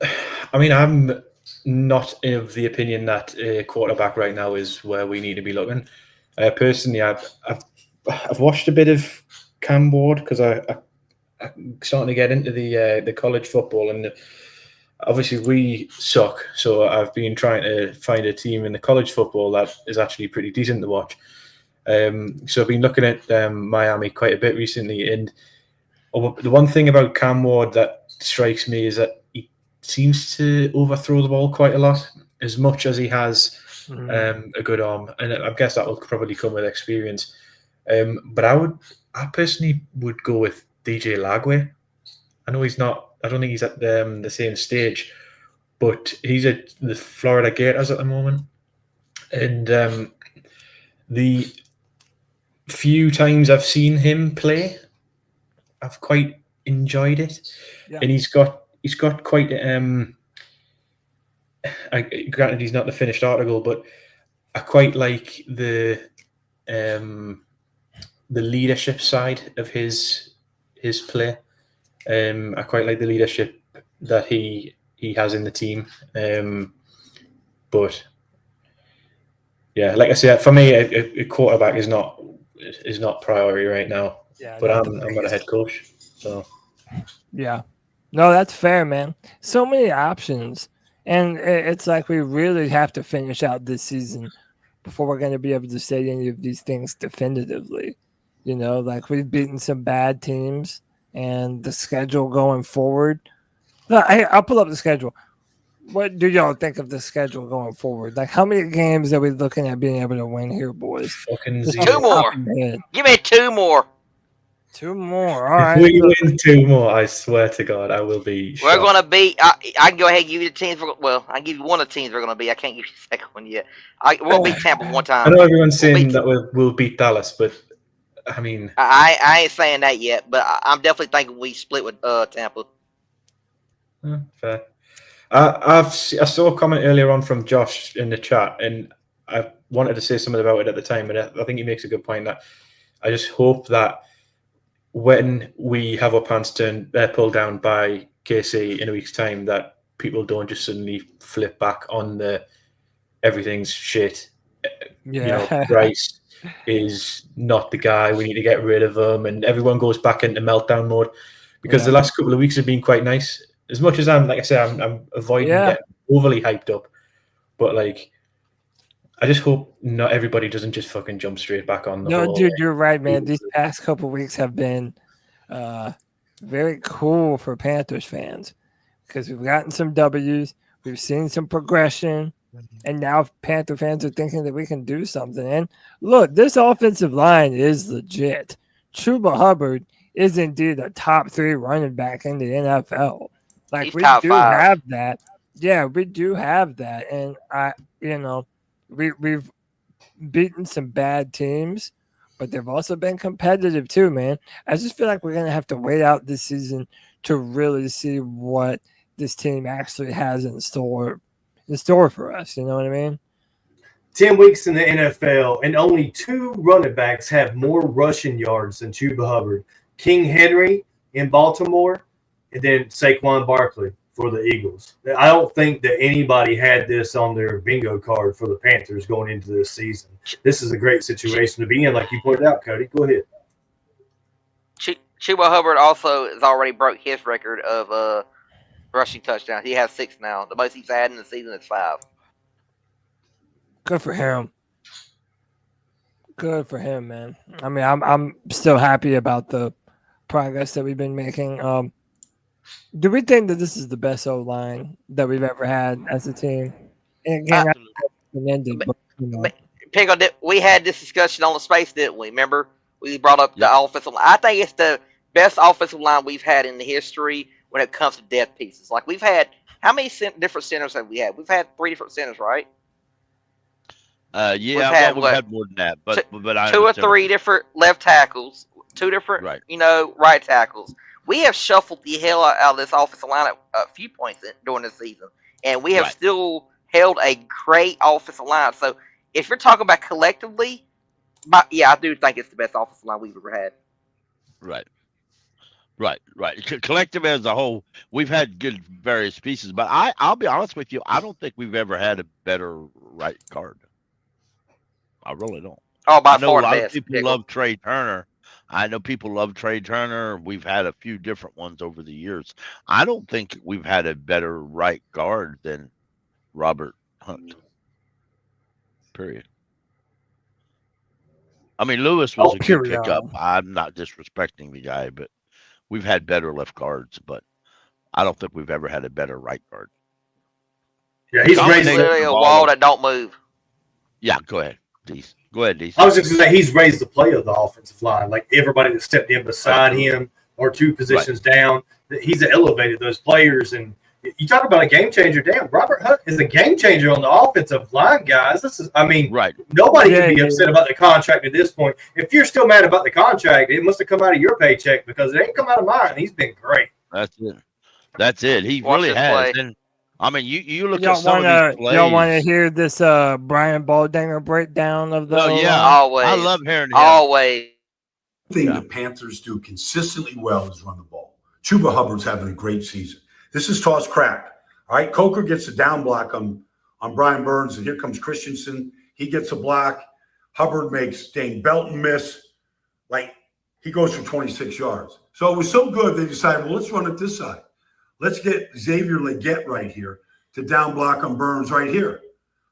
Speaker 9: I mean, I'm not of the opinion that a quarterback right now is where we need to be looking. Personally, I've watched a bit of Cam Ward because I'm starting to get into the college football, and obviously we suck. So I've been trying to find a team in the college football that is actually pretty decent to watch. So I've been looking at Miami quite a bit recently, and the one thing about Cam Ward that strikes me is that he seems to overthrow the ball quite a lot, as much as he has a good arm, and I guess that will probably come with experience. But I personally would go with DJ Lagway. I know he's not. I don't think he's at the same stage, but he's at the Florida Gators at the moment, and the few times I've seen him play, I've quite enjoyed it, and he's got quite. Granted, he's not the finished article, but I quite like the leadership side of his play. I quite like the leadership that he has in the team. But yeah, like I said, for me, a quarterback is not priority right now. Yeah, but I'm not a head coach, so
Speaker 1: yeah, no, that's fair, man. So many options, and it's like we really have to finish out this season before we're going to be able to say any of these things definitively. You know, like we've beaten some bad teams, and the schedule going forward. I'll pull up the schedule. What do y'all think of the schedule going forward? Like, how many games are we looking at being able to win here, boys?
Speaker 3: Fucking 2 more. Give me 2 more.
Speaker 1: 2 more. All right.
Speaker 9: If we win 2 more, I swear to God, I will be shocked.
Speaker 3: We're going to beat. I can go ahead and give you the teams. Well, I can give you one of the teams we're going to beat. I can't give you the second one yet. We'll beat Tampa one time.
Speaker 9: I know everyone's saying that we'll beat Dallas, but I mean,
Speaker 3: I ain't saying that yet, but I'm definitely thinking we split with Tampa.
Speaker 9: Fair. I saw a comment earlier on from Josh in the chat, and I wanted to say something about it at the time, and I think he makes a good point that I just hope that when we have our pants pulled down by KC in a week's time, that people don't just suddenly flip back on the everything's shit. Bryce is not the guy. We need to get rid of him, and everyone goes back into meltdown mode because the last couple of weeks have been quite nice. As much as I'm avoiding getting overly hyped up, but like, I just hope not everybody doesn't just fucking jump straight back on the whole.
Speaker 1: Dude, you're right, man. These past couple weeks have been very cool for Panthers fans because we've gotten some W's, we've seen some progression, and now Panther fans are thinking that we can do something. And look, this offensive line is legit. Chuba Hubbard is indeed a top 3 running back in the NFL. Like,
Speaker 3: He's
Speaker 1: we
Speaker 3: top
Speaker 1: do
Speaker 3: 5.
Speaker 1: have that. Yeah, we do have that. And we've beaten some bad teams, but they've also been competitive too, man. I just feel like we're going to have to wait out this season to really see what this team actually has in store for us. You know what I mean?
Speaker 4: 10 weeks in the NFL, and only 2 running backs have more rushing yards than Chuba Hubbard. King Henry in Baltimore, and then Saquon Barkley for the Eagles. I don't think that anybody had this on their bingo card for the Panthers going into this season. This is a great situation to be in, like you pointed out, Cody. Go ahead.
Speaker 3: Chuba Hubbard also has already broke his record of rushing touchdowns. He has 6 now. The most he's had in the season is 5.
Speaker 1: Good for him. Good for him, man. I mean, I'm still happy about the progress that we've been making. Do we think that this is the best O-line that we've ever had as a team? And again,
Speaker 3: Pingo, we had this discussion on the space, didn't we? Remember? We brought up the offensive line. I think it's the best offensive line we've had in the history when it comes to depth pieces. Like, we've had – how many different centers have we had? We've had 3 different centers, right?
Speaker 2: We've had more than that, but
Speaker 3: 2 or 3 different left tackles, 2 different, right tackles. We have shuffled the hell out of this offensive line at a few points during the season, and we have still held a great offensive line. So if you're talking about collectively, I do think it's the best offensive line we've ever had.
Speaker 2: Right. Collective as a whole, we've had good various pieces, but I'll be honest with you, I don't think we've ever had a better right guard. I really don't.
Speaker 3: Oh, by
Speaker 2: I know
Speaker 3: far
Speaker 2: a lot
Speaker 3: the
Speaker 2: of people love Trey Turner. I know people love Trey Turner. We've had a few different ones over the years. I don't think we've had a better right guard than Robert Hunt. Period. I mean, Lewis was a good pickup. I'm not disrespecting the guy, but we've had better left guards, but I don't think we've ever had a better right guard.
Speaker 4: Yeah, he's raising
Speaker 3: a wall that don't move.
Speaker 2: Yeah, go ahead, Dees. Go ahead, Dees.
Speaker 4: I was just going to say he's raised the play of the offensive line. Like everybody that stepped in beside him or 2 positions down, he's elevated those players. And you talk about a game changer. Damn, Robert Hunt is a game changer on the offensive line, guys. This is, I mean, nobody can be upset about the contract at this point. If you're still mad about the contract, it must have come out of your paycheck because it ain't come out of mine. He's been great.
Speaker 2: That's it. He really has. And, I mean, you look at some of these plays.
Speaker 1: Y'all want to hear this Brian Baldinger breakdown of the
Speaker 3: always.
Speaker 2: I love hearing him.
Speaker 3: Always.
Speaker 13: The thing the Panthers do consistently well is run the ball. Chuba Hubbard's having a great season. This is toss crack. All right, Coker gets a down block on Brian Burns, and here comes Christensen. He gets a block. Hubbard makes Dane Belton miss. Like, he goes for 26 yards. So it was so good, they decided, well, let's run it this side. Let's get Xavier Leggett right here to down block on Burns right here.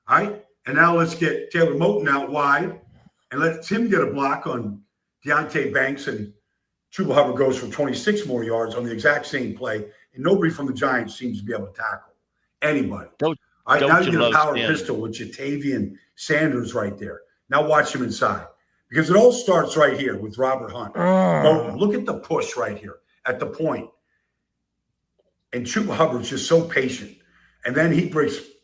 Speaker 13: All right? And now let's get Taylor Moton out wide and let him get a block on Deontay Banks, and Chuba Hubbard goes for 26 more yards on the exact same play, and nobody from the Giants seems to be able to tackle anybody. All right, now you get a power pistol with Jatavian Sanders right there. Now watch him inside because it all starts right here with Robert Hunt. Moton, look at the push right here at the point. And Chuba Hubbard's just so patient. And then he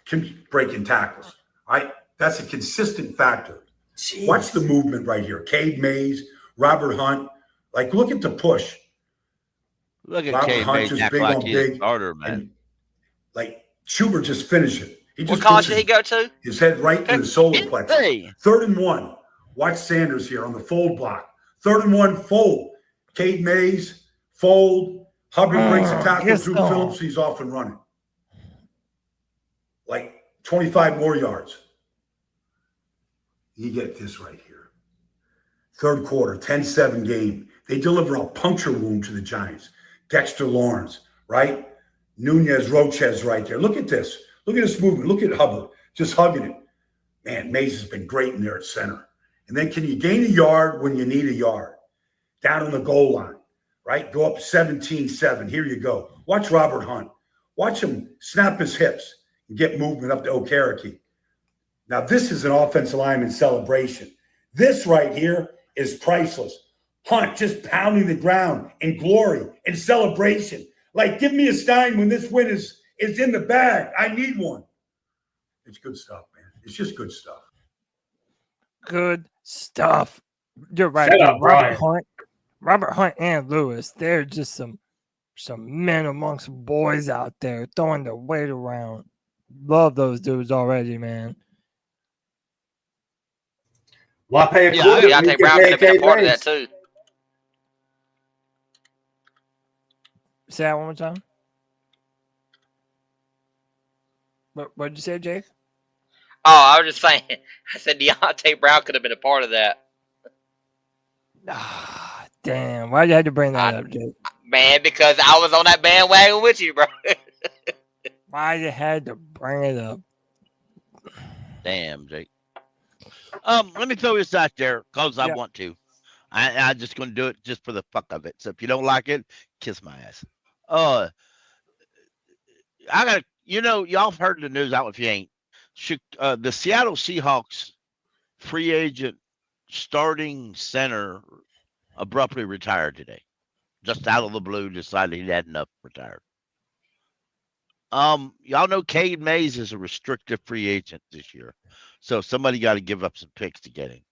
Speaker 13: keeps breaking tackles. All right? That's a consistent factor. Jeez. Watch the movement right here. Cade Mays, Robert Hunt. Like, look at the push.
Speaker 2: Look at
Speaker 13: Robert
Speaker 2: Cade
Speaker 13: Hunt
Speaker 2: Mays
Speaker 13: just
Speaker 2: act
Speaker 13: big
Speaker 2: like
Speaker 13: on
Speaker 2: he's a
Speaker 13: big.
Speaker 2: starter, man.
Speaker 13: And, like, Chuba just finished it. He
Speaker 3: What
Speaker 13: just
Speaker 3: college
Speaker 13: puts
Speaker 3: did he go to?
Speaker 13: his head right to the solar plexus.
Speaker 2: Hey.
Speaker 13: 3rd and 1. Watch Sanders here on the fold block. 3rd and 1, fold. Cade Mays, fold. Hubbard breaks the tackle. Drew Phillips, he's off and running. Like 25 more yards. You get this right here. 3rd quarter, 10-7 game. They deliver a puncture wound to the Giants. Dexter Lawrence, right? Nunez Roches right there. Look at this. Look at this movement. Look at Hubbard just hugging it. Man, Mays has been great in there at center. And then can you gain a yard when you need a yard? Down on the goal line, right? Go up 17-7. Here you go. Watch Robert Hunt. Watch him snap his hips and get movement up to Okereke. Now, this is an offensive lineman celebration. This right here is priceless. Hunt just pounding the ground in glory and celebration. Like, give me a Stein when this win is in the bag. I need one. It's good stuff, man. It's just good stuff.
Speaker 1: Good stuff. You're right.
Speaker 4: Shut up,
Speaker 1: Robert Hunt and Lewis, they're just some men amongst boys out there throwing their weight around. Love those dudes already, man.
Speaker 4: Why pay a
Speaker 3: Yeah,
Speaker 4: quarter?
Speaker 3: Deontay Brown could have been a part of that too.
Speaker 1: Say that one more time. What did you say, Jake?
Speaker 3: Oh, I was just saying. I said Deontay Brown could have been a part of that.
Speaker 1: Damn, why'd you have to bring that up, Jake?
Speaker 3: Man, because I was on that bandwagon with you, bro.
Speaker 1: Why you had to bring it up?
Speaker 2: Damn, Jake. Let me throw this out there because I want to. I'm just going to do it just for the fuck of it. So if you don't like it, kiss my ass. I got y'all have heard the news out if you ain't. The Seattle Seahawks free agent starting center abruptly retired today. Just out of the blue, decided he'd had enough, retired. Y'all know Cade Mays is a restricted free agent this year. So somebody got to give up some picks to get him.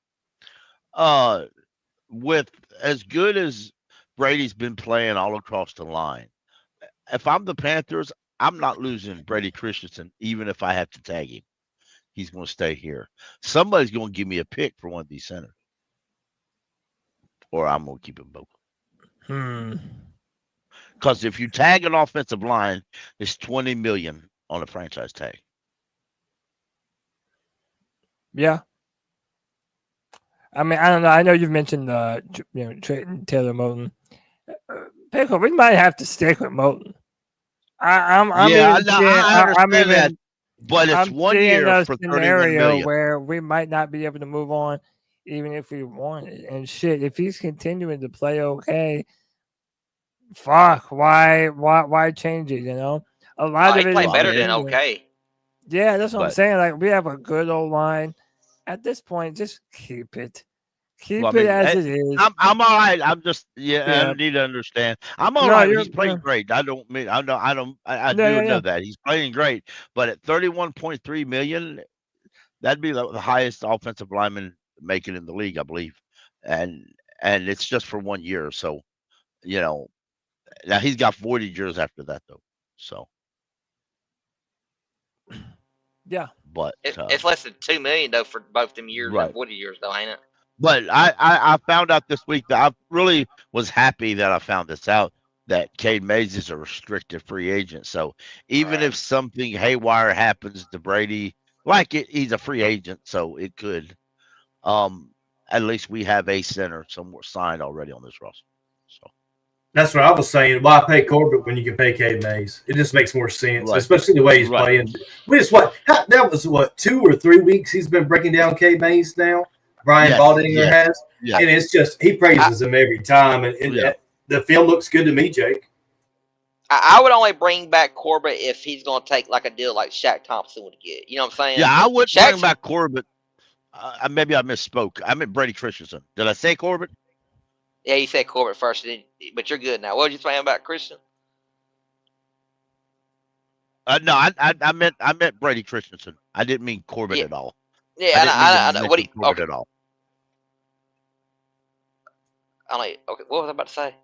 Speaker 2: With as good as Brady's been playing all across the line, if I'm the Panthers, I'm not losing Brady Christensen, even if I have to tag him. He's going to stay here. Somebody's going to give me a pick for one of these centers. Or I'm going to keep them both. Because if you tag an offensive line, it's $20 million on a franchise tag.
Speaker 1: Yeah. I mean, I don't know. I know you've mentioned trading Taylor Moton. Pickle, we might have to stick with Moton. I understand that, but it's 1 year for $31 million. Where we might not be able to move on, even if we wanted. And shit, if he's continuing to play okay, fuck, why change it? You know, a lot of it
Speaker 3: play better than okay.
Speaker 1: Yeah, that's what I'm saying. Like, we have a good old line. At this point, just keep it. Keep it as it is.
Speaker 2: I'm all right. I'm just I need to understand. I'm all right. He's playing great. I do know that he's playing great. But at $31.3 million, that'd be the highest offensive lineman making in the league, I believe. And it's just for 1 year. So, now he's got 40 years after that though. So
Speaker 1: yeah.
Speaker 2: But
Speaker 3: it's less than $2 million though for both them years,
Speaker 2: right.
Speaker 3: 40 years though, ain't it?
Speaker 2: But I found out this week that I really was happy that I found this out, that Cade Mays is a restricted free agent. So even if something haywire happens to Brady, he's a free agent, so it could. At least we have a center somewhere signed already on this roster. So
Speaker 4: that's what I was saying. Why pay Corbett when you can pay Cade Mays? It just makes more sense, especially the way he's playing. That was 2 or 3 weeks he's been breaking down Cade Mays now. Brian Baldinger has. Yeah. And it's just, he praises him every time. And the film looks good to me, Jake.
Speaker 3: I would only bring back Corbett if he's going to take like a deal like Shaq Thompson would get. You know what I'm saying?
Speaker 2: Yeah, I would bring back Corbett. Maybe I misspoke. I meant Brady Christensen. Did I say Corbett?
Speaker 3: Yeah, you said Corbett first, but you're good now. What did you say about Christian?
Speaker 2: No, I meant Brady Christensen. I didn't mean Corbett at all.
Speaker 3: Yeah, I know. What do you
Speaker 2: Corbett at all?
Speaker 3: Okay, what was I about to say?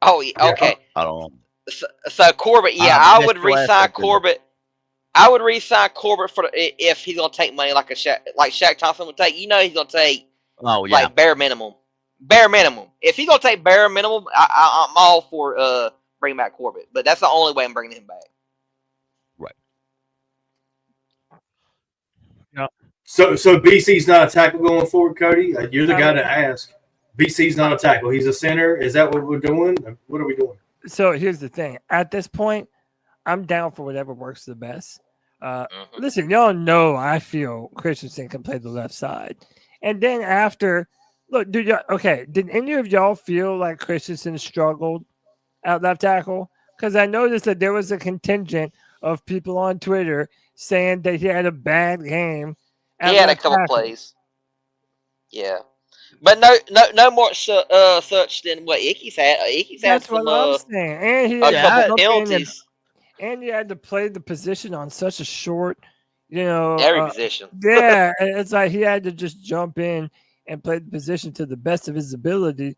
Speaker 3: Oh, yeah, okay.
Speaker 2: I don't know.
Speaker 3: So Corbett, I would re-sign Corbett. I would re-sign Corbett if he's gonna take money like Shaq Thompson would take. You know he's gonna take like bare minimum. Bare minimum. If he's gonna take bare minimum, I'm all for bringing back Corbett. But that's the only way I'm bringing him back.
Speaker 2: Right.
Speaker 1: Yeah.
Speaker 4: So BC's not a tackle going forward, Cody? You're the guy to ask. BC's not a tackle. He's a center. Is that what we're doing? What are we doing?
Speaker 1: So here's the thing. At this point, I'm down for whatever works the best. Listen, y'all know I feel Christensen can play the left side. And then after, look, did any of y'all feel like Christensen struggled at left tackle? Because I noticed that there was a contingent of people on Twitter saying that he had a bad game.
Speaker 3: He had a couple plays. Yeah. But no more such than what Icky's had. Icky's had some
Speaker 1: I'm saying. And he
Speaker 3: a couple
Speaker 1: penalties. And he had to play the position on such a short,
Speaker 3: every position.
Speaker 1: Yeah, it's like he had to just jump in and play the position to the best of his ability.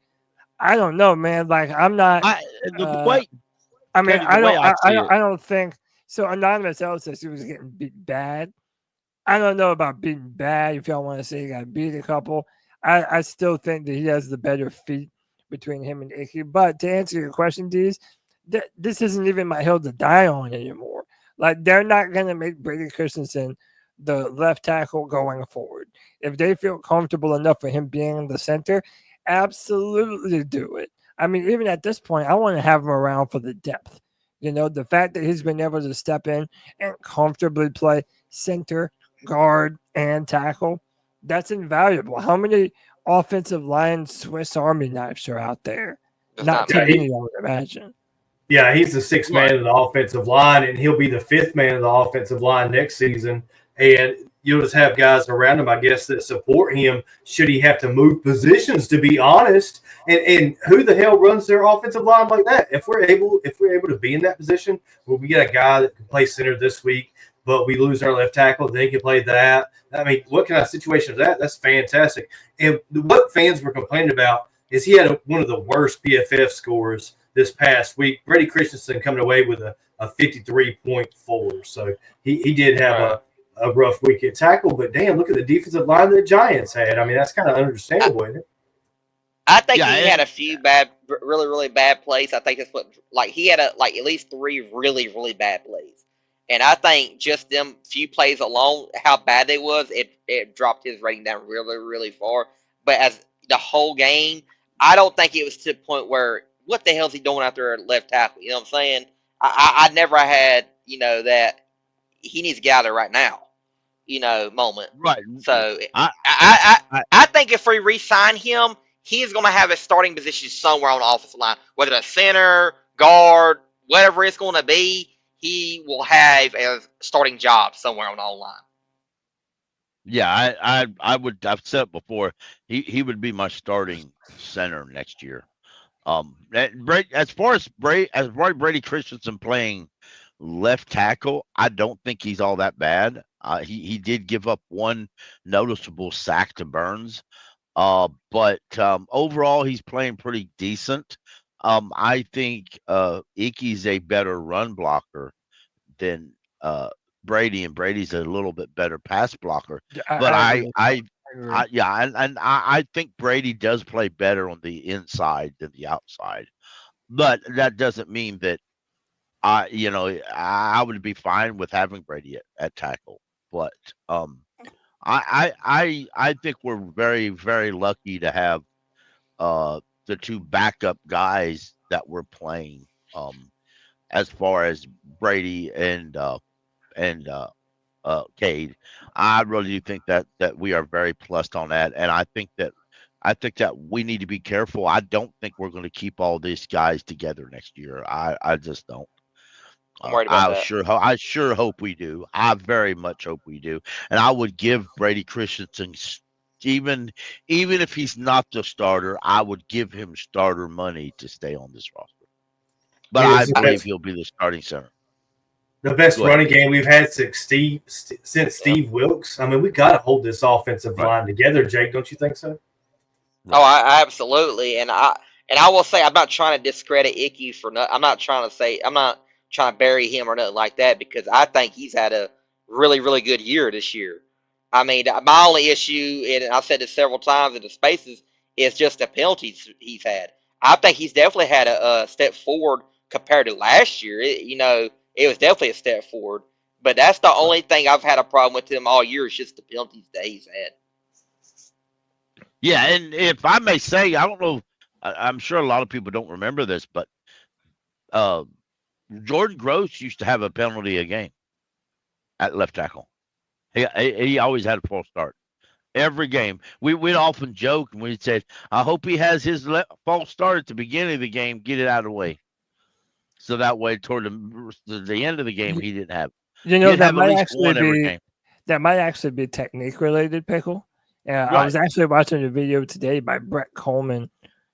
Speaker 1: I don't know, man. Like I'm not. I don't think so. Anonymous L says he was getting beat bad. I don't know about beating bad. If y'all want to say he got beat a couple, I still think that he has the better feet between him and Icky. But to answer your question, Deez, this isn't even my hill to die on anymore. Like they're not going to make Brady Christensen the left tackle going forward. If they feel comfortable enough for him being in the center, absolutely do it. I mean, even at this point, I want to have him around for the depth. The fact that he's been able to step in and comfortably play center, guard, and tackle, that's invaluable. How many offensive line Swiss Army knives are out there? Not too many, I would imagine.
Speaker 4: Yeah, he's the sixth man of the offensive line, and he'll be the fifth man of the offensive line next season. And you'll just have guys around him, I guess, that support him should he have to move positions, to be honest. And who the hell runs their offensive line like that? If we're able to be in that position where we get a guy that can play center this week, but we lose our left tackle, then he can play that. I mean, what kind of situation is that? That's fantastic. And what fans were complaining about is he had one of the worst PFF scores this past week. Brady Christensen coming away with a 53.4. So he did have a rough week at tackle, but damn, look at the defensive line that the Giants had. I mean, that's kind of understandable, isn't it?
Speaker 3: I think he had a few really, really bad plays. I think that's what, he had at least 3 really, really bad plays. And I think just them few plays alone, how bad they was, it dropped his rating down really, really far. But as the whole game, I don't think it was to the point where, what the hell is he doing out there at left tackle? You know what I'm saying? I never had, that he needs to get out of there right now, moment.
Speaker 2: Right.
Speaker 3: So I think if we re-sign him, he is going to have a starting position somewhere on the offensive line, whether a center, guard, whatever it's going to be. He will have a starting job somewhere on the line.
Speaker 2: Yeah, I've said it before. He would be my starting center next year. As far as Brady Christensen playing left tackle, I don't think he's all that bad. He did give up one noticeable sack to Burns, but overall he's playing pretty decent. I think Icky's a better run blocker than Brady, and Brady's a little bit better pass blocker. But I think Brady does play better on the inside than the outside. But that doesn't mean that I would be fine with having Brady at tackle. But I think we're very, very lucky to have the 2 backup guys that we're playing as far as Brady and Cade. I really do think that we are very plussed on that, and I think that we need to be careful. I don't think we're going to keep all these guys together next year. I just don't.
Speaker 3: I'm worried about that.
Speaker 2: I sure hope we do. I very much hope we do, and I would give Brady Christensen, even if he's not the starter, I would give him starter money to stay on this roster. But I believe he'll be the starting center.
Speaker 4: The best running game we've had since Steve Wilkes. I mean, we got to hold this offensive line together, Jake. Don't you think so?
Speaker 3: Oh, I absolutely. And I will say, I'm not trying to discredit Icky I'm not trying trying to bury him or nothing like that, because I think he's had a really, really good year this year. I mean, my only issue, and I've said this several times in the spaces, is just the penalties he's had. I think he's definitely had a step forward compared to last year. It was definitely a step forward. But that's the only thing I've had a problem with him all year, is just the penalties that he's had.
Speaker 2: Yeah, and if I may say, I don't know, I'm sure a lot of people don't remember this, but Jordan Gross used to have a penalty a game at left tackle. He always had a false start. Every game. We'd often joke and we'd say, I hope he has his false start at the beginning of the game, get it out of the way. So that way, toward the end of the game, he didn't have it.
Speaker 1: That might actually be technique related, Pickle. Right. I was actually watching a video today by Brett Coleman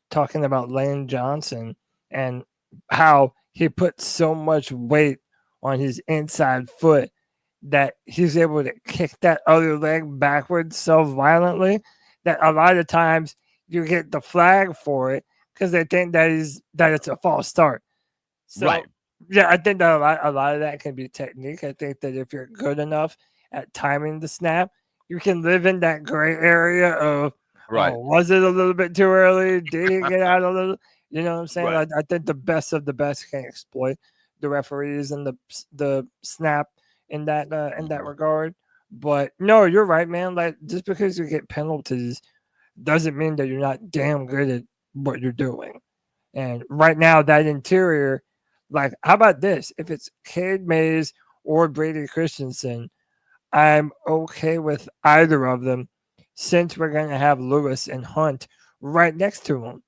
Speaker 1: talking about Lane Johnson and how he put so much weight on his inside foot that he's able to kick that other leg backwards so violently that a lot of times you get the flag for it because they think that it's a false start. So, right. Yeah, I think that a lot of that can be technique. I think that if you're good enough at timing the snap, you can live in that gray area of, right. Was it a little bit too early? Did he get out a little? You know what I'm saying? Right. I think the best of the best can exploit the referees and the snap in that regard. But no, you're right, man. Like, just because you get penalties doesn't mean that you're not damn good at what you're doing. And right now, that interior, like, how about this? If it's Cade Mays or Brady Christensen, I'm okay with either of them, since we're going to have Lewis and Hunt right next to him.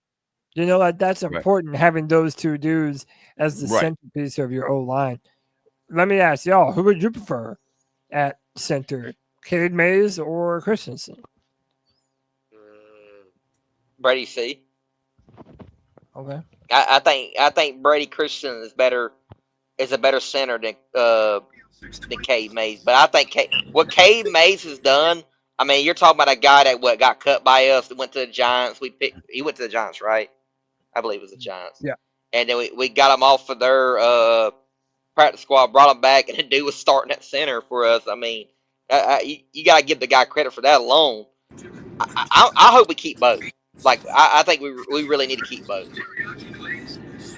Speaker 1: You know, like, that's important, having those two dudes as the centerpiece of your O-line. Let me ask y'all, who would you prefer at center, Cade Mays or Christensen?
Speaker 3: Brady C.
Speaker 1: Okay.
Speaker 3: I think Brady Christensen is a better center than Cade Mays. But I think what Cade Mays has done, I mean, you're talking about a guy that got cut by us, that went to the Giants. He went to the Giants, right? I believe it was the Giants.
Speaker 1: Yeah.
Speaker 3: And then we got him off of their practice squad, brought him back, and the dude was starting at center for us. I mean, you got to give the guy credit for that alone. I hope we keep both. Like, I think we really need to keep both.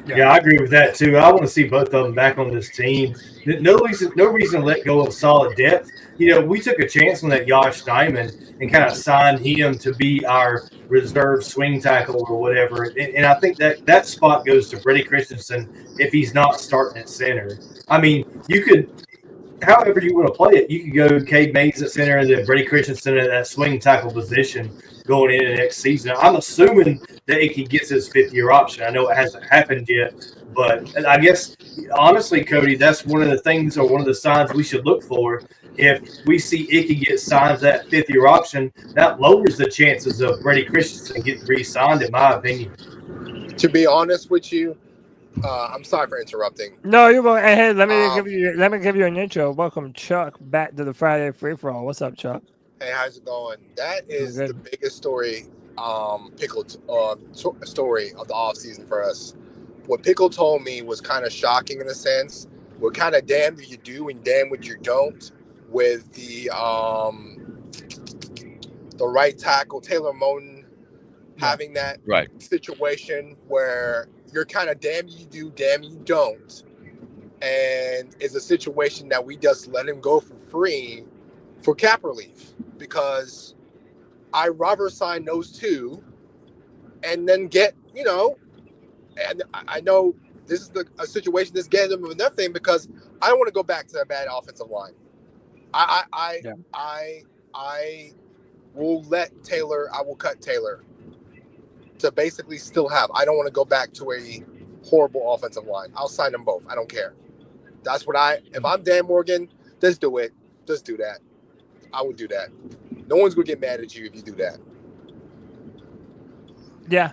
Speaker 4: Yeah, I agree with that too. I want to see both of them back on this team. No reason to let go of solid depth. You know, we took a chance on that Josh Diamond and kind of signed him to be our reserve swing tackle or whatever. And I think that spot goes to Brady Christensen if he's not starting at center. I mean, you could, however you want to play it, you could go Cade Mays at center and then Brady Christensen at that swing tackle position going into next season. I'm assuming that he gets his fifth-year option. I know it hasn't happened yet, but I guess, honestly, Cody, that's one of the things or one of the signs we should look for. If we see Icky get signed that fifth-year option, that lowers the chances of Brady Christensen getting re-signed, in my opinion.
Speaker 14: To be honest with you, I'm sorry for interrupting.
Speaker 1: No, you're welcome. Hey, let me give you an intro. Welcome, Chuck, back to the Friday Free For All. What's up, Chuck?
Speaker 14: Hey, how's it going? That is the biggest story, Pickle story of the offseason for us. What Pickle told me was kind of shocking in a sense. We're kind of damned if you do and damned what you don't with the right tackle, Taylor Moton, having that situation where you're kind of damn you do, damn you don't. And it's a situation that we just let him go for free for cap relief, because I rather sign those two and then get, and I know this is a situation that's getting them with nothing, because I don't want to go back to that bad offensive line. I will I will cut Taylor to basically still have. I don't want to go back to a horrible offensive line. I'll sign them both. I don't care. That's what if I'm Dan Morgan, just do it. Just do that. I would do that. No one's going to get mad at you if you do that.
Speaker 1: Yeah.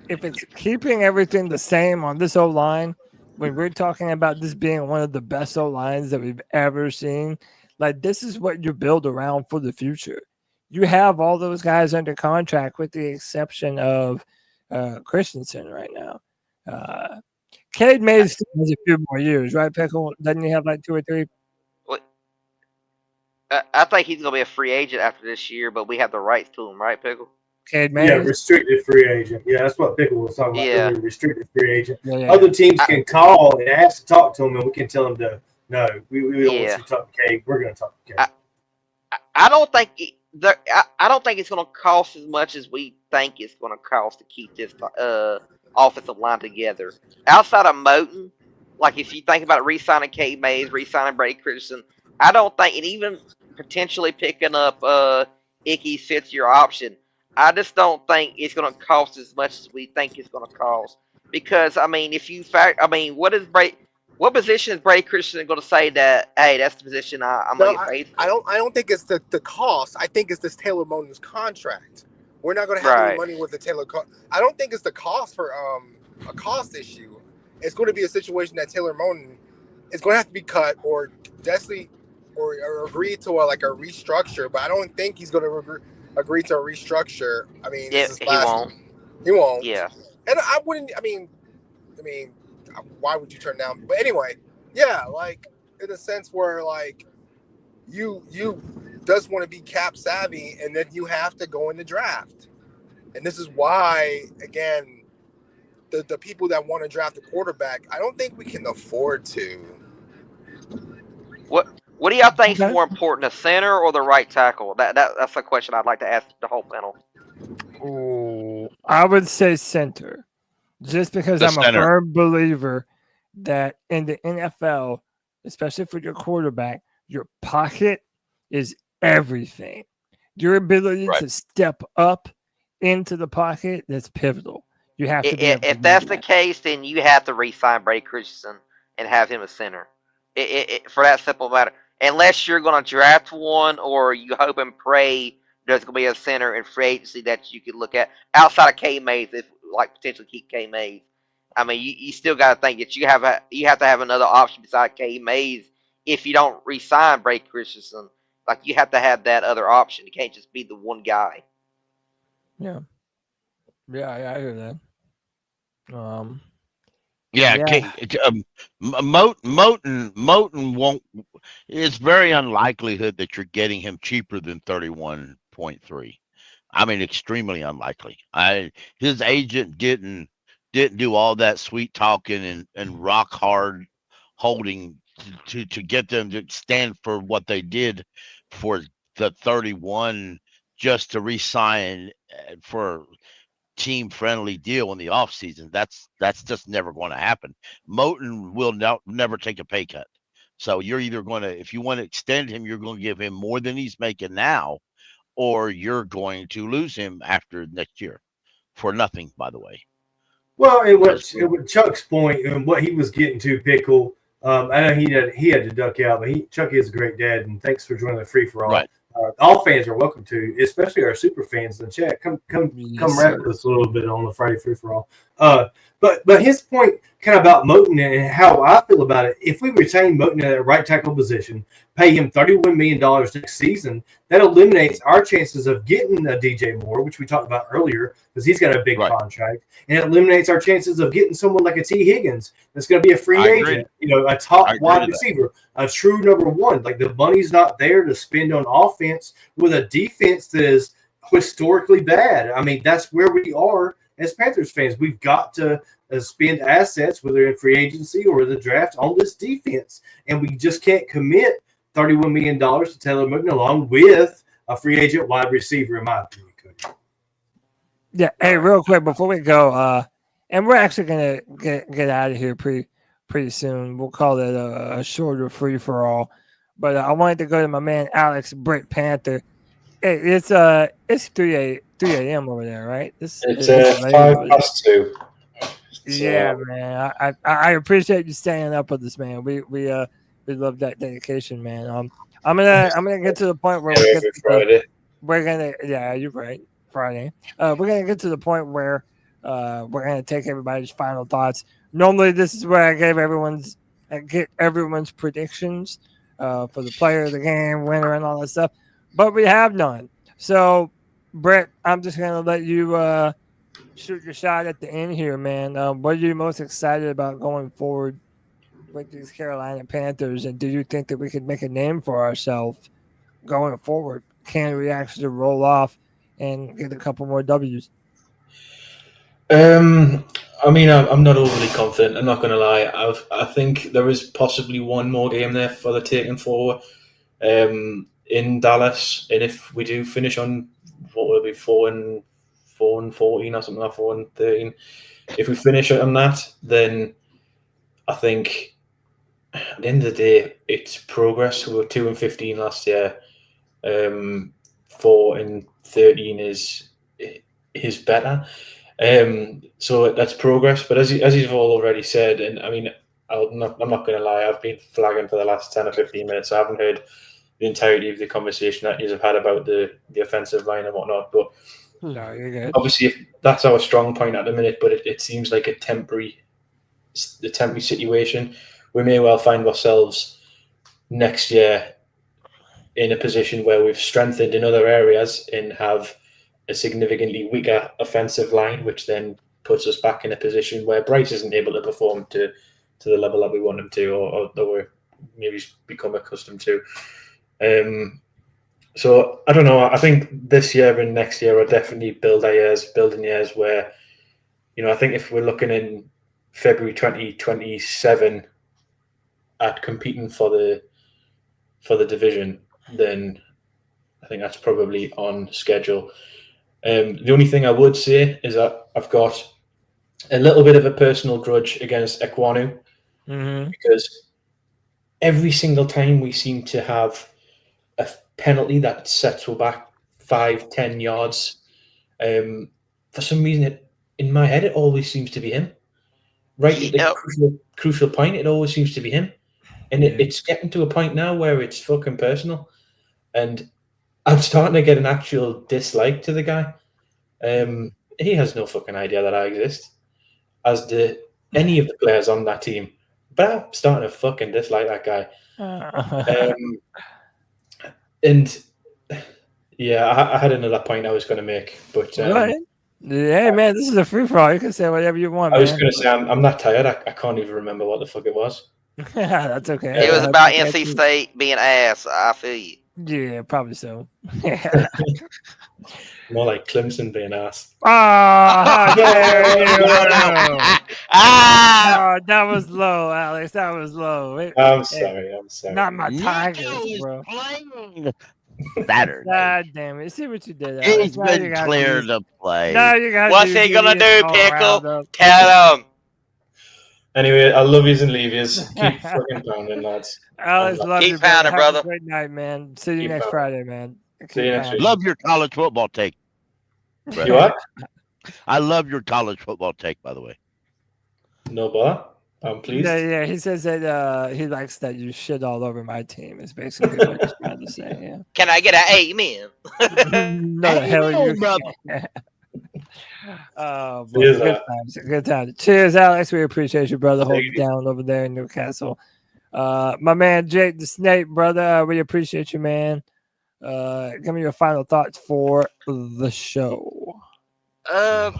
Speaker 1: If it's keeping everything the same on this O-line, when we're talking about this being one of the best O-lines that we've ever seen, like, this is what you build around for the future. You have all those guys under contract with the exception of Christensen right now. Cade Mays still has a few more years, right, Pickle? Doesn't he have like 2 or 3?
Speaker 3: I think he's going to be a free agent after this year, but we have the rights to him, right, Pickle?
Speaker 1: Cade Mays?
Speaker 4: Yeah, restricted free agent. Yeah, that's what Pickle was talking about earlier, restricted free agent.
Speaker 1: Yeah.
Speaker 4: Other teams can call and ask to talk to him, and we can tell them to, no, we don't want you to talk to Cade. We're going to talk to Cade.
Speaker 3: I don't think I don't think it's going to cost as much as we think it's going to cost to keep this offensive line together. Outside of Moton, like if you think about re-signing Cade Mays, re-signing Brady Christensen, I don't think, and even potentially picking up Ickey's fifth-year option, I just don't think it's going to cost as much as we think it's going to cost. Because what position is Brady Christensen going to say that? Hey, that's the position I'm going to get paid for?
Speaker 14: I don't think it's the cost. I think it's this Taylor Moton's contract. We're not going to have any money with the Taylor. I don't think it's the cost for a cost issue. It's going to be a situation that Taylor Moton is going to have to be cut or definitely or agree to a restructure. But I don't think he's going to agree to a restructure. I mean,
Speaker 3: he won't.
Speaker 14: He won't.
Speaker 3: Yeah.
Speaker 14: And I wouldn't. I mean, why would you turn down? But anyway, yeah, like in a sense where like you does want to be cap savvy, and then you have to go in the draft. And this is why, again, the people that want to draft a quarterback, I don't think we can afford to.
Speaker 3: What do y'all think is more important, the center or the right tackle? That's a question I'd like to ask the whole panel.
Speaker 1: Oh, I would say center, just because I'm a firm believer that in the NFL, especially for your quarterback, your pocket is everything. Your ability to step up into the pocket, that's pivotal. You have to.
Speaker 3: If that's the case, then you have to re-sign Brady Christensen and have him a center. For that simple matter. Unless you're going to draft one, or you hope and pray there's going to be a center in free agency that you could look at outside of Cade Mays, if potentially keep Cade Mays. I mean, you still got to think that you have to have another option beside Cade Mays if you don't re-sign Brady Christensen. Like, you have to have that other option. You can't just be the one guy.
Speaker 1: Yeah, I hear that.
Speaker 2: Moton won't. It's very unlikelihood that you're getting him cheaper than 31.3. I mean, extremely unlikely. His agent didn't do all that sweet talking and rock hard holding to get them to stand for what they did for the 31 just to re-sign for team friendly deal in the offseason. That's just never going to happen. Moton will never take a pay cut. So you're either going to, if you want to extend him, you're going to give him more than he's making now, or you're going to lose him after next year for nothing, by the way.
Speaker 4: Well, and with Chuck's point and what he was getting to, Pickle, I know he had to duck out, but Chuck is a great dad, and thanks for joining the free for all.
Speaker 2: Right.
Speaker 4: All fans are welcome to, especially our super fans in the chat. Come rap with us a little bit on the Friday free for all. But his point kind of about Moton and how I feel about it. If we retain Moton at a right tackle position, pay him $31 million next season, that eliminates our chances of getting a DJ Moore, which we talked about earlier, because he's got a big contract, and it eliminates our chances of getting someone like a T. Higgins that's going to be a free agent, a top wide receiver, a true number one. Like, the money's not there to spend on offense with a defense that is historically bad. I mean, that's where we are as Panthers fans. We've got to spend assets, whether in free agency or the draft, on this defense, and we just can't commit $31 million to Taylor Moton along with a free agent wide receiver, in my opinion.
Speaker 1: Yeah. Hey, real quick before we go, and we're actually gonna get out of here pretty soon. We'll call it a shorter free for all. But I wanted to go to my man Alex Brick Panther. Hey, it's 3 a.m. over there, right?
Speaker 15: It's 2:05.
Speaker 1: Yeah, man. I appreciate you staying up with us, man. We love that dedication, man. I'm gonna get to the point where you're right. Friday. We're gonna get to the point where we're gonna take everybody's final thoughts. Normally, this is where I get everyone's predictions for the player of the game, winner, and all that stuff. But we have none. So, Brett, I'm just gonna let you shoot your shot at the end here, man. What are you most excited about going forward with these Carolina Panthers? And do you think that we could make a name for ourselves going forward? Can we actually roll off and get a couple more W's?
Speaker 9: I mean, I'm not overly confident. I'm not going to lie. I think there is possibly one more game there for the taking forward in Dallas, and if we do finish on what will be 4-14 or something like 4-13, if we finish on that, then I think at the end of the day, it's progress. We were 2-15 last year. 4-13 is better. So that's progress. But as you've all already said, and I mean, I'm not going to lie, I've been flagging for the last 10 or 15 minutes. So I haven't heard the entirety of the conversation that you've had about the offensive line and whatnot. But
Speaker 1: no, you're good.
Speaker 9: Obviously, if that's our strong point at the minute, but it seems like a temporary situation. We may well find ourselves next year in a position where we've strengthened in other areas and have a significantly weaker offensive line, which then puts us back in a position where Bryce isn't able to perform to the level that we want him to, or that we're maybe become accustomed to. So I don't know. I think this year and next year are definitely building years where, I think if we're looking in February 2027 at competing for the division, then I think that's probably on schedule. The only thing I would say is that I've got a little bit of a personal grudge against Ekwonu, because every single time we seem to have a penalty that sets us back 5-10 yards, for some reason, in my head, it always seems to be him. Right at the crucial point, it always seems to be him. And it's getting to a point now where it's fucking personal. And I'm starting to get an actual dislike to the guy. He has no fucking idea that I exist, as do any of the players on that team. But I'm starting to fucking dislike that guy. And yeah, I had another point I was going to make, but
Speaker 1: right. Hey man, this is a free for all. You can say whatever you want.
Speaker 9: I was going to say I'm not tired. I can't even remember what the fuck it was.
Speaker 1: That's okay.
Speaker 3: It was about NC State being ass. I feel you.
Speaker 1: Yeah, probably so.
Speaker 9: More like Clemson being ass.
Speaker 1: Oh, how dare you! That was low, Alex. That was low.
Speaker 9: I'm sorry.
Speaker 1: Not my Tigers, bro.
Speaker 2: Saturday.
Speaker 1: God damn it. See what you did,
Speaker 2: He's
Speaker 1: Alex.
Speaker 2: been cleared to play.
Speaker 1: Now you got
Speaker 3: What's he gonna do, Pickle? Tell him.
Speaker 9: Anyway, I love yous and leave yous. Keep fucking pounding, lads.
Speaker 1: Alex, love
Speaker 3: Keep
Speaker 1: you,
Speaker 3: pounding, brother.
Speaker 1: Have a great night, man. See you
Speaker 9: Keep
Speaker 1: next
Speaker 9: pounding.
Speaker 1: Friday, man.
Speaker 9: See you next week.
Speaker 2: Love your college football take.
Speaker 9: You what?
Speaker 2: I love your college football take, by the way.
Speaker 9: No bar. I'm pleased.
Speaker 1: Yeah. He says that he likes that you shit all over my team. Is basically what he's trying to say. Yeah.
Speaker 3: Can I get an amen?
Speaker 1: No, the hell you,
Speaker 2: brother.
Speaker 1: Oh, boy. Good times. Cheers, Alex. We appreciate you, brother. Hold it down over there in Newcastle. My man Jake the Snake, brother. We appreciate you, man. Give me your final thoughts for the show.
Speaker 3: We're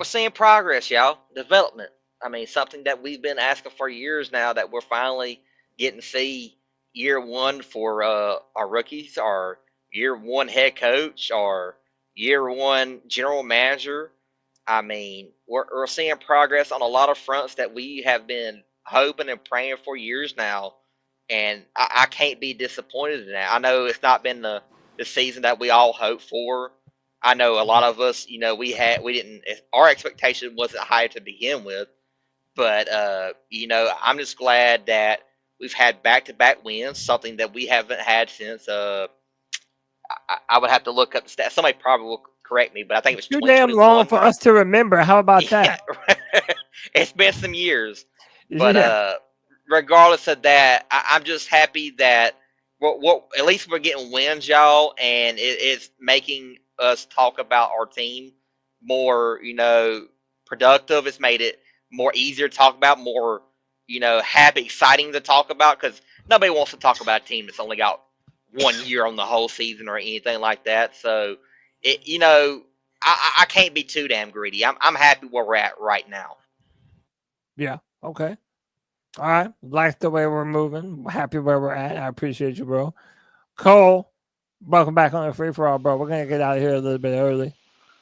Speaker 3: seeing progress, y'all. Development. I mean, something that we've been asking for years now that we're finally getting to see year one for our rookies, our year one head coach, our year one general manager. I mean, we're seeing progress on a lot of fronts that we have been hoping and praying for years now. And I can't be disappointed in that. I know it's not been the season that we all hoped for. I know a lot of us, our expectation wasn't high to begin with. But, I'm just glad that we've had back-to-back wins, something that we haven't had since, I would have to look up the stats. Somebody probably will correct me, but I think it was
Speaker 1: too damn long for us to remember. How about
Speaker 3: that? It's been some years. But regardless of that, I'm just happy that at least we're getting wins, y'all, and it's making us talk about our team more, productive. It's made it more easier to talk about, more, happy, exciting to talk about, because nobody wants to talk about a team that's only got 1 year on the whole season or anything like that. So, I can't be too damn greedy. I'm happy where we're at right now.
Speaker 1: Yeah. Okay. All right. Like the way we're moving. Happy where we're at. I appreciate you, bro. Cole, welcome back on the free for all, bro. We're gonna get out of here a little bit early.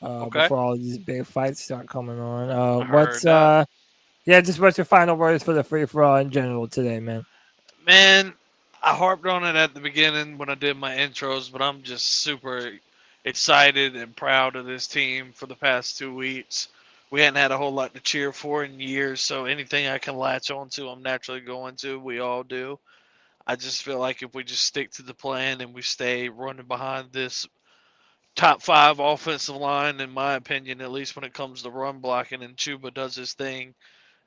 Speaker 6: Okay.
Speaker 1: Before all these big fights start coming on.
Speaker 6: I heard that.
Speaker 1: Just what's your final words for the free for all in general today, man?
Speaker 6: Man, I harped on it at the beginning when I did my intros, but I'm just super excited and proud of this team for the past 2 weeks. We hadn't had a whole lot to cheer for in years, so anything I can latch on to, I'm naturally going to. We all do. I just feel like if we just stick to the plan and we stay running behind this top 5 offensive line, in my opinion, at least when it comes to run blocking, and Chuba does his thing,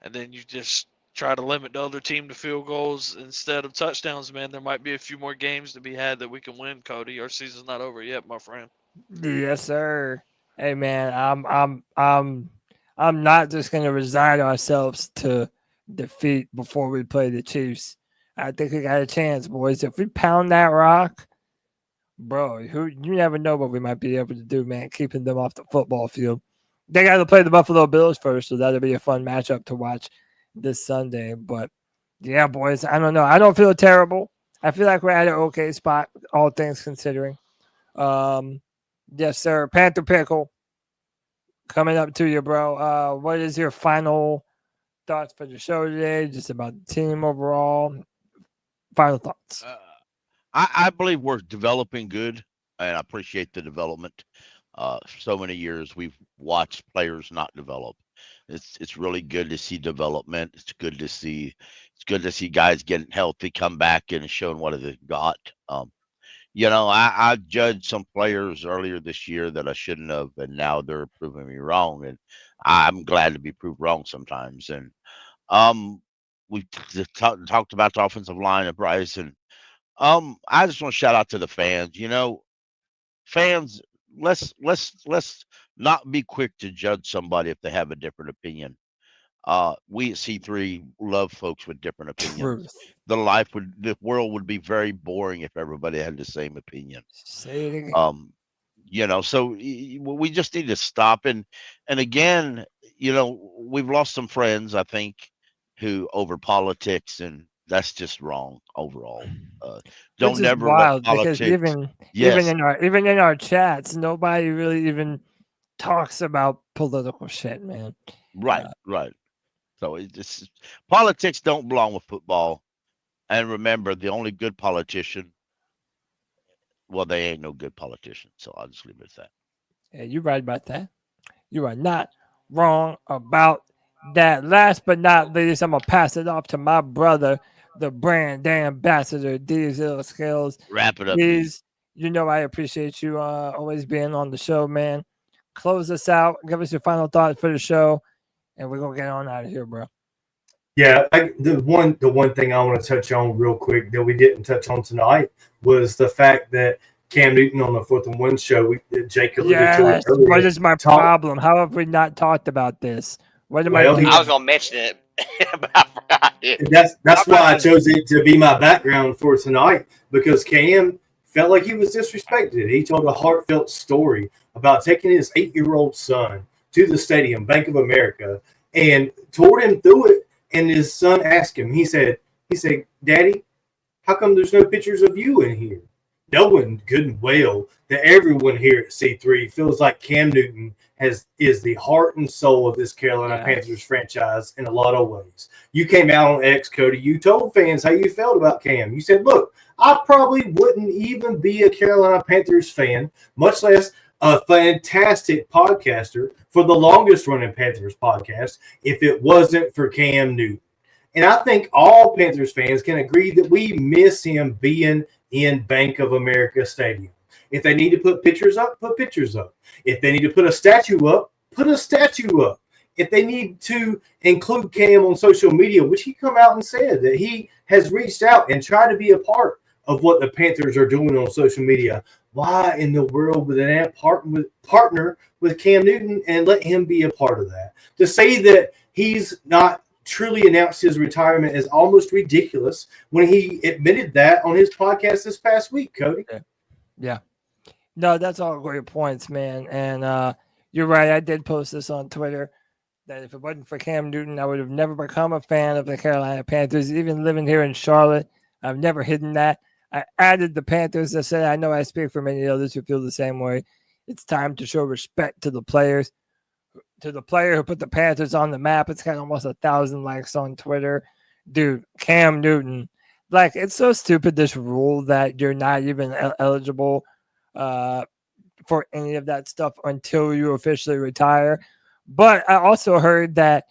Speaker 6: and then you just try to limit the other team to field goals instead of touchdowns, man, there might be a few more games to be had that we can win, Cody. Our season's not over yet, my friend.
Speaker 1: Yes, sir. Hey, man, I'm not just gonna resign ourselves to defeat before we play the Chiefs. I think we got a chance, boys. If we pound that rock, bro, you never know what we might be able to do, man, keeping them off the football field. They got to play the Buffalo Bills first, so that'll be a fun matchup to watch this Sunday. But, yeah, boys, I don't know. I don't feel terrible. I feel like we're at an okay spot, all things considering. Yes, sir. Panther Pickle, coming up to you, bro. What is your final thoughts for the show today, just about the team overall? Final thoughts.
Speaker 2: I believe we're developing good, and I appreciate the development. So many years we've watched players not develop. It's really good to see development. It's good to see guys getting healthy, come back and showing what they've got. I judged some players earlier this year that I shouldn't have, and now they're proving me wrong, and I'm glad to be proved wrong sometimes. And we talked about the offensive line of Bryce, and I just want to shout out to the fans. Fans, let's not be quick to judge somebody if they have a different opinion. We at C3 love folks with different opinions. The world would be very boring if everybody had the same opinion.
Speaker 1: Say it again.
Speaker 2: So we just need to stop. And again, we've lost some friends, I think, who over politics, and that's just wrong overall. Don't never let politics.
Speaker 1: Because even in our chats, nobody really even talks about political shit, man.
Speaker 2: Right. So it's politics don't belong with football. And remember, the only good politician, well, they ain't no good politician. So I'll just leave it at that.
Speaker 1: Yeah, you're right about that. You are not wrong about that. Last but not least, I'm gonna pass it off to my brother, the brand ambassador, Diesel Skills.
Speaker 2: Wrap it up.
Speaker 1: Please, I appreciate you always being on the show, man. Close us out. Give us your final thoughts for the show, and we're gonna get on out of here, bro.
Speaker 4: Yeah, the one thing I want to touch on real quick that we didn't touch on tonight was the fact that Cam Newton on the 4th and 1 show, Jake alluded to it earlier.
Speaker 1: What is my problem? How have we not talked about this? What am I doing?
Speaker 3: I was gonna mention it, but I forgot it.
Speaker 4: That's why I chose it to be my background for tonight, because Cam felt like he was disrespected. He told a heartfelt story about taking his 8-year-old son to the stadium, Bank of America, and toured him through it. And his son asked him, he said, "Daddy, how come there's no pictures of you in here?" Knowing good and well that everyone here at C3 feels like Cam Newton is the heart and soul of this Carolina Panthers franchise in a lot of ways. You came out on X, Cody. You told fans how you felt about Cam. You said, "Look, I probably wouldn't even be a Carolina Panthers fan, much less a fantastic podcaster for the longest running Panthers podcast, if it wasn't for Cam Newton." And I think all Panthers fans can agree that we miss him being in Bank of America Stadium. If they need to put pictures up, put pictures up. If they need to put a statue up, put a statue up. If they need to include Cam on social media, which he come out and said that he has reached out and tried to be a part of what the Panthers are doing on social media, why in the world would an partner with Cam Newton and let him be a part of that? To say that he's not truly announced his retirement is almost ridiculous when he admitted that on his podcast this past week, Cody.
Speaker 1: Yeah. No, that's all great points, man. And, you're right. I did post this on Twitter that if it wasn't for Cam Newton, I would have never become a fan of the Carolina Panthers. Even living here in Charlotte, I've never hidden that. I added the Panthers. I said, I know I speak for many others who feel the same way. It's time to show respect to the players, to the player who put the Panthers on the map. It's got almost 1,000 likes on Twitter. Dude, Cam Newton. Like, it's so stupid, this rule that you're not even eligible for any of that stuff until you officially retire. But I also heard that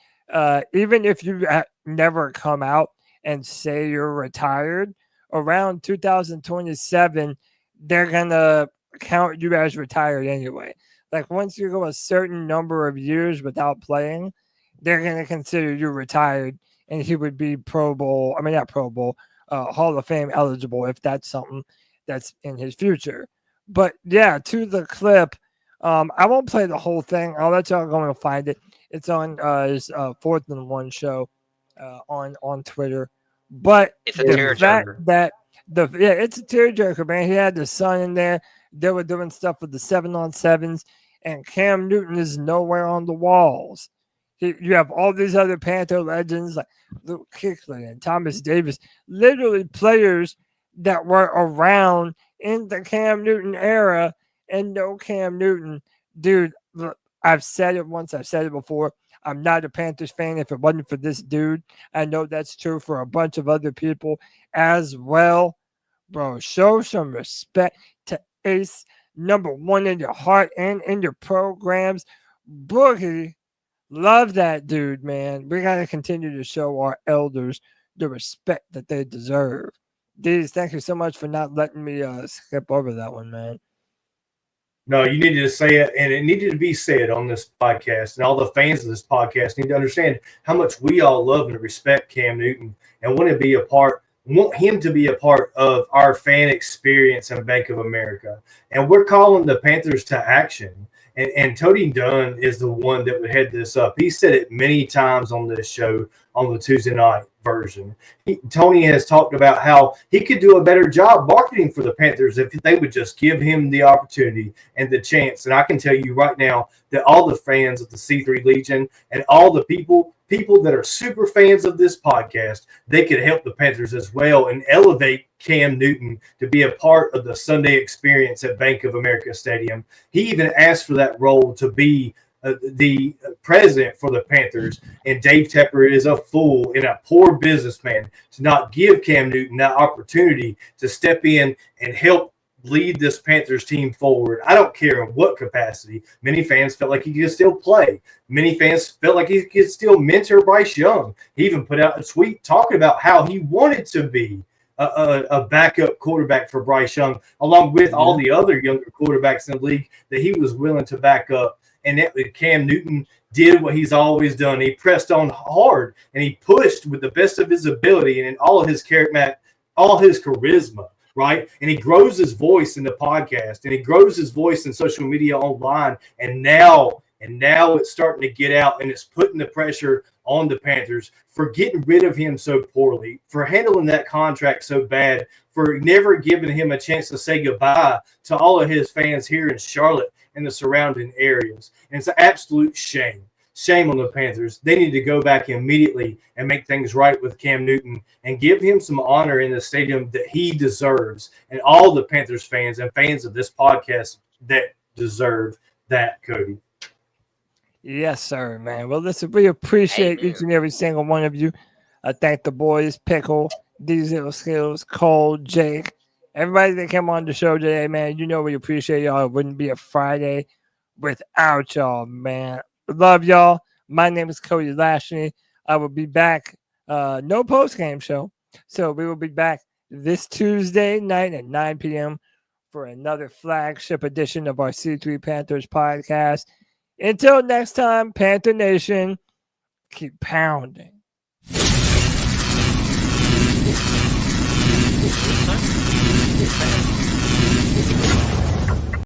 Speaker 1: even if you never come out and say you're retired, around 2027, they're going to count you as retired anyway. Like, once you go a certain number of years without playing, they're going to consider you retired, and he would be Hall of Fame eligible if that's something that's in his future. But, yeah, to the clip, I won't play the whole thing. I'll let y'all go and find it. It's on his 4th and 1 show on Twitter. But
Speaker 3: it's a tearjerker.
Speaker 1: It's a tearjerker, man. He had the son in there. They were doing stuff with the 7-on-7s, and Cam Newton is nowhere on the walls. You have all these other Panther legends like Luke Kuechly and Thomas Davis, literally players that were around in the Cam Newton era, and no Cam Newton. Dude, look, I've said it once. I've said it before. I'm not a Panthers fan if it wasn't for this dude. I know that's true for a bunch of other people as well. Bro, show some respect to Ace, number 1 in your heart and in your programs. Boogie, love that dude, man. We got to continue to show our elders the respect that they deserve. Deez, thank you so much for not letting me skip over that one, man.
Speaker 4: No, you needed to say it, and it needed to be said on this podcast. And all the fans of this podcast need to understand how much we all love and respect Cam Newton and want him to be a part of our fan experience in Bank of America. And we're calling the Panthers to action. And Cody Dunn is the one that would head this up. He said it many times on this show on the Tuesday night version. Tony has talked about how he could do a better job marketing for the Panthers if they would just give him the opportunity and the chance. And I can tell you right now that all the fans of the C3 Legion and all the people that are super fans of this podcast, they could help the Panthers as well and elevate Cam Newton to be a part of the Sunday experience at Bank of America Stadium. He even asked for that role to be the president for the Panthers, and Dave Tepper is a fool and a poor businessman to not give Cam Newton that opportunity to step in and help lead this Panthers team forward. I don't care in what capacity. Many fans felt like he could still play. Many fans felt like he could still mentor Bryce Young. He even put out a tweet talking about how he wanted to be a backup quarterback for Bryce Young, along with all the other younger quarterbacks in the league that he was willing to back up. And that Cam Newton did what he's always done. He pressed on hard, and he pushed with the best of his ability and in all of his character, all his charisma. Right. And he grows his voice in the podcast, and he grows his voice in social media online. And now it's starting to get out, and it's putting the pressure on the Panthers for getting rid of him so poorly, for handling that contract so bad, for never giving him a chance to say goodbye to all of his fans here in Charlotte and the surrounding areas. And it's an absolute shame. Shame on the Panthers. They need to go back immediately and make things right with Cam Newton and give him some honor in the stadium that he deserves, and all the Panthers fans and fans of this podcast that deserve that, Cody.
Speaker 1: Yes, sir, man. Well, listen, we appreciate each and every single one of you. I thank the boys, Pickle, Diesel Skills, Cole, Jake, everybody that came on the show today, man. You know we appreciate y'all. It wouldn't be a Friday without y'all, man. Love y'all. My name is Cody Lashley. I will be back. No post-game show. So we will be back this Tuesday night at 9 p.m. for another flagship edition of our C3 Panthers podcast. Until next time, Panther Nation, keep pounding.